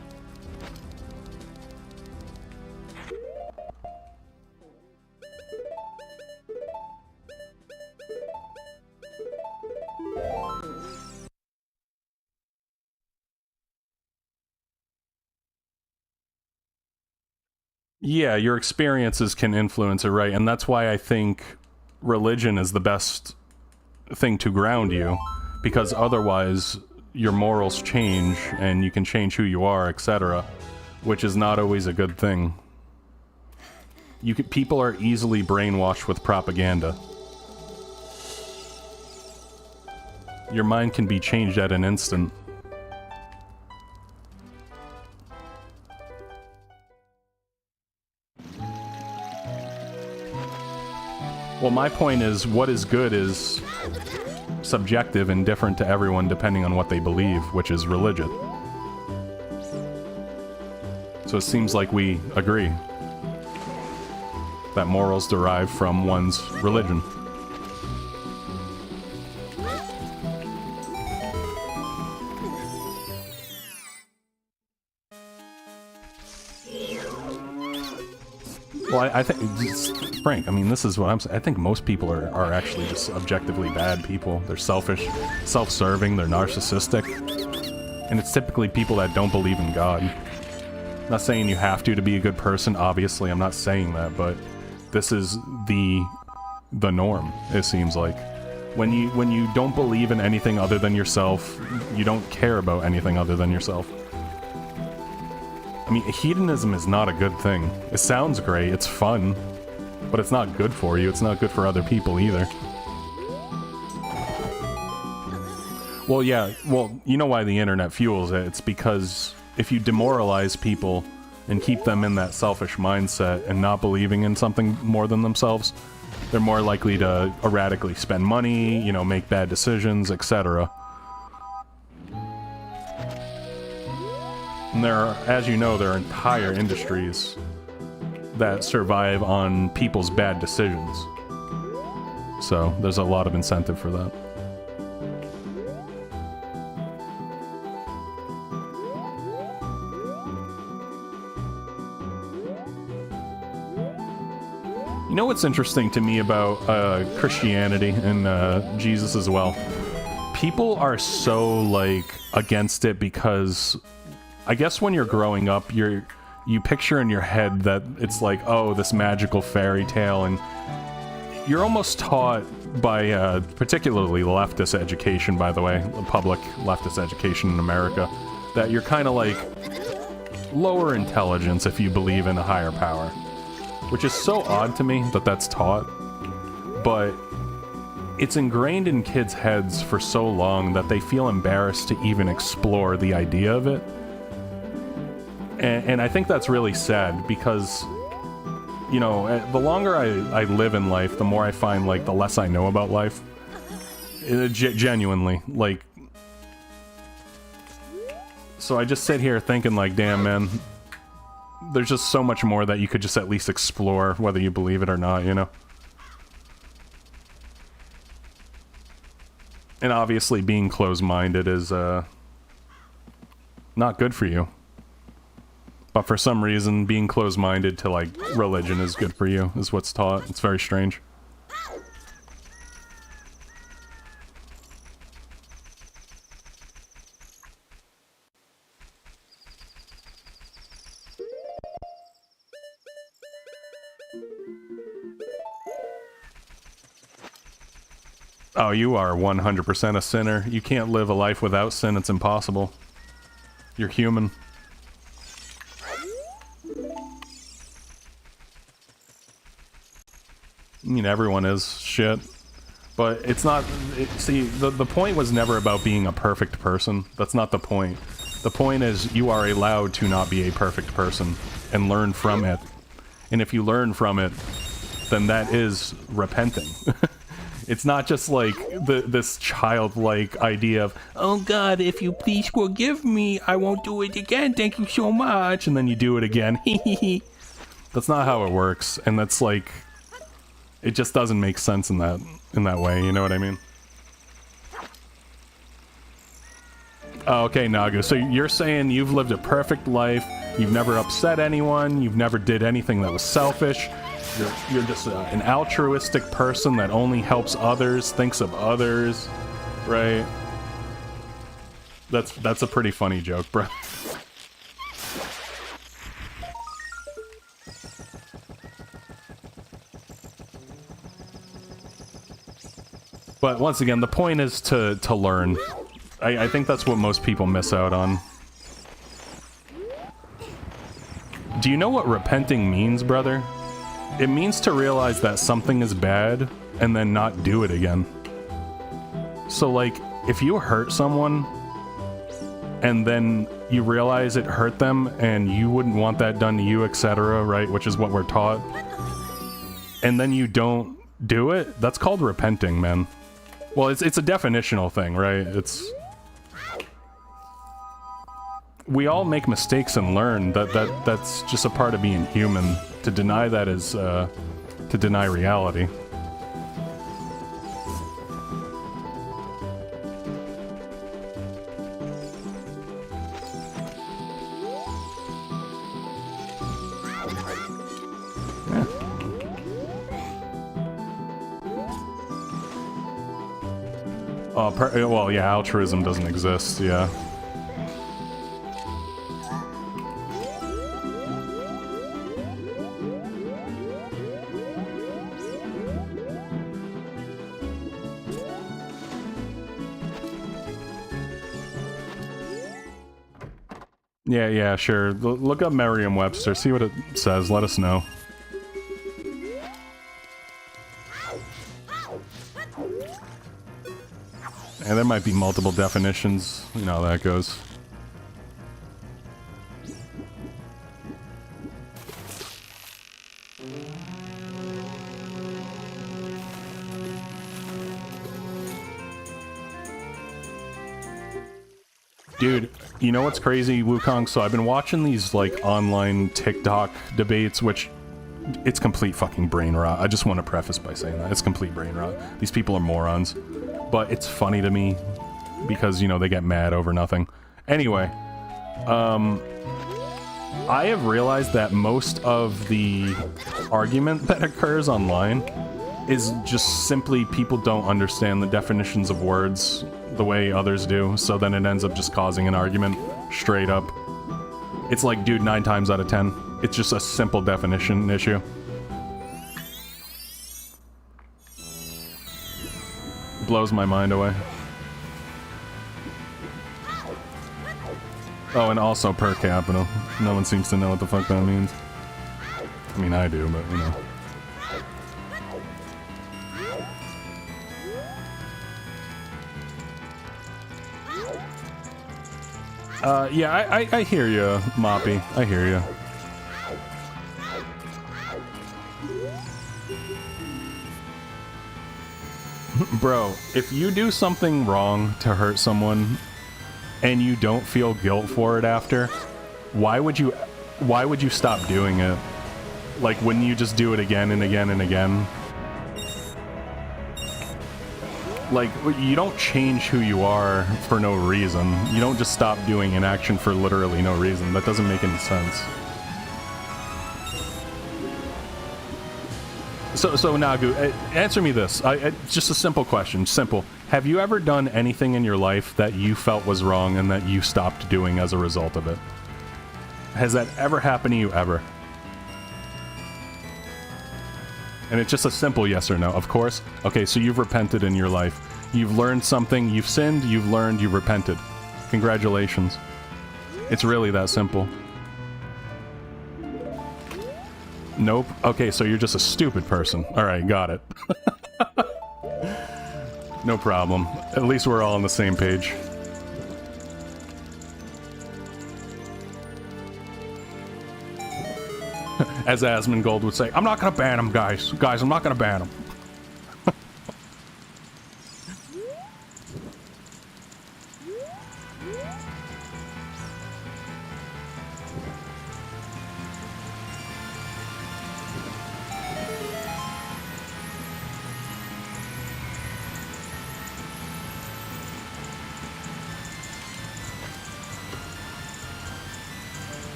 Yeah, your experiences can influence it, right? And that's why I think religion is the best thing to ground you, because otherwise your morals change and you can change who you are, etc., which is not always a good thing. People are easily brainwashed with propaganda. Your mind can be changed at an instant. Well, my point is, what is good is subjective and different to everyone depending on what they believe, which is religion. So it seems like we agree that morals derive from one's religion. Well, I think, Frank, I mean, this is what I'm saying. I think most people are actually just objectively bad people. They're selfish, self-serving, they're narcissistic. And it's typically people that don't believe in God. I'm not saying you have to be a good person, obviously, I'm not saying that, but this is the norm, it seems like. When you don't believe in anything other than yourself, you don't care about anything other than yourself. I mean, hedonism is not a good thing. It sounds great, it's fun, but it's not good for you. It's not good for other people either. Well, yeah, well, you know why the internet fuels it. It's because if you demoralize people and keep them in that selfish mindset and not believing in something more than themselves, they're more likely to erratically spend money, you know, make bad decisions, etc. And there are, as you know, there are entire industries that survive on people's bad decisions. So there's a lot of incentive for that. You know what's interesting to me about Christianity and Jesus as well? People are so, like, against it because I guess when you're growing up, you picture in your head that it's like, oh, this magical fairy tale, and you're almost taught by particularly leftist education, by the way, public leftist education in America, that you're kind of like lower intelligence if you believe in a higher power. Which is so odd to me that that's taught, but it's ingrained in kids' heads for so long that they feel embarrassed to even explore the idea of it. And I think that's really sad because, you know, the longer I live in life, the more I find, like, the less I know about life. Genuinely, like... So I just sit here thinking, like, damn, man, there's just so much more that you could just at least explore, whether you believe it or not, you know? And obviously being closed-minded is, not good for you. But for some reason, being closed-minded to, like, religion is good for you, is what's taught. It's very strange. Oh, you are 100% a sinner. You can't live a life without sin. It's impossible. You're human. I mean, everyone is shit. But it's not... see, the point was never about being a perfect person. That's not the point. The point is you are allowed to not be a perfect person and learn from it. And if you learn from it, then that is repenting. It's not just like this childlike idea of, oh God, if you please forgive me, I won't do it again, thank you so much, and then you do it again. That's not how it works, and that's like, it just doesn't make sense in that way, you know what I mean? Oh, okay, Naga, so you're saying you've lived a perfect life, you've never upset anyone, you've never did anything that was selfish, you're just an altruistic person that only helps others, thinks of others, right? That's a pretty funny joke, bro. But once again, the point is to learn. I think that's what most people miss out on. Do you know what repenting means, brother? It means to realize that something is bad and then not do it again. So, like, if you hurt someone and then you realize it hurt them and you wouldn't want that done to you, etc., right? Which is what we're taught. And then you don't do it, that's called repenting, man. Well, it's a definitional thing, right? we all make mistakes and learn. That's just a part of being human. To deny that is to deny reality. Well, yeah, altruism doesn't exist, yeah. Yeah, sure. Look up Merriam-Webster, see what it says, let us know. And there might be multiple definitions. You know how that goes. Dude, you know what's crazy, Wukong? So I've been watching these, like, online TikTok debates, which... it's complete fucking brain rot. I just want to preface by saying that. It's complete brain rot. These people are morons. But it's funny to me because, you know, they get mad over nothing. Anyway, I have realized that most of the argument that occurs online is just simply people don't understand the definitions of words the way others do, so then it ends up just causing an argument straight up. It's like, dude, 9 times out of 10, it's just a simple definition issue. Blows my mind away. Oh, and also per capita. No one seems to know what the fuck that means. I mean, I do, but you know. Yeah, I hear you, Moppy. I hear you. Bro, if you do something wrong to hurt someone and you don't feel guilt for it after, why would you stop doing it? Like, wouldn't you just do it again and again and again? Like, you don't change who you are for no reason. You don't just stop doing an action for literally no reason. That doesn't make any sense. So Nagu, answer me this. Just a simple question. Simple. Have you ever done anything in your life that you felt was wrong and that you stopped doing as a result of it? Has that ever happened to you, ever? And it's just a simple yes or no, of course. Okay, so you've repented in your life. You've learned something, you've sinned, you've learned, you've repented. Congratulations. It's really that simple. Nope. Okay, so you're just a stupid person. Alright, got it. No problem. At least we're all on the same page. As Asmongold would say, I'm not gonna ban him, guys. Guys, I'm not gonna ban him.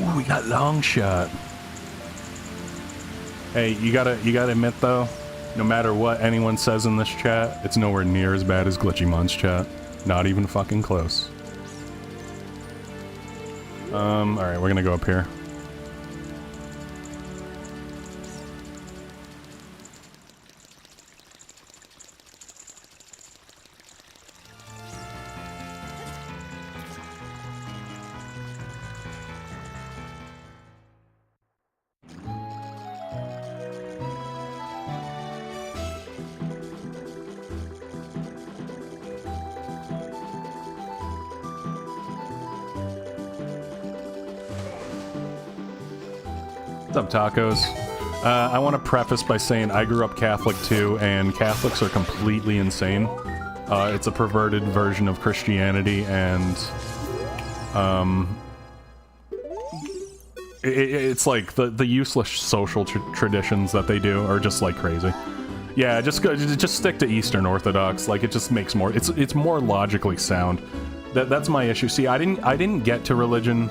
Ooh, we got long shot. Hey, you gotta admit though, no matter what anyone says in this chat, it's nowhere near as bad as Glitchymon's chat. Not even fucking close. Alright, we're gonna go up here. What's up, tacos? I want to preface by saying I grew up Catholic too, and Catholics are completely insane. It's a perverted version of Christianity, and It's like the useless social traditions that they do are just like crazy. Yeah, just stick to Eastern Orthodox. Like, it just makes more. It's more logically sound. That's my issue. See, I didn't get to religion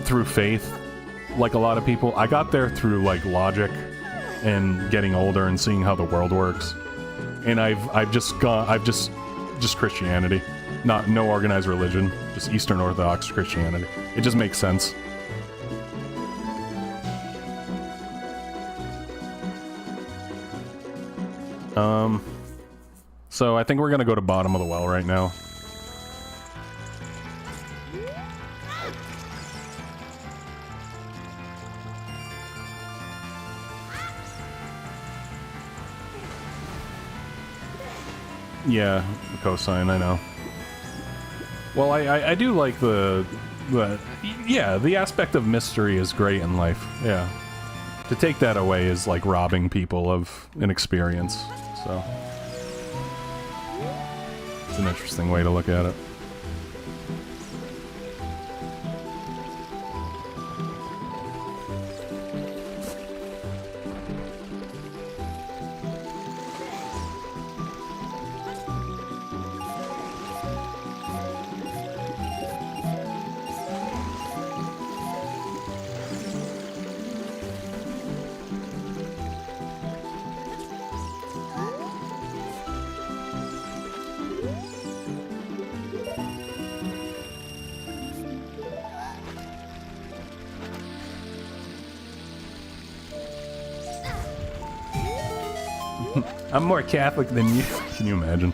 through faith like a lot of people. I got there through like logic and getting older and seeing how the world works. And I've just Christianity, no organized religion, just Eastern Orthodox Christianity. It just makes sense. So I think we're gonna go to bottom of the well right now. Yeah, the cosine, I know. Well, I do like the aspect of mystery is great in life, yeah. To take that away is like robbing people of an experience, so... It's an interesting way to look at it. I'm more Catholic than you. Can you imagine?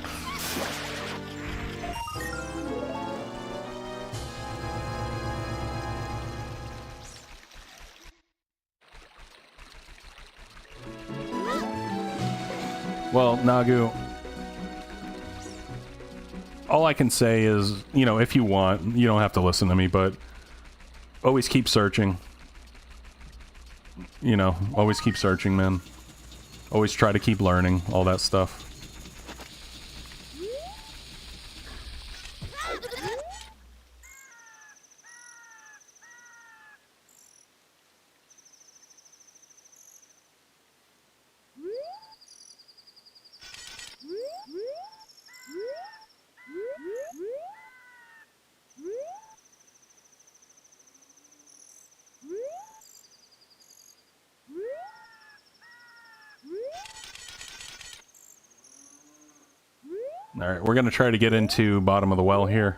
Well, Nagu, all I can say is, you know, if you want, you don't have to listen to me, but always keep searching. You know, always keep searching, man. Always try to keep learning, all that stuff. Alright, we're gonna try to get into bottom of the well here.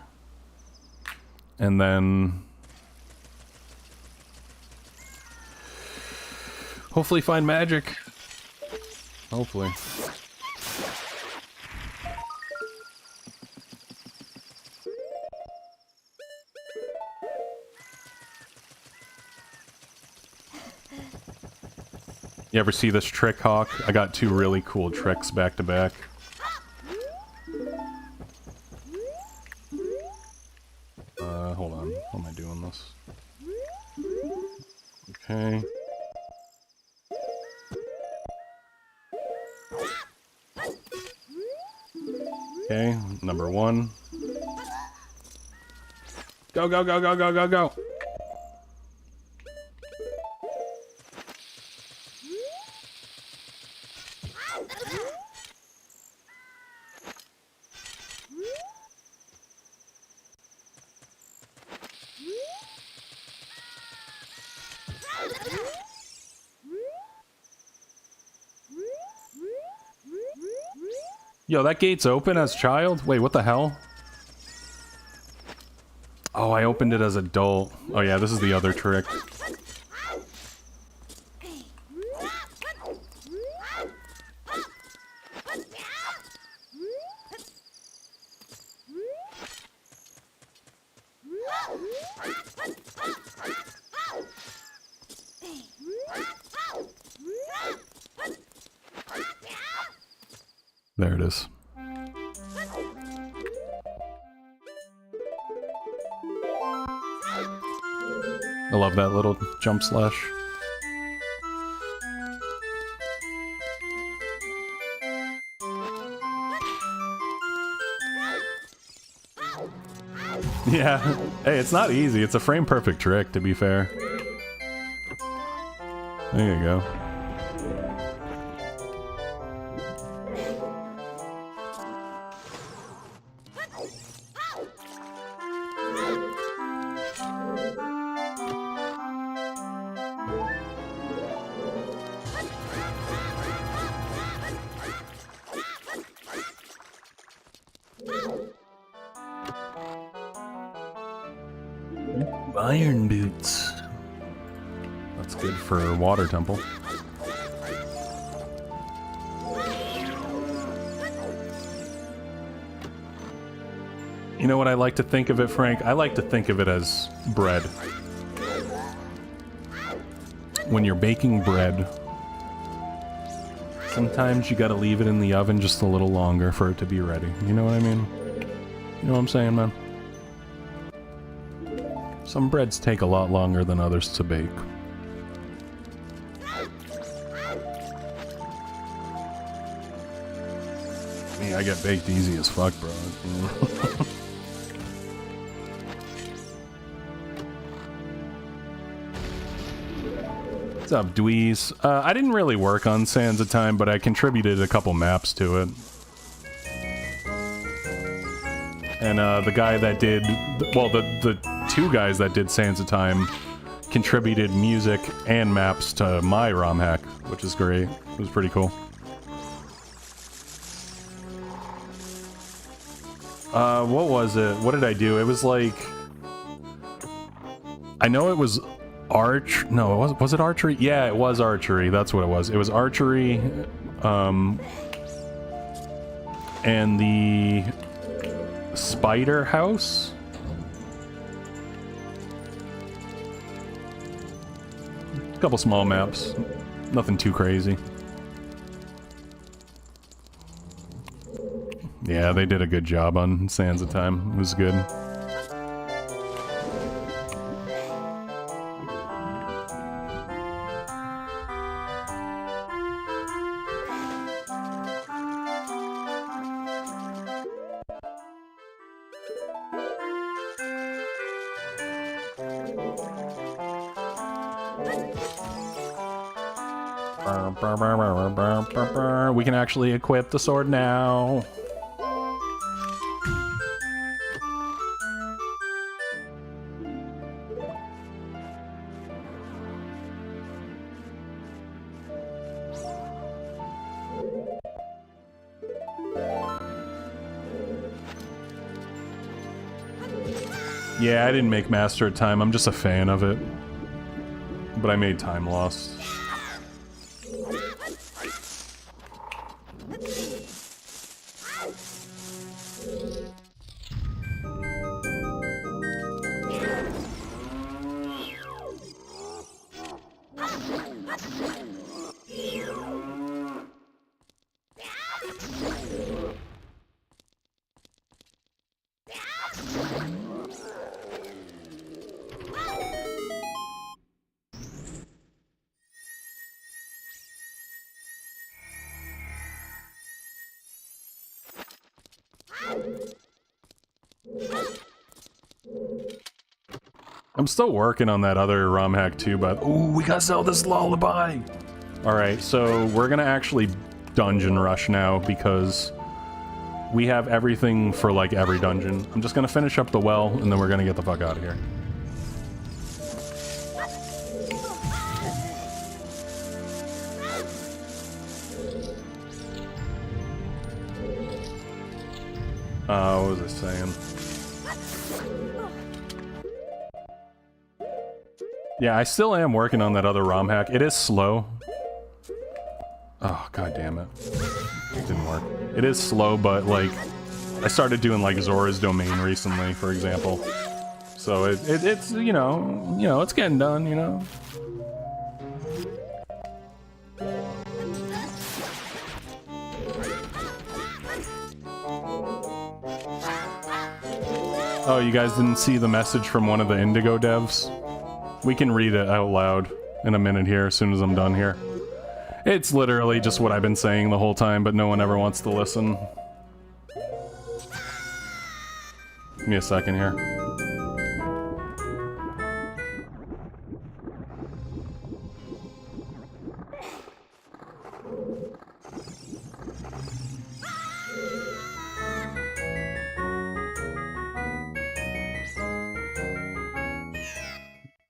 And then... hopefully find magic. Hopefully. You ever see this trick, Hawk? I got two really cool tricks back to back. Hold on. How am I doing this? Okay. Okay, number one. Go, go, go, go, go, go, go! Yo, that gate's open as child? Wait, what the hell? Oh, I opened it as adult. Oh yeah, this is the other trick. There it is. I love that little jump slash. Yeah. Hey, it's not easy. It's a frame perfect trick, to be fair. There you go. Iron boots. That's good for water temple. You know what I like to think of it, Frank? I like to think of it as bread. When you're baking bread, sometimes you gotta leave it in the oven just a little longer for it to be ready. You know what I mean? You know what I'm saying, man? Some breads take a lot longer than others to bake. Me, I get baked easy as fuck, bro. What's up, Dweez? I didn't really work on Sands of Time, but I contributed a couple maps to it. And the guy that did, well, the two guys that did Sands of Time contributed music and maps to my ROM hack, which is great. It was pretty cool. What was it? What did I do? It was like, I know it was no, was it archery? Yeah, it was archery. That's what it was. It was archery, and the spider house. A couple small maps. Nothing too crazy. Yeah, they did a good job on Sands of Time. It was good. We can actually equip the sword now. Yeah, I didn't make Master of Time. I'm just a fan of it. But I made Time Lost. I'm still working on that other ROM hack too, but ooh, we gotta sell this lullaby. All right, so we're gonna actually dungeon rush now because we have everything for like every dungeon. I'm just gonna finish up the well and then we're gonna get the fuck out of here. What was I saying? Yeah, I still am working on that other ROM hack. It is slow. Oh, god damn it. It didn't work. It is slow, but like, I started doing like Zora's Domain recently, for example. So it's, you know, it's getting done, you know? Oh, you guys didn't see the message from one of the Indigo devs? We can read it out loud in a minute here, as soon as I'm done here. It's literally just what I've been saying the whole time, but no one ever wants to listen. Give me a second here.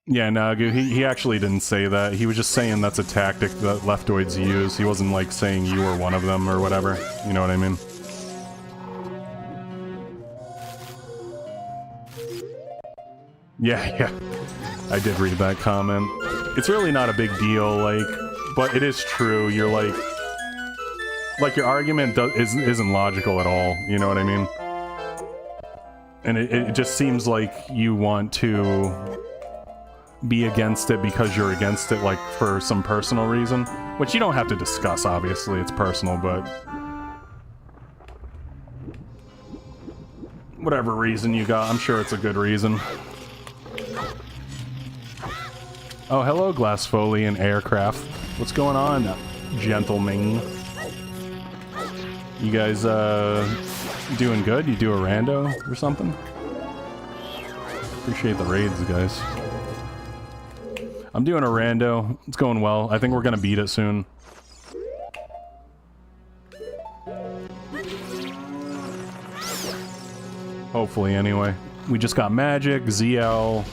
Yeah, Nagu, he actually didn't say that. He was just saying that's a tactic that leftoids use. He wasn't, like, saying you were one of them or whatever. You know what I mean? Yeah, I did read that comment. It's really not a big deal, like, but it is true. You're like your argument isn't logical at all. You know what I mean? And it just seems like you want to be against it because you're against it, like, for some personal reason. Which you don't have to discuss, obviously. It's personal, but... whatever reason you got, I'm sure it's a good reason. Oh, hello, Glassfolian Aircraft. What's going on, gentlemen? You guys, doing good? You do a rando or something? Appreciate the raids, guys. I'm doing a rando. It's going well. I think we're gonna beat it soon. Hopefully, anyway. We just got Magic, ZL,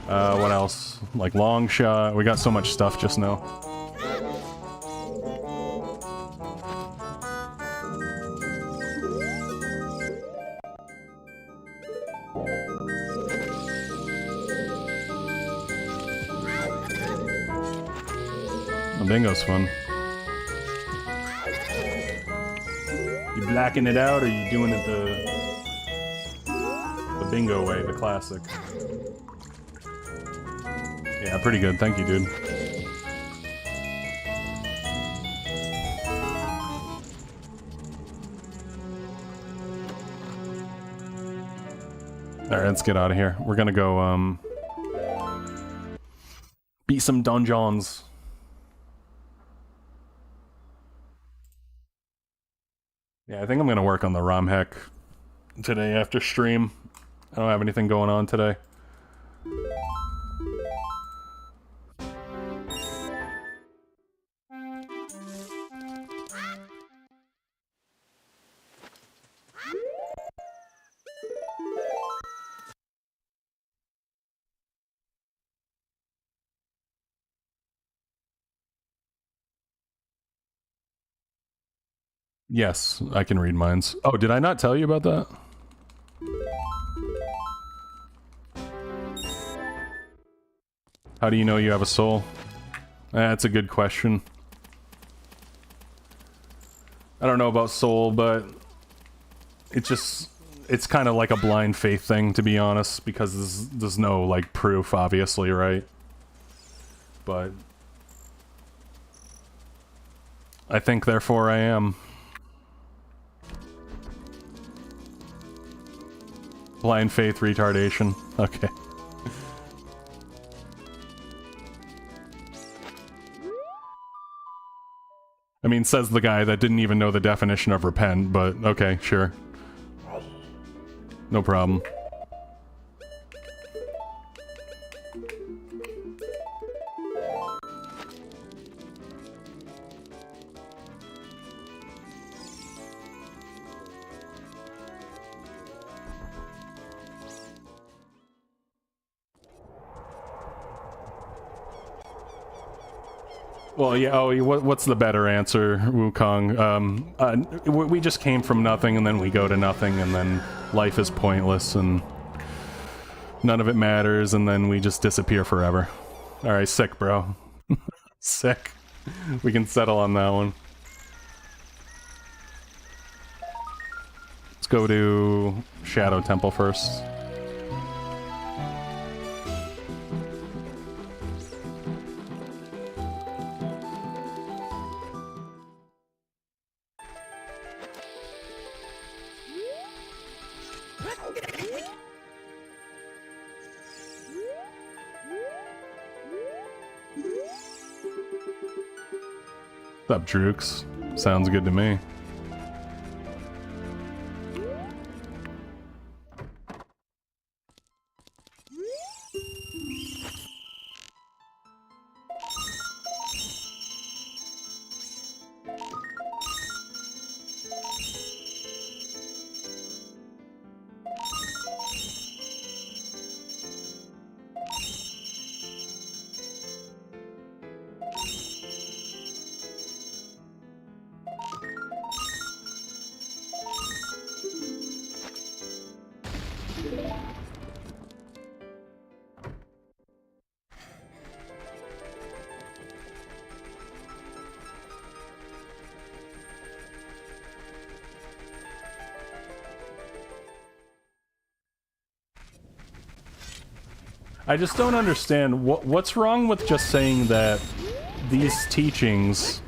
what else? Like Long Shot. We got so much stuff just now. The bingo's fun. You blacking it out, or you doing it the bingo way, the classic? Yeah, pretty good. Thank you, dude. Alright, let's get out of here. We're gonna go, beat some dungeons. Yeah, I think I'm gonna work on the ROM hack today after stream. I don't have anything going on today. Yes, I can read minds. Oh, did I not tell you about that? How do you know you have a soul? That's a good question. I don't know about soul, but it's kind of like a blind faith thing, to be honest, because there's no, like, proof, obviously, right? But I think, therefore, I am. Blind faith retardation. Okay. I mean, says the guy that didn't even know the definition of repent, but okay, sure. No problem. Well, yeah, oh, what's the better answer, Wukong? We just came from nothing, and then we go to nothing, and then life is pointless, and none of it matters, and then we just disappear forever. Alright, sick, bro. Sick. We can settle on that one. Let's go to Shadow Temple first. What's up, Drooks? Sounds good to me. I just don't understand what's wrong with just saying that these teachings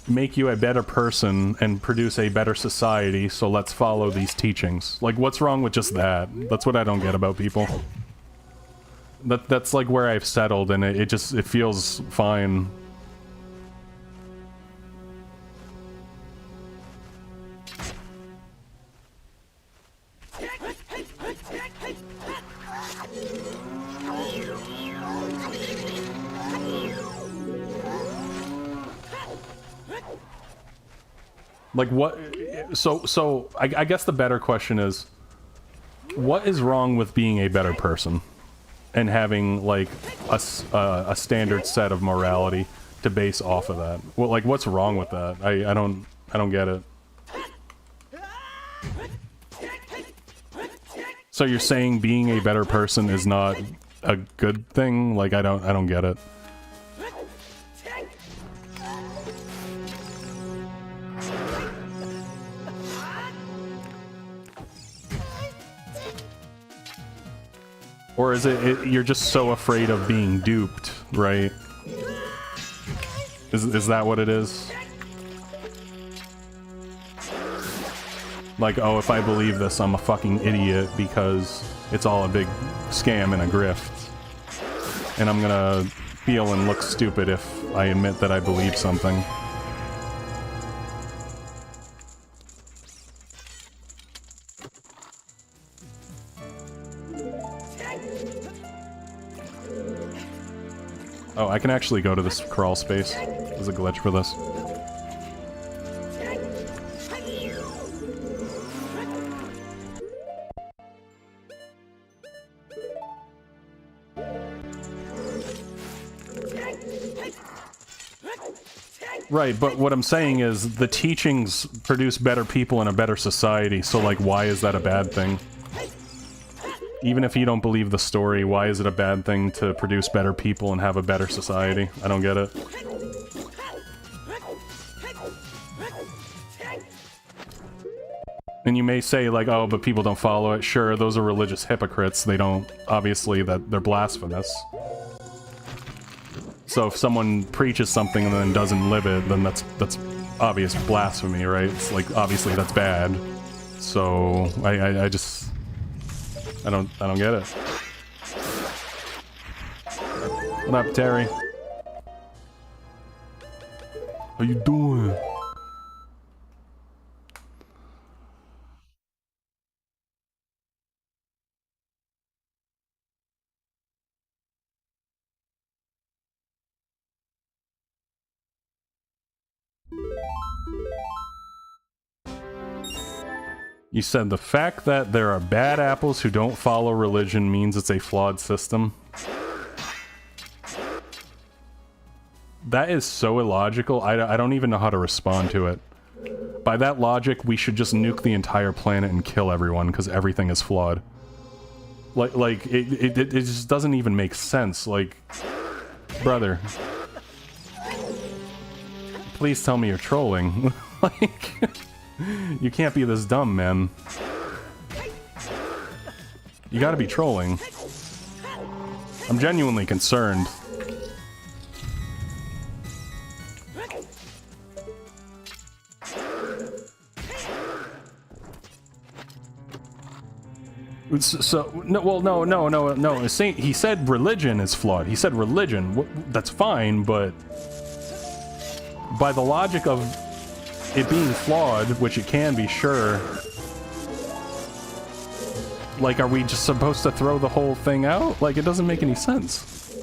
make you a better person and produce a better society, so let's follow these teachings. Like, what's wrong with just that? That's what I don't get about people. That's like where I've settled, and it feels fine. Like, what? So I guess the better question is, what is wrong with being a better person and having like a standard set of morality to base off of that? Well, like, what's wrong with that? I don't get it. So you're saying being a better person is not a good thing? Like, I don't get it. Or is it you're just so afraid of being duped, right? Is that what it is? Like, oh, if I believe this, I'm a fucking idiot because it's all a big scam and a grift. And I'm gonna feel and look stupid if I admit that I believe something. Oh, I can actually go to this crawl space. There's a glitch for this. Right, but what I'm saying is the teachings produce better people and a better society, so like, why is that a bad thing? Even if you don't believe the story, why is it a bad thing to produce better people and have a better society? I don't get it. And you may say, like, oh, but people don't follow it. Sure, those are religious hypocrites. They don't... Obviously, that they're blasphemous. So if someone preaches something and then doesn't live it, then that's obvious blasphemy, right? It's like, obviously that's bad. So, I just... I don't get it. What up, Terry? How you doing? You said the fact that there are bad apples who don't follow religion means it's a flawed system. That is so illogical, I don't even know how to respond to it. By that logic, we should just nuke the entire planet and kill everyone, because everything is flawed. Like, it just doesn't even make sense, like... Brother. Please tell me you're trolling. Like... You can't be this dumb, man. You gotta be trolling. I'm genuinely concerned. So no, well, no. He said religion is flawed. He said religion. That's fine, but by the logic of it being flawed, which it can be, sure. Like, are we just supposed to throw the whole thing out? Like, it doesn't make any sense.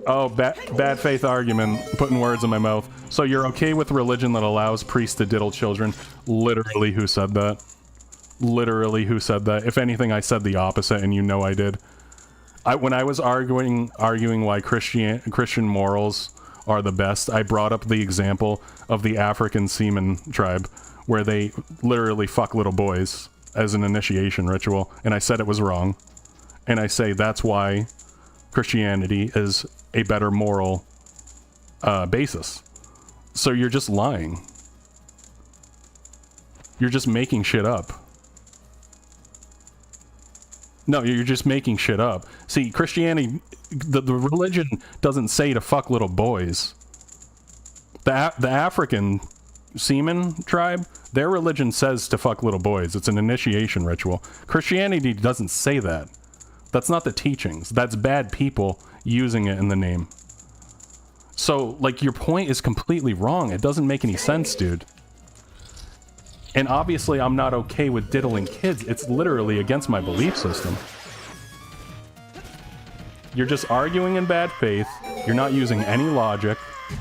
Oh, bad faith argument. Putting words in my mouth. So you're okay with religion that allows priests to diddle children? Literally, who said that? Literally, who said that? If anything, I said the opposite, and you know I did. When I was arguing why Christian morals are the best, I brought up the example of the African Seaman tribe, where they literally fuck little boys as an initiation ritual, and I said it was wrong. And I say that's why Christianity is a better moral basis. So you're just lying. You're just making shit up. No, you're just making shit up. See, Christianity, the religion doesn't say to fuck little boys. The African seaman tribe, their religion says to fuck little boys. It's an initiation ritual. Christianity doesn't say that. That's not the teachings. That's bad people using it in the name. So, like, your point is completely wrong. It doesn't make any sense, dude. And obviously I'm not okay with diddling kids. It's literally against my belief system. You're just arguing in bad faith. You're not using any logic.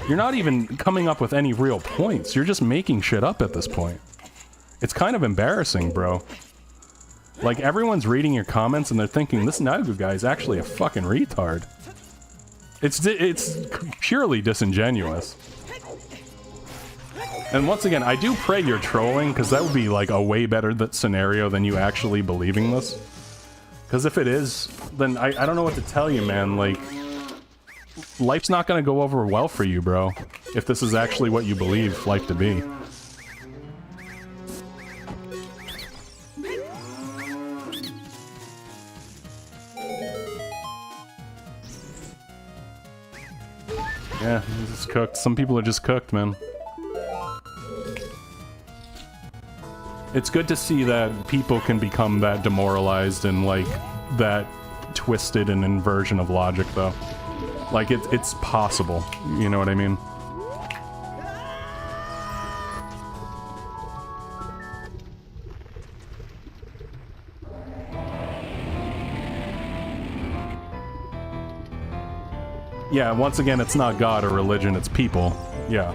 You're not even coming up with any real points. You're just making shit up at this point. It's kind of embarrassing, bro. Like, everyone's reading your comments and they're thinking, this Nagu guy is actually a fucking retard. It's purely disingenuous. And once again, I do pray you're trolling, because that would be like a way better scenario than you actually believing this. Because if it is, then I don't know what to tell you, man. Like, life's not gonna go over well for you, bro. If this is actually what you believe life to be. Yeah, it's cooked. Some people are just cooked, man. It's good to see that people can become that demoralized and, like, that twisted and inversion of logic, though. Like, it's possible. You know what I mean? Yeah, once again, it's not God or religion, it's people. Yeah.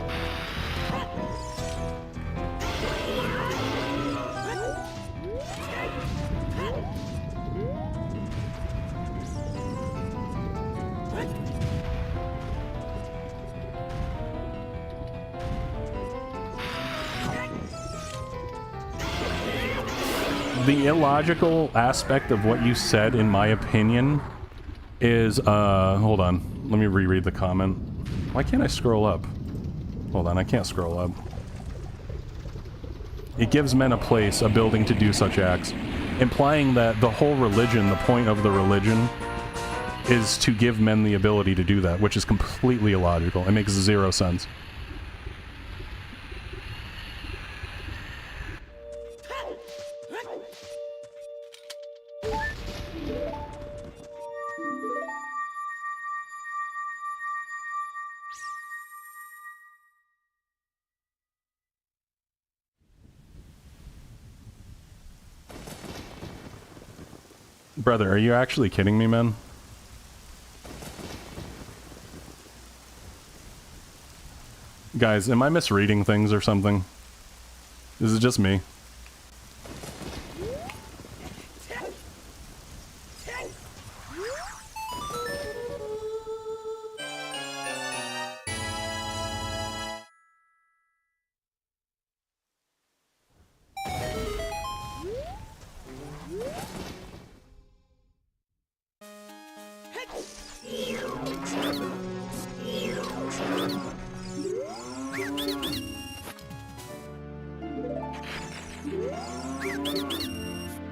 The illogical aspect of what you said, in my opinion, is, hold on. Let me reread the comment. Why can't I scroll up? Hold on, I can't scroll up. It gives men a place, a building to do such acts, implying that the whole religion, the point of the religion, is to give men the ability to do that, which is completely illogical. It makes zero sense. Brother, are you actually kidding me, man? Guys, am I misreading things or something? Is it just me?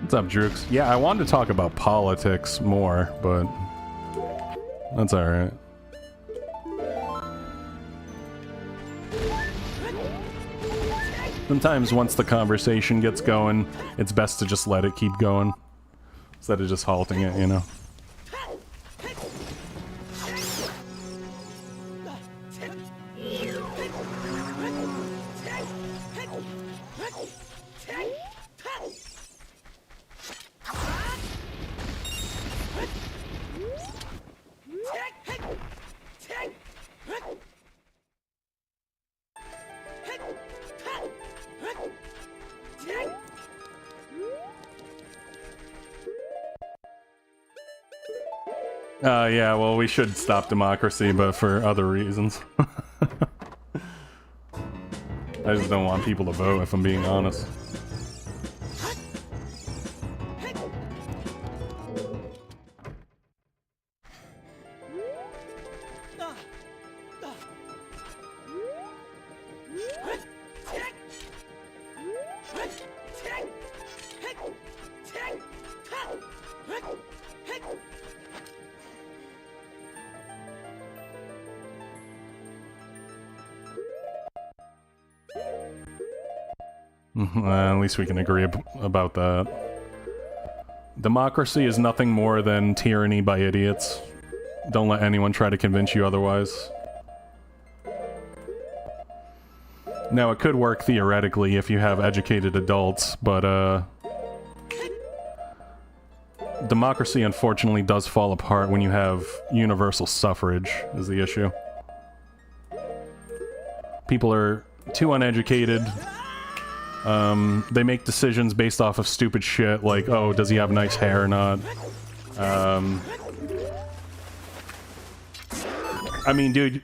What's up, Drooks? Yeah, I wanted to talk about politics more, but that's alright. Sometimes once the conversation gets going, it's best to just let it keep going, instead of just halting it, you know? Yeah, well, we should stop democracy, but for other reasons. I just don't want people to vote, if I'm being honest. At least we can agree about that. Democracy is nothing more than tyranny by idiots. Don't let anyone try to convince you otherwise. Now, it could work theoretically if you have educated adults, but, democracy, unfortunately, does fall apart when you have universal suffrage, is the issue. People are too uneducated. They make decisions based off of stupid shit, like, oh, does he have nice hair or not? I mean, dude,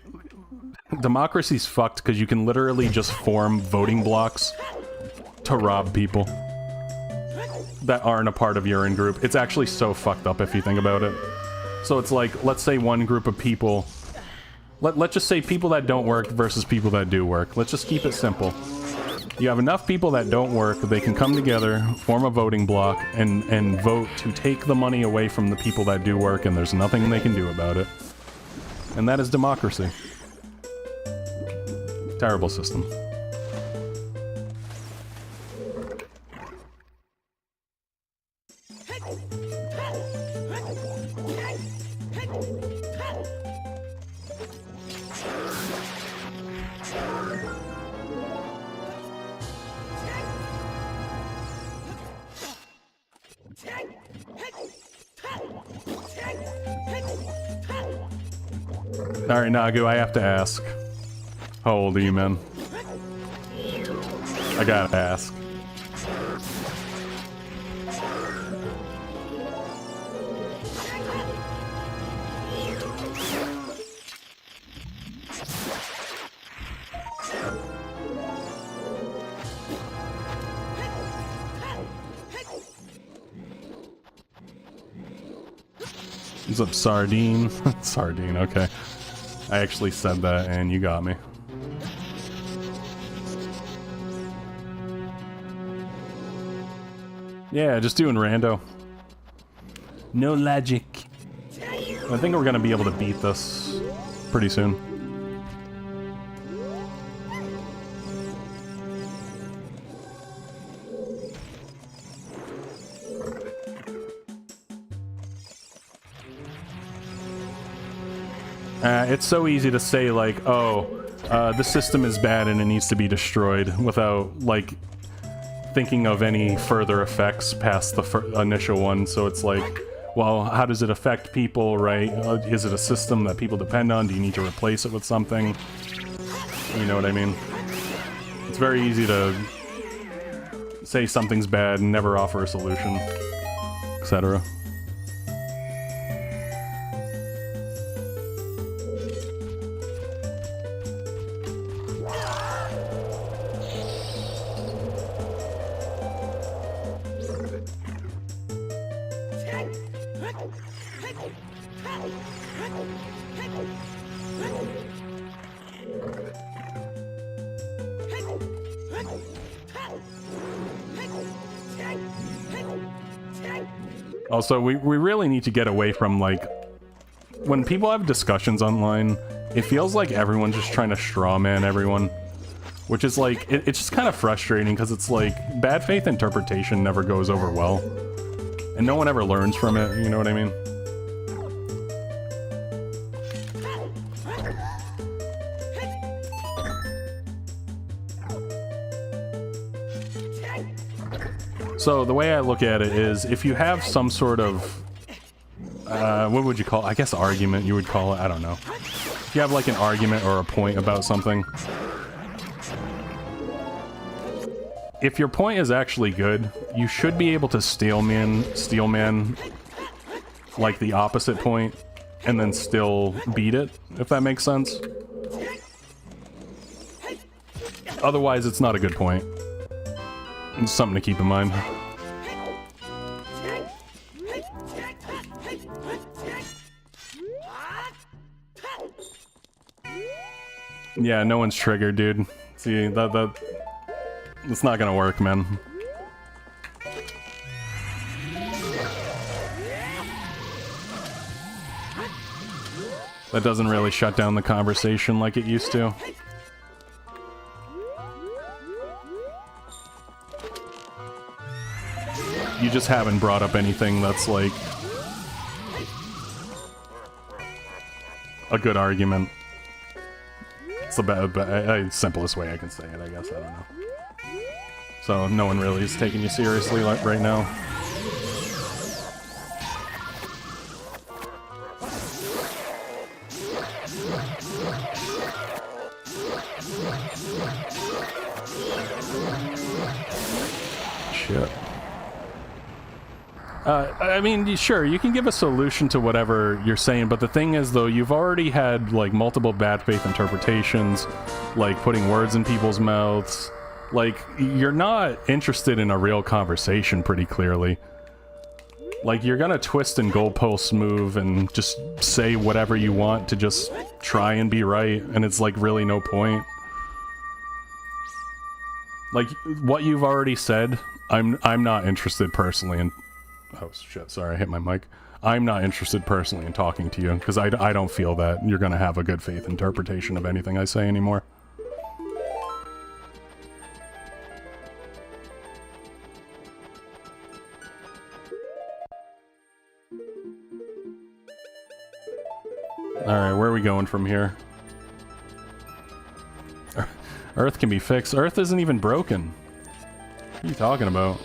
democracy's fucked because you can literally just form voting blocks to rob people that aren't a part of your in-group. It's actually so fucked up if you think about it. So it's like, let's say one group of people... Let's just say people that don't work versus people that do work. Let's just keep it simple. You have enough people that don't work, they can come together, form a voting block, and vote to take the money away from the people that do work, and there's nothing they can do about it. And that is democracy. Terrible system. Alright, Nagu, I have to ask. How old are you, man? I gotta ask. What's up, Sardine? Sardine, okay. I actually said that and you got me. Yeah, just doing rando. No logic. I think we're gonna be able to beat this pretty soon. It's so easy to say, like, oh, the system is bad and it needs to be destroyed without, like, thinking of any further effects past the initial one. So it's like, well, how does it affect people, right? Is it a system that people depend on? Do you need to replace it with something? You know what I mean? It's very easy to say something's bad and never offer a solution, etc. Also, we really need to get away from, like, when people have discussions online, it feels like everyone's just trying to strawman everyone. Which is, like, it's just kind of frustrating, because it's like, bad faith interpretation never goes over well. And no one ever learns from it, you know what I mean? So the way I look at it is, if you have some sort of, what would you call it? I guess argument you would call it, I don't know. If you have like an argument or a point about something, if your point is actually good, you should be able to steelman like the opposite point, and then still beat it, if that makes sense. Otherwise, it's not a good point. It's something to keep in mind. Yeah, no one's triggered, dude. See, it's not gonna work, man. That doesn't really shut down the conversation like it used to. You just haven't brought up anything that's like a good argument. It's the simplest way I can say it, I guess. I don't know. So no one really is taking you seriously like right now. Shit. I mean, sure, you can give a solution to whatever you're saying, but the thing is, though, you've already had, like, multiple bad faith interpretations, like, putting words in people's mouths. Like, you're not interested in a real conversation, pretty clearly. Like, you're gonna twist and goalpost move and just say whatever you want to just try and be right, and it's, like, really no point. Like, what you've already said, I'm not interested personally in... Oh, shit, sorry, I hit my mic. I'm not interested personally in talking to you, because I don't feel that you're gonna have a good faith interpretation of anything I say anymore. Alright, where are we going from here? Earth can be fixed. Earth isn't even broken. What are you talking about?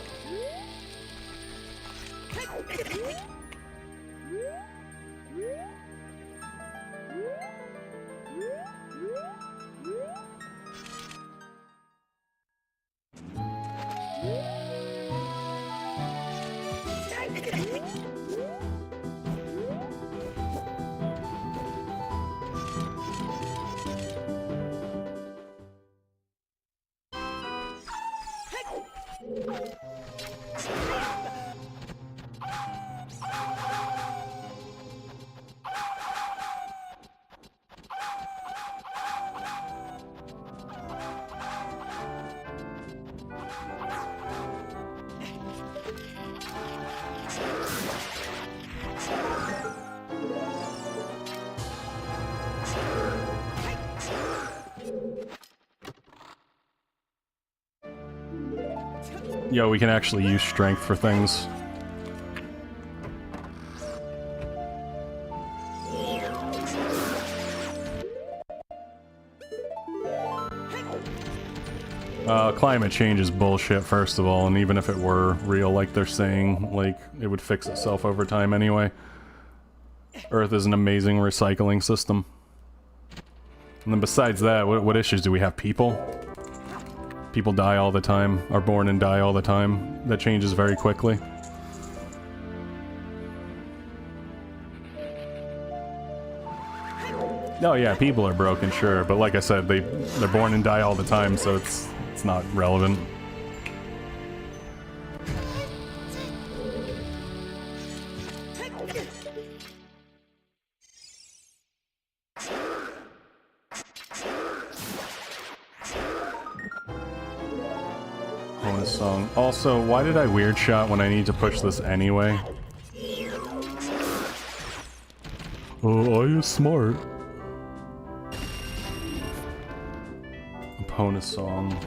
Yo, we can actually use strength for things. Climate change is bullshit, first of all, and even if it were real, like they're saying, like, it would fix itself over time anyway. Earth is an amazing recycling system. And then besides that, what issues do we have? People? People die all the time, are born and die all the time. That changes very quickly. Oh yeah, people are broken, sure, but like I said, they're born and die all the time, so it's not relevant. Bonus song. Also, why did I weird shot when I need to push this anyway? Oh, are you smart? Bonus song.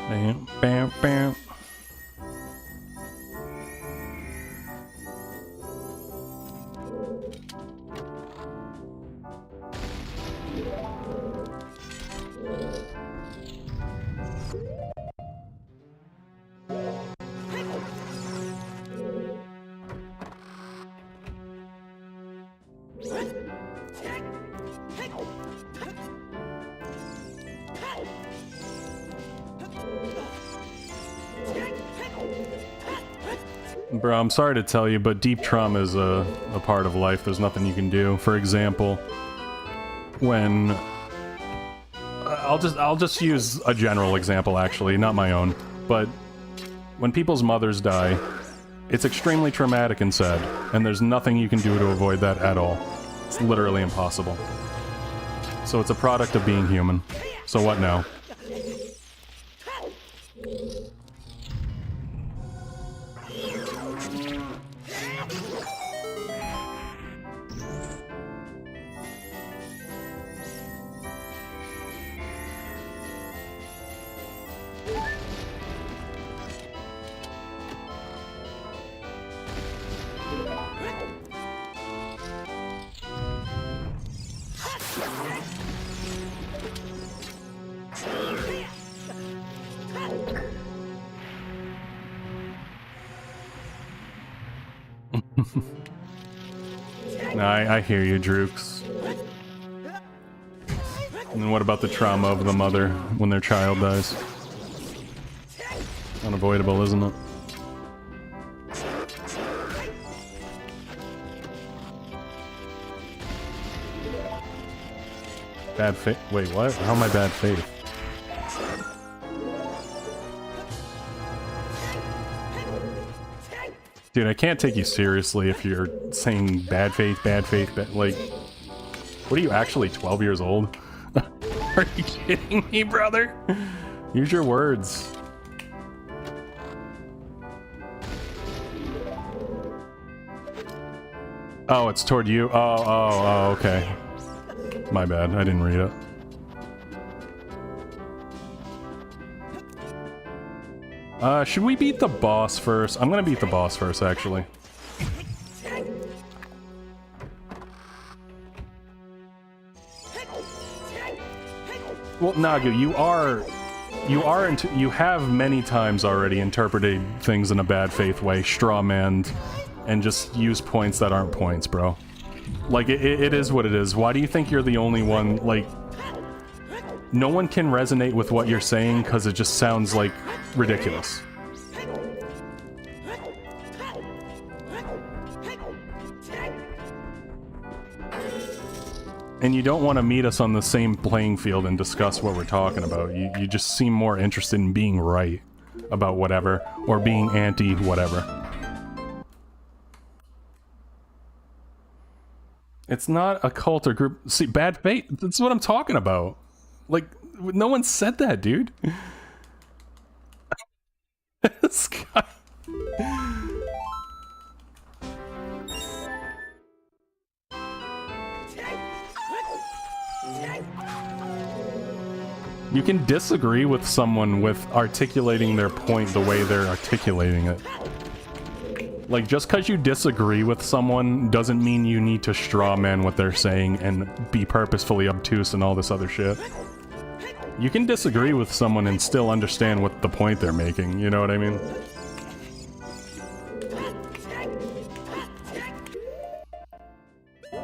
Bam, bam, bam. Bro, I'm sorry to tell you, but deep trauma is a part of life. There's nothing you can do. For example, when... I'll just use a general example, actually, not my own. But when people's mothers die, it's extremely traumatic and sad, and there's nothing you can do to avoid that at all. It's literally impossible. So it's a product of being human. So what now? Nah, I hear you, Drooks. And what about the trauma of the mother when their child dies? Unavoidable, isn't it? Bad faith? Wait, what? How am I bad faith? Dude, I can't take you seriously if you're saying bad faith, like... What are you, actually 12 years old? Are you kidding me, brother? Use your words. Oh, it's toward you? Oh, okay. My bad, I didn't read it. Should we beat the boss first? I'm gonna beat the boss first, actually. Well, Nagu, you have many times already interpreted things in a bad faith way, strawmanned, and just use points that aren't points, bro. Like, it is what it is. Why do you think you're the only one, like... No one can resonate with what you're saying because it just sounds, like, ridiculous. And you don't want to meet us on the same playing field and discuss what we're talking about. You just seem more interested in being right about whatever, or being anti-whatever. It's not a cult or group. See, bad faith, that's what I'm talking about. Like, no one said that, dude. This guy... You can disagree with someone with articulating their point the way they're articulating it. Like, just because you disagree with someone doesn't mean you need to strawman what they're saying and be purposefully obtuse and all this other shit. You can disagree with someone and still understand what the point they're making, you know what I mean?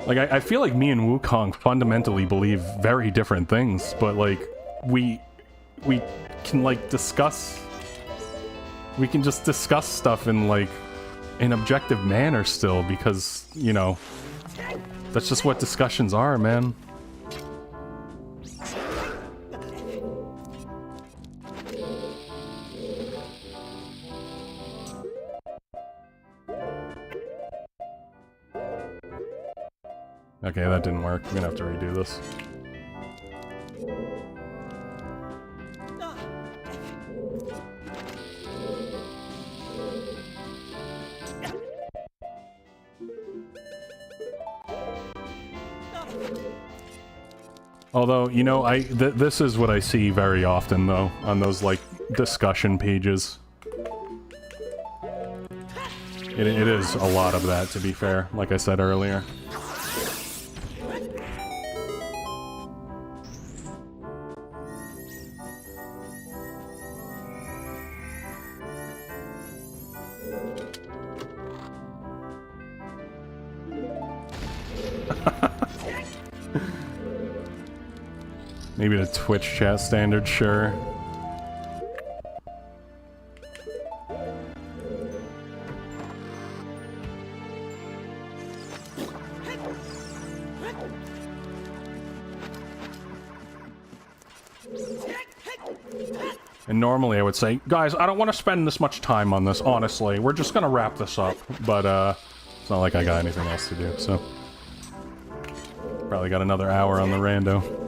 Like, I feel like me and Wukong fundamentally believe very different things, but, like, we can, like, discuss... We can just discuss stuff in, like, an objective manner still, because, you know, that's just what discussions are, man. Okay, that didn't work. I'm gonna have to redo this. Although, you know, this is what I see very often, though, on those, like, discussion pages. It is a lot of that, to be fair, like I said earlier. Maybe the Twitch chat standard, sure. And normally I would say, guys, I don't want to spend this much time on this, honestly. We're just gonna wrap this up. But, it's not like I got anything else to do, so... Probably got another hour on the rando.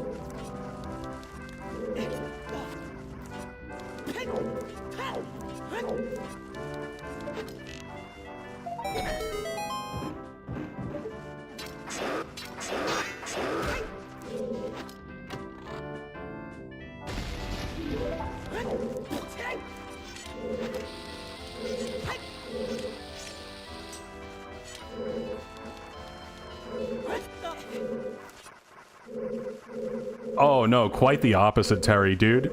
Oh no, quite the opposite, Terry, dude.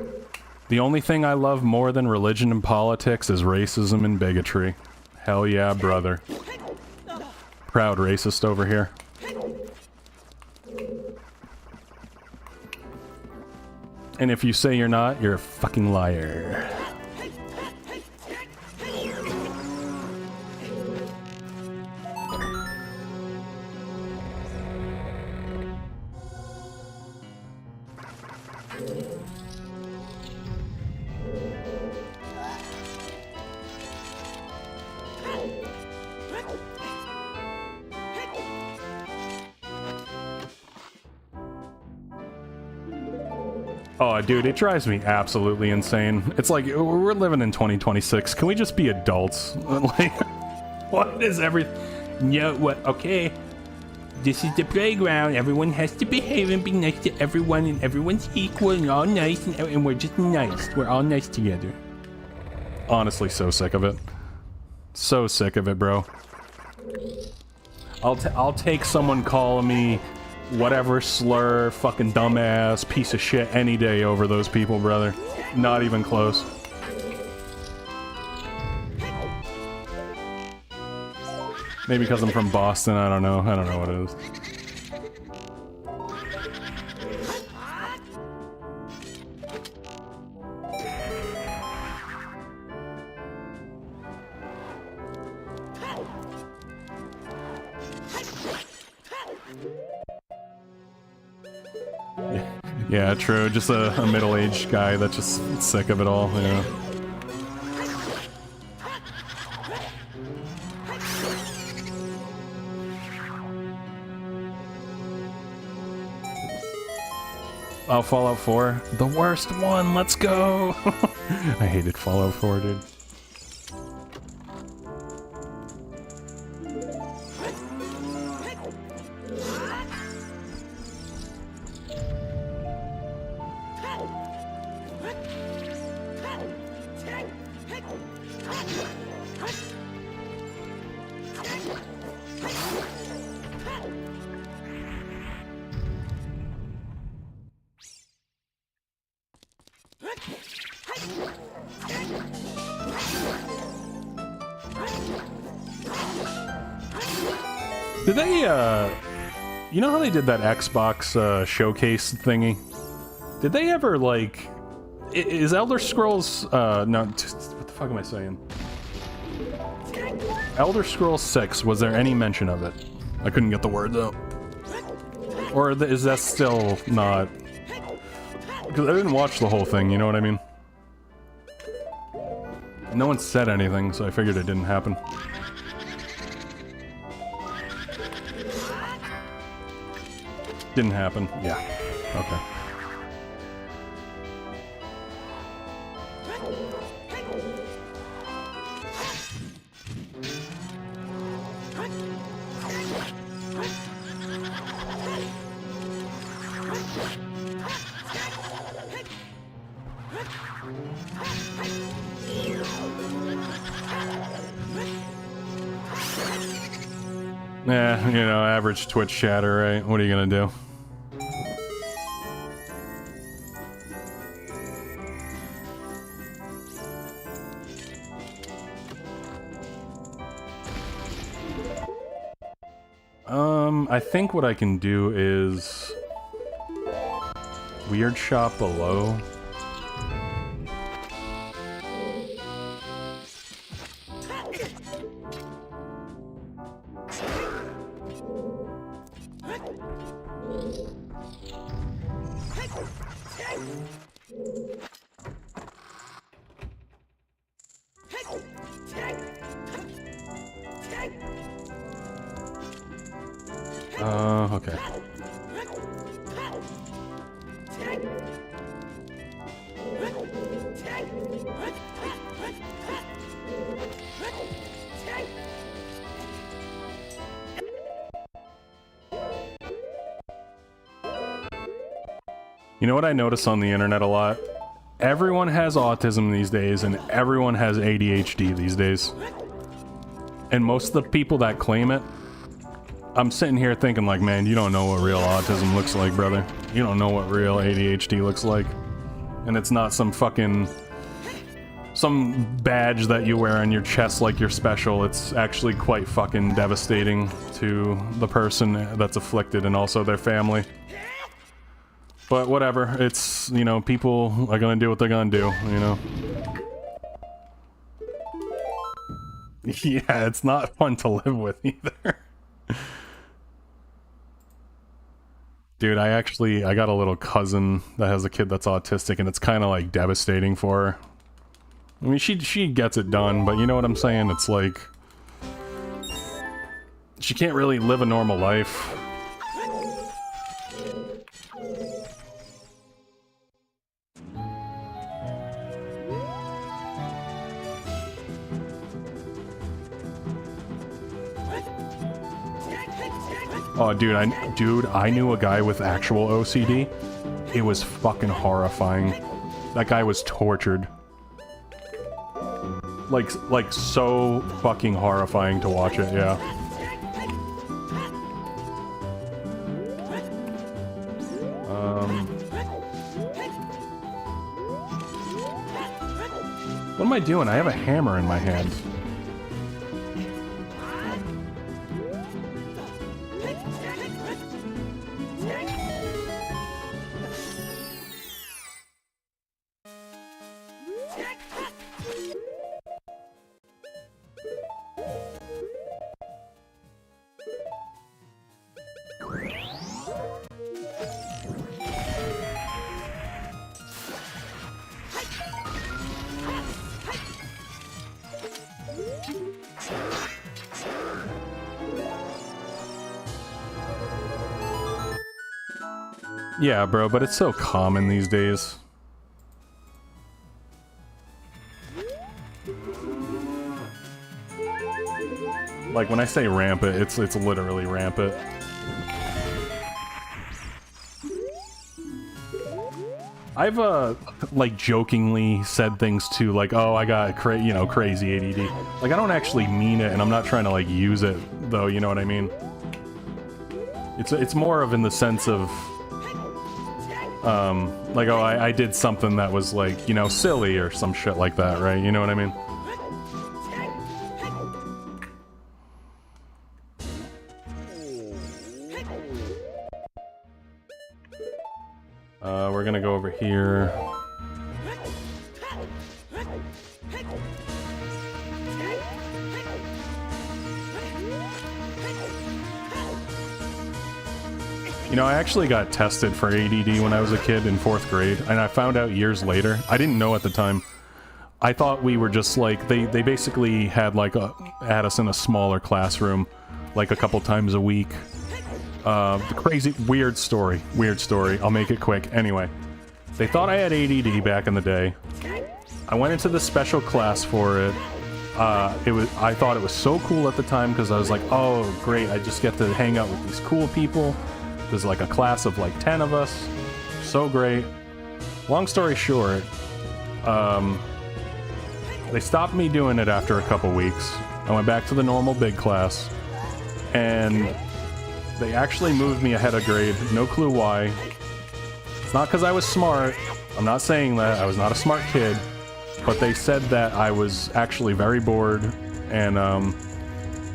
The only thing I love more than religion and politics is racism and bigotry. Hell yeah, brother. Proud racist over here. And if you say you're not, you're a fucking liar. Oh, dude, it drives me absolutely insane. It's like, we're living in 2026. Can we just be adults? Like, what is everything? No, what? Okay. This is the playground. Everyone has to behave and be nice to everyone, and everyone's equal and all nice, and we're just nice. We're all nice together. Honestly, so sick of it. So sick of it, bro. I'll take someone calling me whatever slur, fucking dumbass, piece of shit any day over those people, brother. Not even close. Maybe because I'm from Boston, I don't know. I don't know what it is. Yeah, true. Just a middle-aged guy that's just sick of it all, you know. Oh, Fallout 4. The worst one, let's go! I hated Fallout 4, dude. Did they, you know how they did that Xbox, showcase thingy? Did they ever, like... Is Elder Scrolls, no, what the fuck am I saying? Elder Scrolls 6, was there any mention of it? I couldn't get the words out. Or is that still not... Because I didn't watch the whole thing, you know what I mean? No one said anything, so I figured it didn't happen. Didn't happen. Yeah. Okay. Yeah, you know, average Twitch chatter, right? What are you gonna do? I think what I can do is... Weird shop below. No? Okay. You know what I notice on the internet a lot? Everyone has autism these days, and everyone has ADHD these days. And most of the people that claim it, I'm sitting here thinking like, man, you don't know what real autism looks like, brother. You don't know what real ADHD looks like. And it's not some badge that you wear on your chest like you're special. It's actually quite fucking devastating to the person that's afflicted and also their family. But whatever, it's, you know, people are gonna do what they're gonna do, you know? Yeah, it's not fun to live with either. Dude, I got a little cousin that has a kid that's autistic, and it's kind of, like, devastating for her. I mean, she gets it done, but you know what I'm saying? It's like, she can't really live a normal life. Oh, dude, I knew a guy with actual OCD. It was fucking horrifying. That guy was tortured. Like so fucking horrifying to watch it, yeah. What am I doing? I have a hammer in my hand. Yeah, bro, but it's so common these days. Like, when I say rampant, it's literally rampant. I've, like, jokingly said things too, like, oh, I got, crazy ADD. Like, I don't actually mean it, and I'm not trying to, like, use it, though, you know what I mean? It's more of in the sense of, like, oh, I did something that was, like, you know, silly or some shit like that, right? You know what I mean? We're gonna go over here. You know, I actually got tested for ADD when I was a kid in 4th grade, and I found out years later. I didn't know at the time. I thought we were just like, they basically had like had us in a smaller classroom, like a couple times a week. Crazy, weird story. I'll make it quick. Anyway, they thought I had ADD back in the day. I went into the special class for it. I thought it was so cool at the time because I was like, oh, great, I just get to hang out with these cool people. There's like a class of like 10 of us. So great. Long story short, they stopped me doing it after a couple weeks. I went back to the normal big class, and they actually moved me ahead of grade. No clue why. It's not because I was smart. I'm not saying that. I was not a smart kid. But they said that I was actually very bored, and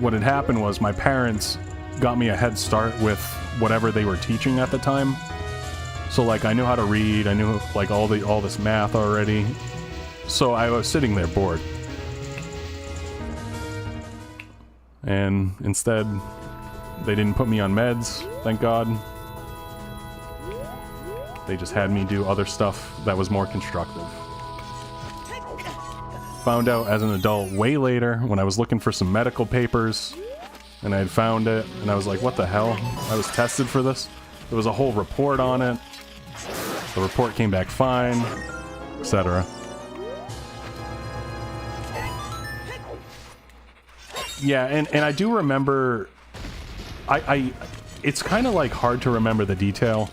what had happened was my parents got me a head start with whatever they were teaching at the time. So like I knew how to read, I knew like all this math already. So I was sitting there bored. And instead, they didn't put me on meds, thank God. They just had me do other stuff that was more constructive. Found out as an adult way later when I was looking for some medical papers and I had found it, and I was like, what the hell? I was tested for this? There was a whole report on it. The report came back fine, etc. Yeah, and I do remember... It's kind of like hard to remember the detail,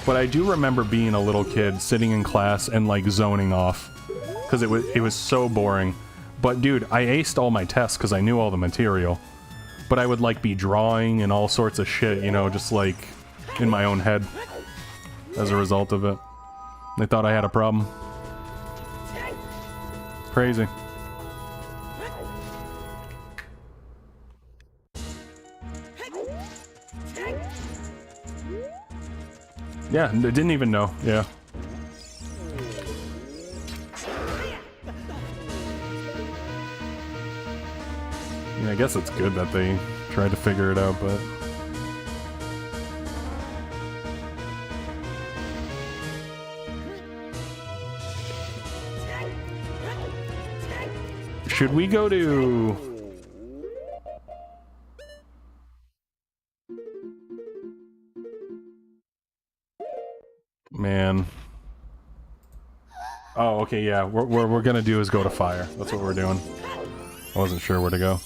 but I do remember being a little kid sitting in class and like zoning off because it was so boring. But dude, I aced all my tests because I knew all the material, but I would like be drawing and all sorts of shit, you know, just like in my own head as a result of it. They thought I had a problem. Crazy. Yeah, they didn't even know. Yeah. I guess it's good that they tried to figure it out, but... Should we go to... Man. Oh, okay, yeah. What we're gonna do is go to fire. That's what we're doing. I wasn't sure where to go.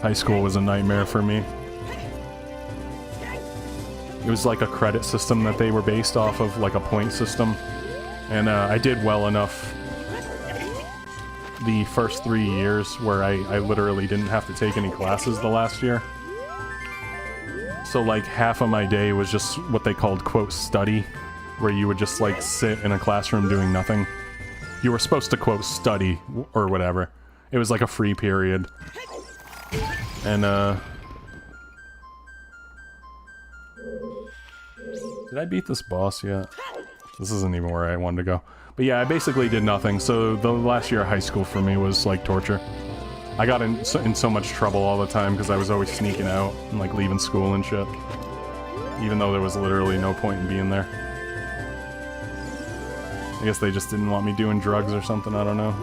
High school was a nightmare for me. It was like a credit system that they were based off of, like a point system. And I did well enough the first 3 years where I literally didn't have to take any classes the last year. So like half of my day was just what they called, quote, study, where you would just like sit in a classroom doing nothing. You were supposed to, quote, study or whatever. It was like a free period. And did I beat this boss yet? This isn't even where I wanted to go. But yeah, I basically did nothing, so the last year of high school for me was like torture. I got in so much trouble all the time because I was always sneaking out and like leaving school and shit. Even though there was literally no point in being there. I guess they just didn't want me doing drugs or something, I don't know.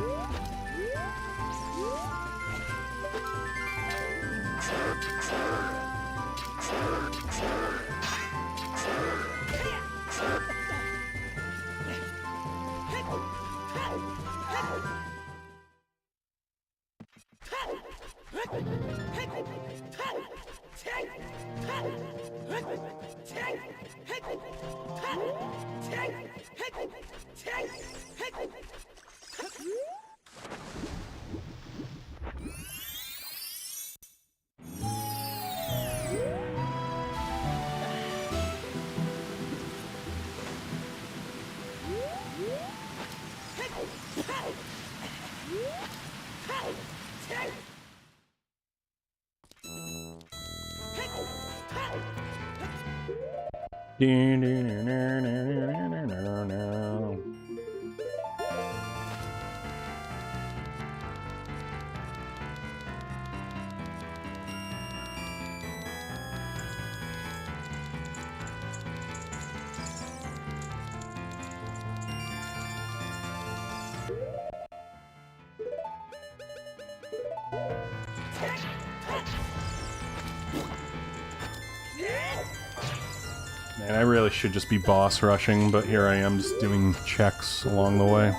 Man, I really should just be boss rushing, but here I am just doing checks along the way.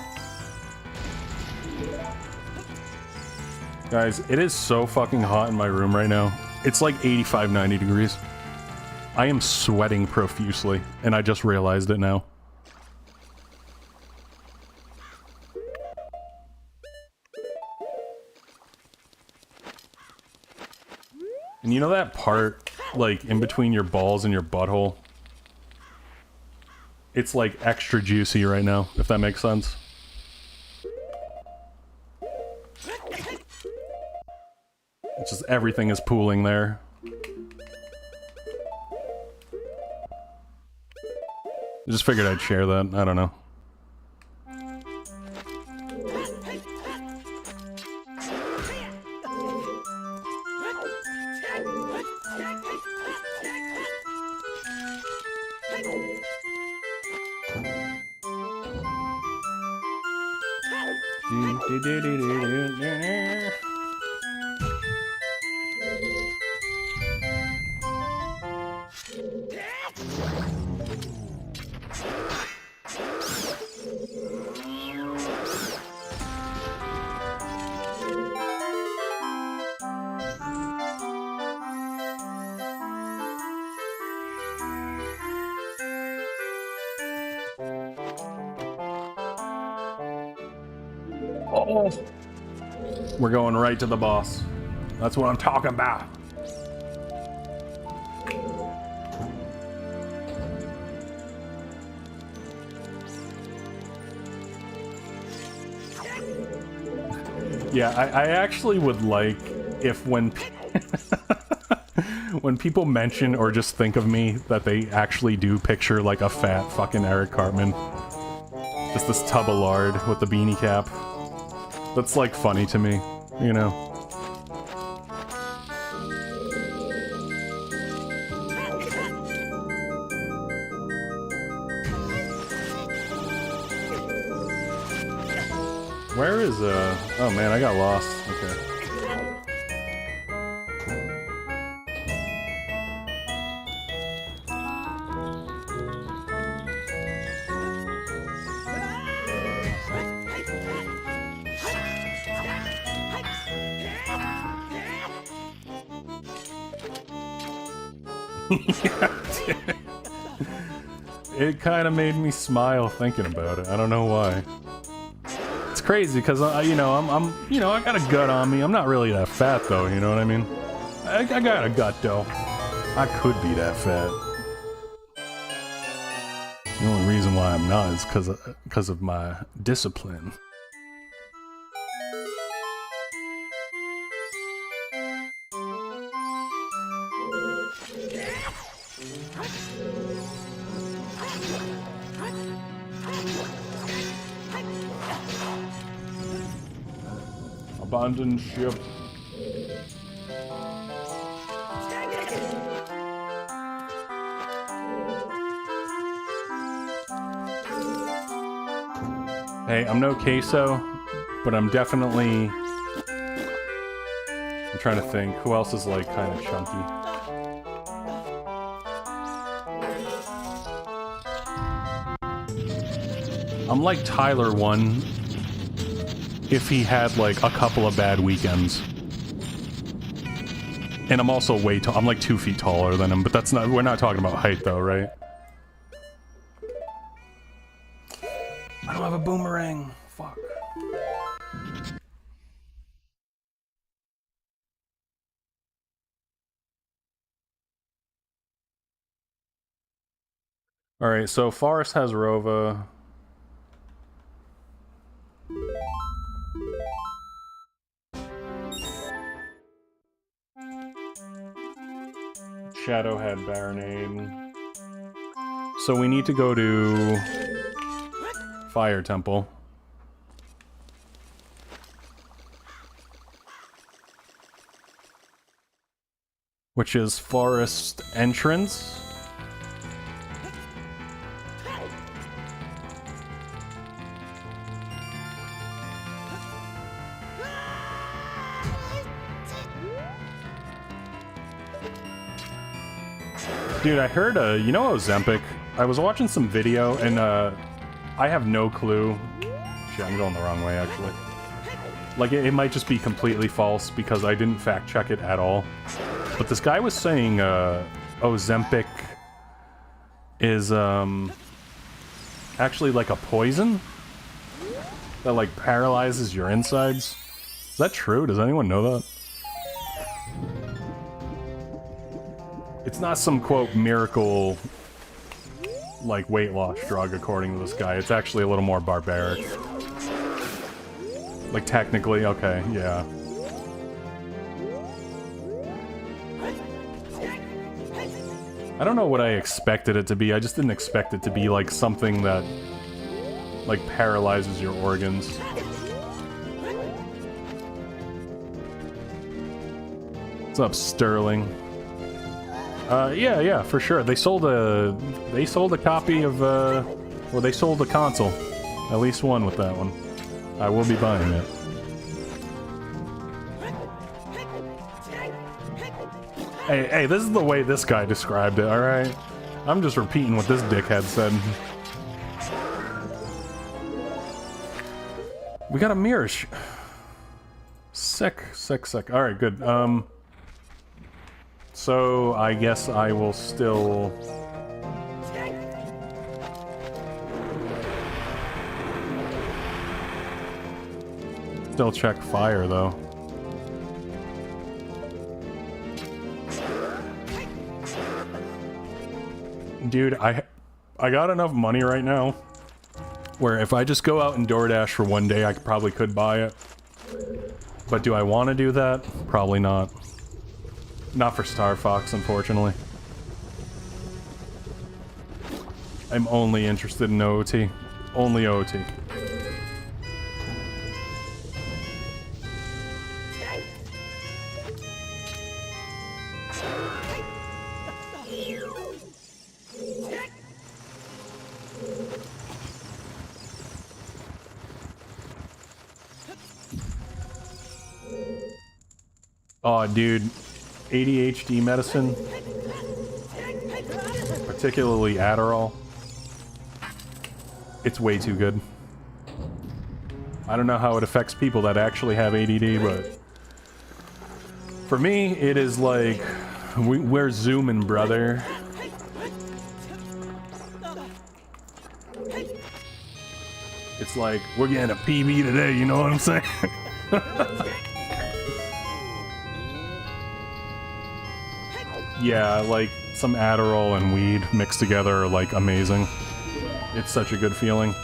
Guys, it is so fucking hot in my room right now. It's like 85, 90 degrees. I am sweating profusely, and I just realized it now. And you know that part, like, in between your balls and your butthole? It's like extra juicy right now, if that makes sense. It's just everything is pooling there. I just figured I'd share that, I don't know. Oh. We're going right to the boss. That's what I'm talking about. Yeah, I actually would like if when when people mention or just think of me that they actually do picture like a fat fucking Eric Cartman. Just this tub of lard with the beanie cap. That's like funny to me, you know. Where is oh man, I got lost. Okay. It kind of made me smile thinking about it. I don't know why. It's crazy because you know I'm you know I got a gut on me. I'm not really that fat though. You know what I mean? I got a gut though. I could be that fat. The only reason why I'm not is because of my discipline. Abandoned ship. Hey, I'm no queso, but I'm definitely... I'm trying to think, who else is like kind of chunky? I'm like Tyler 1 if he had like a couple of bad weekends. And I'm also way tall. I'm like 2 feet taller than him, but that's not, we're not talking about height though, right? I don't have a boomerang. Fuck. Alright, so Forest has Rova. Shadow had Baronade. So we need to go to Fire Temple. Which is Forest Entrance. Dude, I heard, you know Ozempic? I was watching some video, and, I have no clue. Shit, I'm going the wrong way, actually. Like, it might just be completely false, because I didn't fact-check it at all. But this guy was saying, Ozempic is, actually like a poison? That, like, paralyzes your insides? Is that true? Does anyone know that? It's not some, quote, miracle, like, weight loss drug, according to this guy. It's actually a little more barbaric. Like, technically, okay, yeah. I don't know what I expected it to be. I just didn't expect it to be, like, something that, like, paralyzes your organs. What's up, Sterling? Yeah, for sure. They sold a copy of, or they sold a console. At least one with that one. I will be buying it. Hey, this is the way this guy described it, alright? I'm just repeating what this dickhead said. We got a mirror sick. Alright, good. So I guess I will still... Still check fire, though. Dude, I got enough money right now where if I just go out and DoorDash for one day, I probably could buy it. But do I want to do that? Probably not. Not for Star Fox, unfortunately. I'm only interested in OT. Only OT. Oh, dude, ADHD medicine, particularly Adderall, it's way too good. I don't know how it affects people that actually have ADD, but for me, it is like, we're zooming, brother. It's like, we're getting a PB today, you know what I'm saying? Yeah, like, some Adderall and weed mixed together are, like, amazing. It's such a good feeling.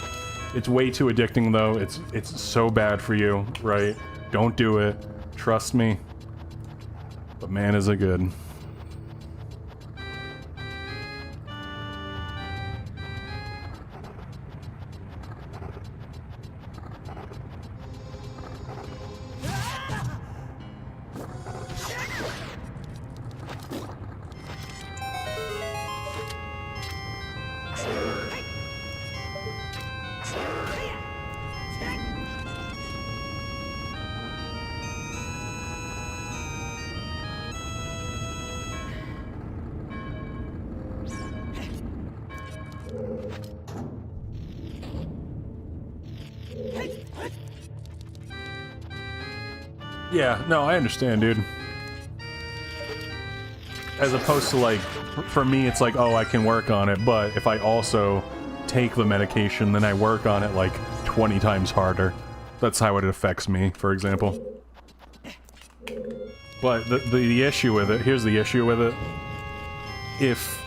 It's way too addicting, though. It's so bad for you, right? Don't do it. Trust me. But man, is it good. Yeah, no, I understand, dude. As opposed to, like, for me, it's like, oh, I can work on it, but if I also take the medication, then I work on it, like, 20 times harder. That's how it affects me, for example. But the issue with it, here's the issue with it. If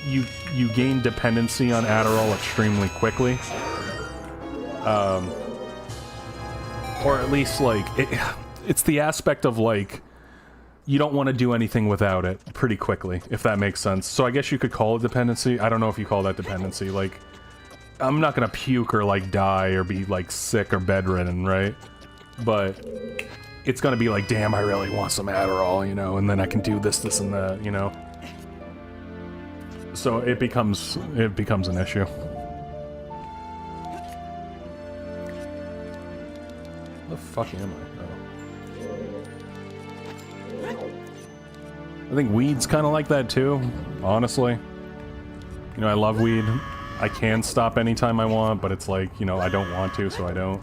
you gain dependency on Adderall extremely quickly, or at least, like, it's the aspect of, like, you don't want to do anything without it pretty quickly, if that makes sense. So I guess you could call it dependency. I don't know if you call that dependency. Like, I'm not gonna puke or, like, die or be, like, sick or bedridden, right? But it's gonna be like, damn, I really want some Adderall, you know, and then I can do this, this, and that, you know? So it becomes an issue. Where the fuck am I? I think weed's kind of like that too, honestly. You know, I love weed. I can stop anytime I want, but it's like, you know, I don't want to, so I don't.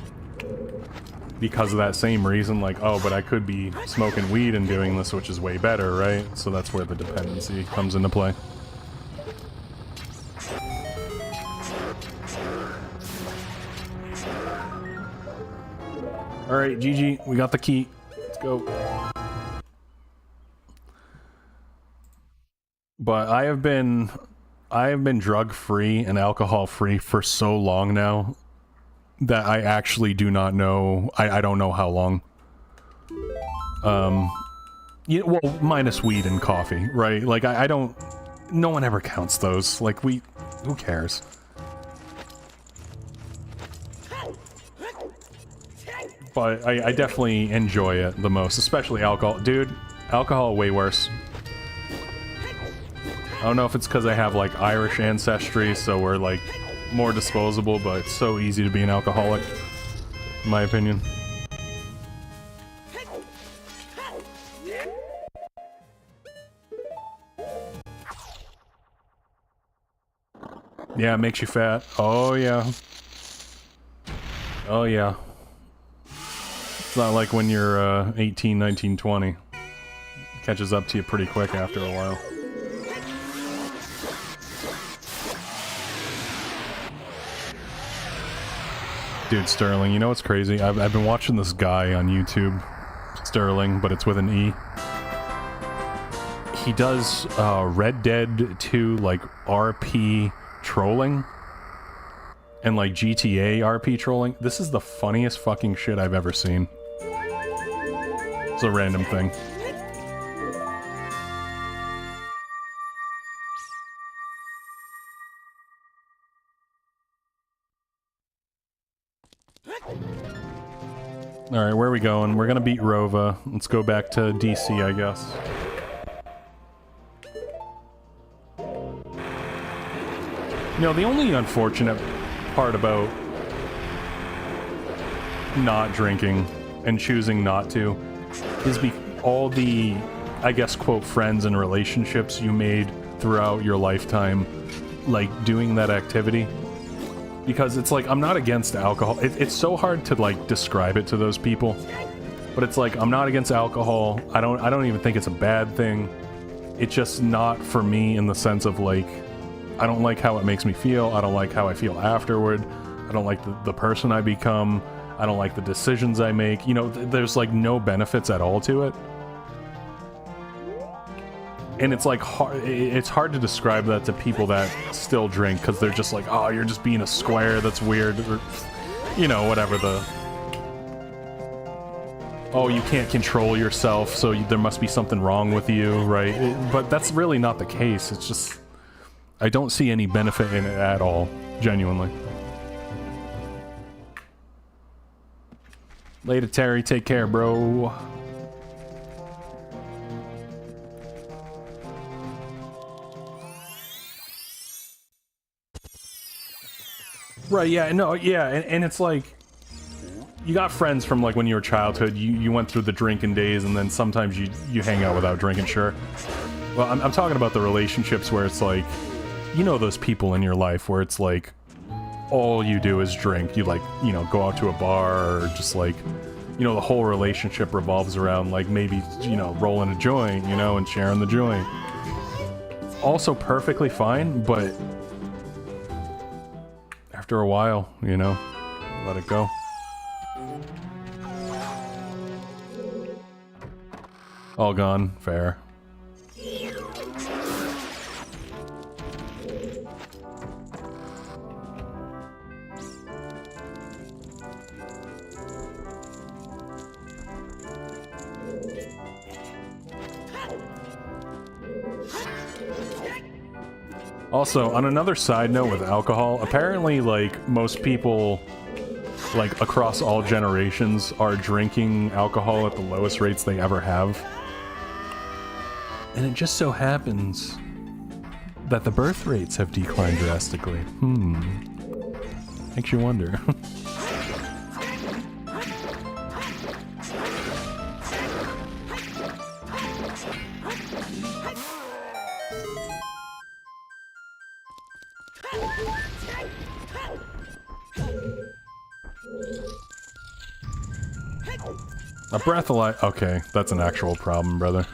Because of that same reason, like, oh, but I could be smoking weed and doing this, which is way better, right? So that's where the dependency comes into play. Alright, GG, we got the key. Let's go. But I have been drug-free and alcohol-free for so long now that I actually do not know. I don't know how long. Yeah, well, minus weed and coffee, right? Like, I don't... No one ever counts those. Like, who cares? But I definitely enjoy it the most, especially alcohol. Dude, alcohol way worse. I don't know if it's because I have, like, Irish ancestry, so we're, like, more disposable, but it's so easy to be an alcoholic. in my opinion. Yeah, it makes you fat. Oh yeah. Oh yeah. It's not like when you're 18, 19, 20. Catches up to you pretty quick after a while. Dude, Sterling, you know what's crazy? I've been watching this guy on YouTube, Sterling, but it's with an E. He does Red Dead 2 like RP trolling and like GTA RP trolling. This is the funniest fucking shit I've ever seen. It's a random thing. Alright, where are we going? We're gonna beat Rova. Let's go back to DC, I guess. You know, the only unfortunate part about not drinking and choosing not to is all the, I guess, quote, friends and relationships you made throughout your lifetime, like, doing that activity. Because it's like, I'm not against alcohol. It's so hard to, like, describe it to those people. But it's like, I'm not against alcohol. I don't even think it's a bad thing. It's just not for me in the sense of, like, I don't like how it makes me feel. I don't like how I feel afterward. I don't like the person I become. I don't like the decisions I make. You know, there's, like, no benefits at all to it. And it's like it's hard to describe that to people that still drink, because they're just like, oh, you're just being a square, that's weird, or, you know, whatever the... Oh, you can't control yourself, so there must be something wrong with you, right? But that's really not the case. It's just... I don't see any benefit in it at all, genuinely. Later, Terry. Take care, bro. Right, yeah, no, yeah, and it's like, you got friends from, like, when you were childhood, you went through the drinking days, and then sometimes you hang out without drinking, sure. Well, I'm talking about the relationships where it's like, you know those people in your life where it's like, all you do is drink. You, like, you know, go out to a bar, or just, like, you know, the whole relationship revolves around, like, maybe, you know, rolling a joint, you know, and sharing the joint. Also perfectly fine, but... after a while, you know, let it go. All gone. Fair. Also, on another side note with alcohol, apparently, like, most people, like, across all generations are drinking alcohol at the lowest rates they ever have. And it just so happens that the birth rates have declined drastically. Makes you wonder. A breathalyzer. Okay, that's an actual problem, brother.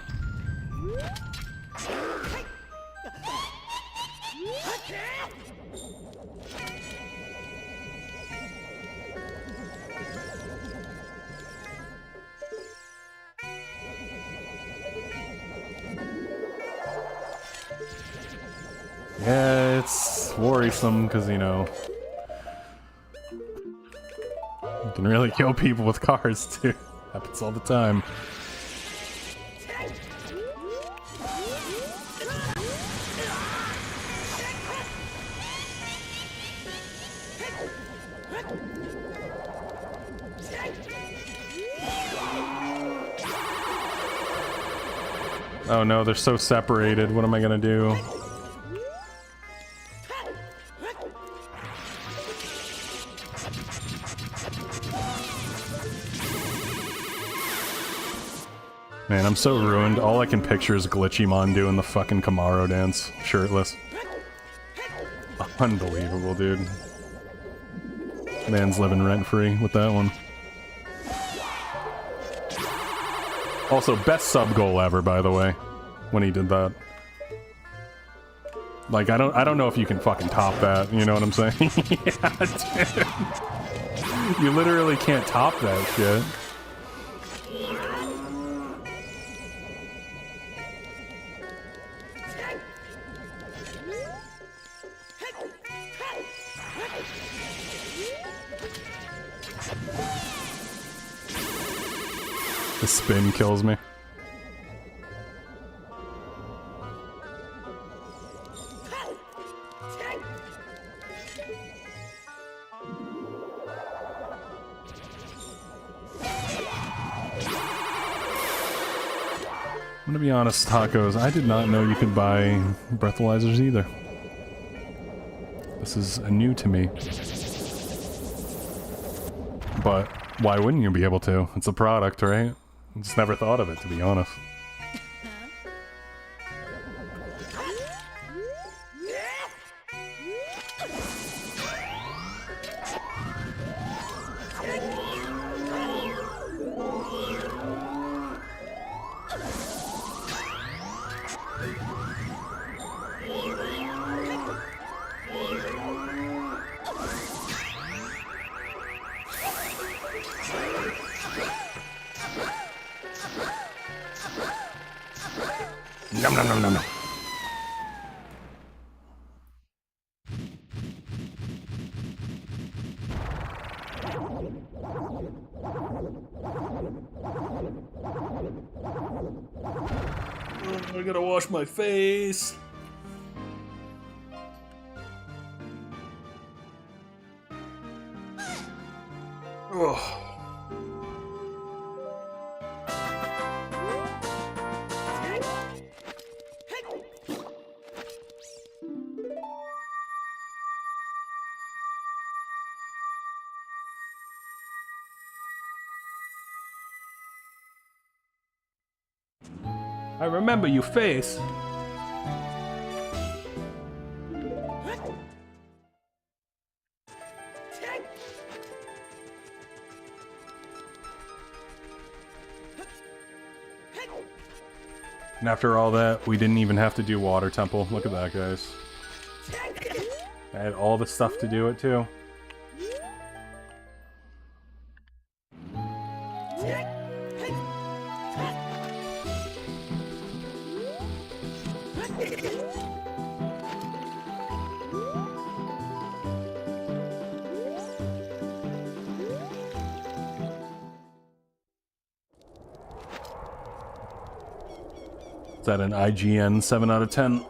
Yeah, it's worrisome because, you know, you can really kill people with cars too. Happens all the time. Oh no, they're so separated. What am I gonna do? Man, I'm so ruined. All I can picture is Glitchymon doing the fucking Camaro dance, shirtless. Unbelievable, dude. Man's living rent-free with that one. Also, best sub goal ever, by the way, when he did that. Like, I don't know if you can fucking top that, you know what I'm saying? Yeah, dude. You literally can't top that shit. The spin kills me. I'm gonna be honest, Tacos, I did not know you could buy breathalyzers either. This is new to me. But why wouldn't you be able to? It's a product, right? I just never thought of it, to be honest. Nom nom nom nom nom. I gotta wash my face. Oh. I remember your face. And after all that, we didn't even have to do Water Temple. Look at that, guys. I had all the stuff to do it, too. Is that an IGN 7 out of 10?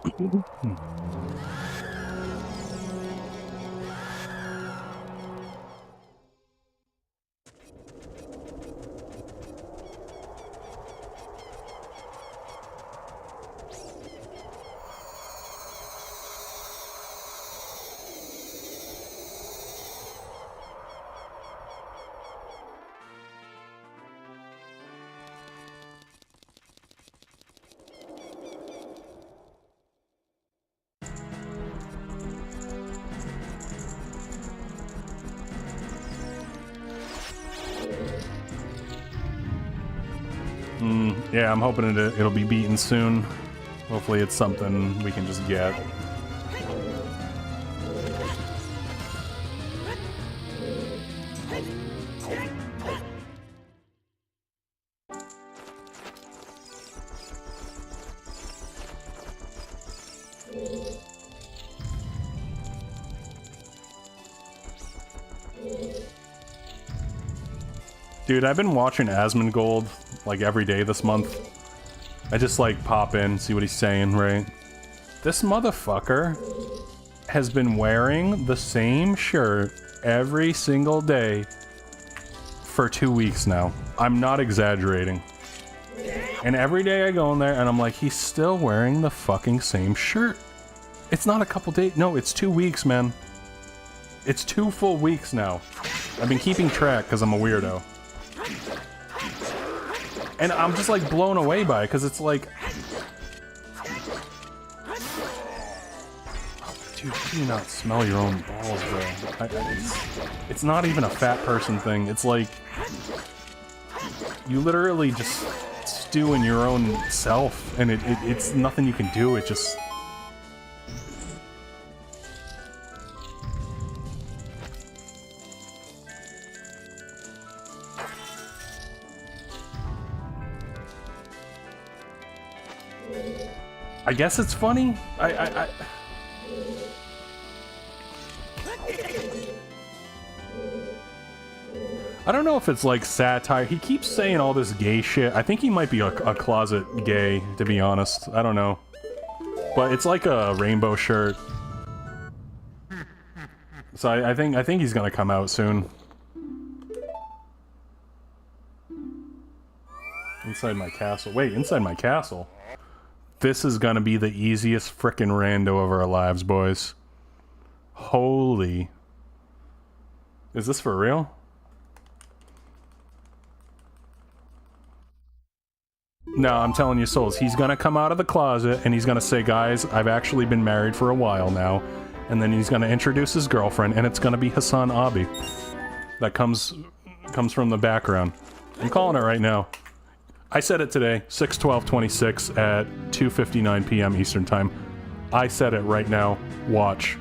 Yeah, I'm hoping it'll be beaten soon. Hopefully it's something we can just get. Dude, I've been watching Asmongold like every day this month. I just like pop in, see what he's saying, right? This motherfucker has been wearing the same shirt every single day for 2 weeks now. I'm not exaggerating. And every day I go in there and I'm like, he's still wearing the fucking same shirt. It's not a couple days, no, it's 2 weeks, man. It's 2 full weeks now. I've been keeping track because I'm a weirdo. And I'm just like blown away by it because it's like, dude, do you not smell your own balls, bro? It's not even a fat person thing. It's like you literally just stew in your own self, and it's nothing you can do. It just. I guess it's funny. I don't know if it's like satire. He keeps saying all this gay shit. I think he might be a closet gay, to be honest. I don't know. But it's like a rainbow shirt. So I think he's gonna come out soon. Inside my castle. Wait, inside my castle? This is gonna be the easiest frickin' rando of our lives, boys. Holy. Is this for real? No, I'm telling you, souls, he's gonna come out of the closet and he's gonna say, guys, I've actually been married for a while now. And then he's gonna introduce his girlfriend, and it's gonna be Hassan Abi. That comes from the background. I'm calling it right now. I said it today, 6/12/26 at 2:59 p.m. Eastern Time. I said it right now. Watch.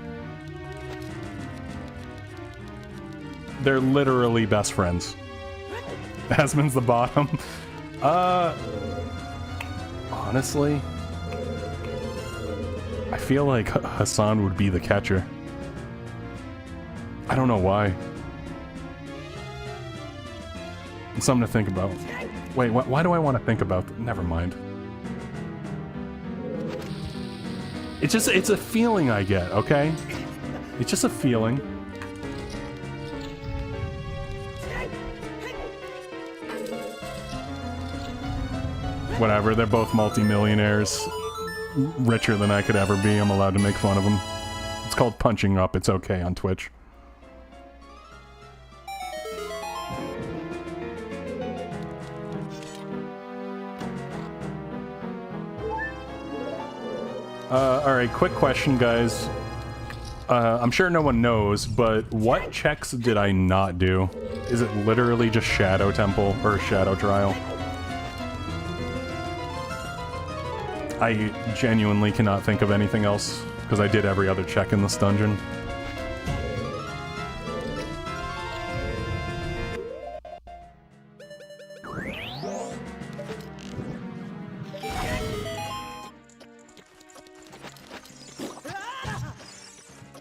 They're literally best friends. Asmon's the bottom. Honestly, I feel like Hassan would be the catcher. I don't know why. It's something to think about. Wait, why do I want to think about that? Never mind. It's a feeling I get, okay? It's just a feeling. Whatever, they're both multimillionaires. Richer than I could ever be. I'm allowed to make fun of them. It's called punching up. It's okay on Twitch. Alright, quick question, guys. I'm sure no one knows, but what checks did I not do? Is it literally just Shadow Temple or Shadow Trial? I genuinely cannot think of anything else, because I did every other check in this dungeon.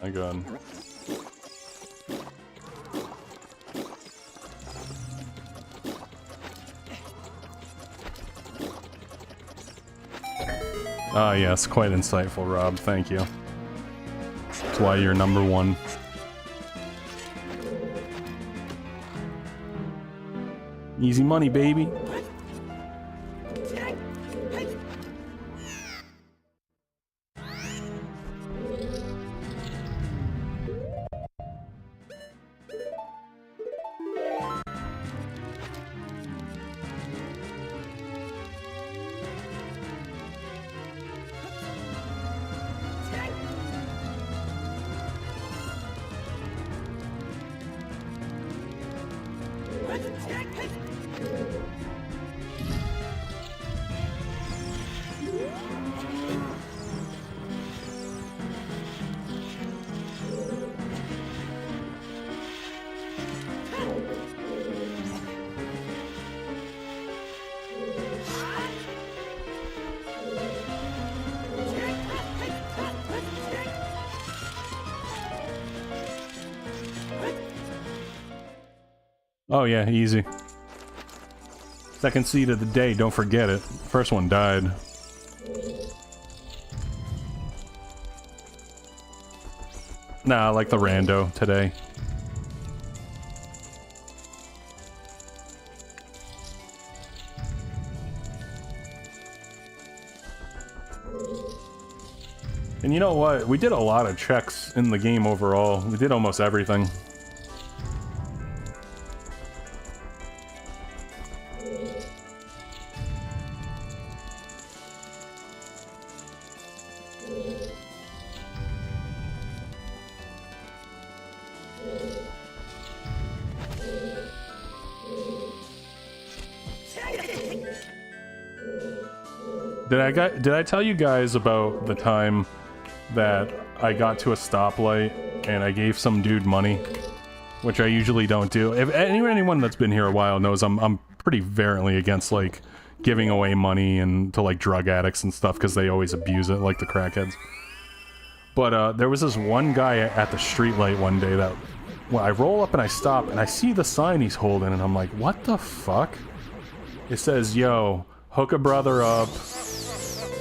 My god. Ah, yes, quite insightful, Rob. Thank you. That's why you're number one. Easy money, baby. Oh yeah, easy. Second seed of the day, don't forget it. First one died. Nah, I like the rando today. And you know what? We did a lot of checks in the game overall. We did almost everything. Did I tell you guys about the time that I got to a stoplight and I gave some dude money, which I usually don't do? If anyone that's been here a while knows, I'm pretty vehemently against like giving away money and to like drug addicts and stuff because they always abuse it, like the crackheads. But there was this one guy at the streetlight one day that, well, I roll up and I stop and I see the sign he's holding and I'm like, what the fuck? It says, yo, hook a brother up.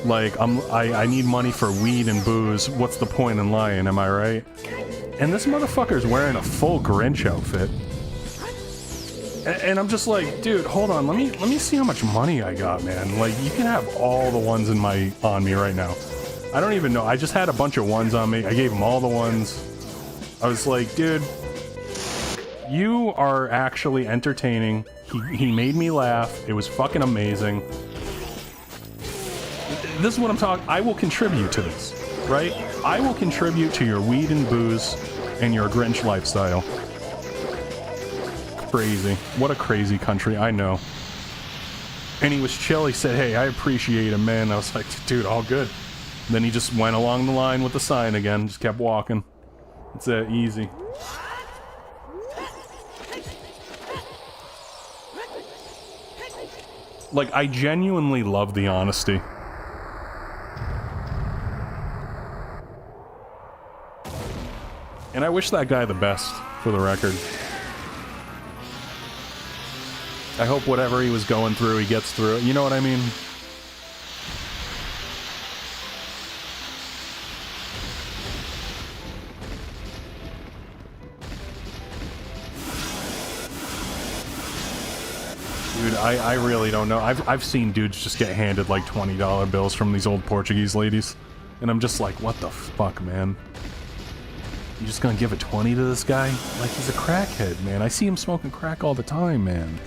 Like, I need money for weed and booze. What's the point in lying, am I right? And this motherfucker's wearing a full Grinch outfit. And I'm just like, dude, hold on, let me see how much money I got, man. Like, you can have all the ones on me right now. I don't even know. I just had a bunch of ones on me. I gave him all the ones. I was like, dude, you are actually entertaining. He made me laugh. It was fucking amazing. This is what I'm talking. I will contribute to this, right? I will contribute to your weed and booze and your Grinch lifestyle. Crazy. What a crazy country, I know. And he was chill. He said, hey, I appreciate him, man. I was like, dude, all good. Then he just went along the line with the sign again, just kept walking. It's easy. Like, I genuinely love the honesty. And I wish that guy the best, for the record. I hope whatever he was going through, he gets through it. You know what I mean? Dude, I really don't know. I've seen dudes just get handed like $20 bills from these old Portuguese ladies. And I'm just like, what the fuck, man? You just gonna give a 20 to this guy? Like, he's a crackhead, man. I see him smoking crack all the time, man.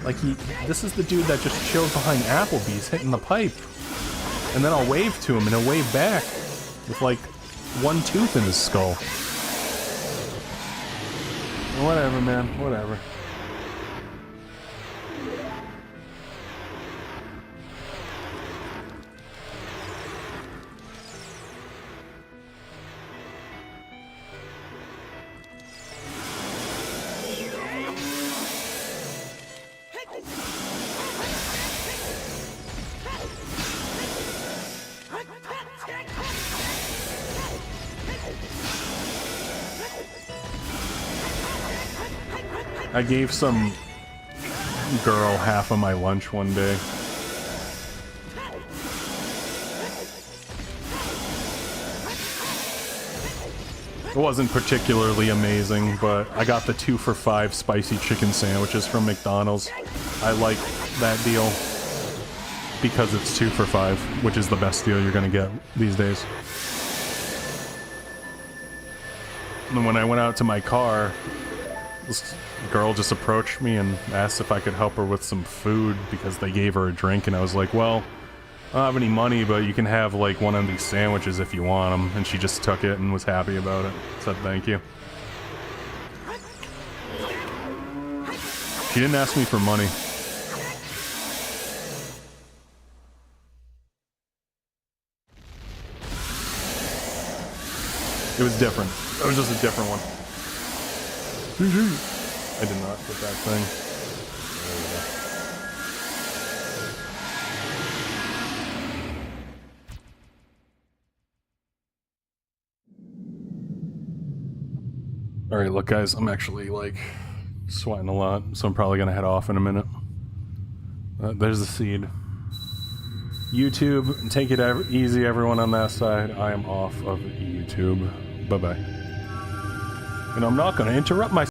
Like, this is the dude that just chills behind Applebee's hitting the pipe. And then I'll wave to him and he'll wave back with like one tooth in his skull. Whatever, man, whatever. I gave some girl half of my lunch one day. It wasn't particularly amazing, but I got the 2 for $5 spicy chicken sandwiches from McDonald's. I like that deal because it's 2 for $5, which is the best deal you're gonna get these days. And then when I went out to my car, this girl just approached me and asked if I could help her with some food because they gave her a drink, and I was like, well, I don't have any money, but you can have like one of these sandwiches if you want them. And she just took it and was happy about it. Said thank you. She didn't ask me for money. It was different. It was just a different one. I did not get that thing. Alright, look guys, I'm actually like sweating a lot, so I'm probably gonna head off in a minute. There's the seed. YouTube, take it easy everyone on that side. I am off of YouTube. Bye-bye. And I'm not gonna interrupt my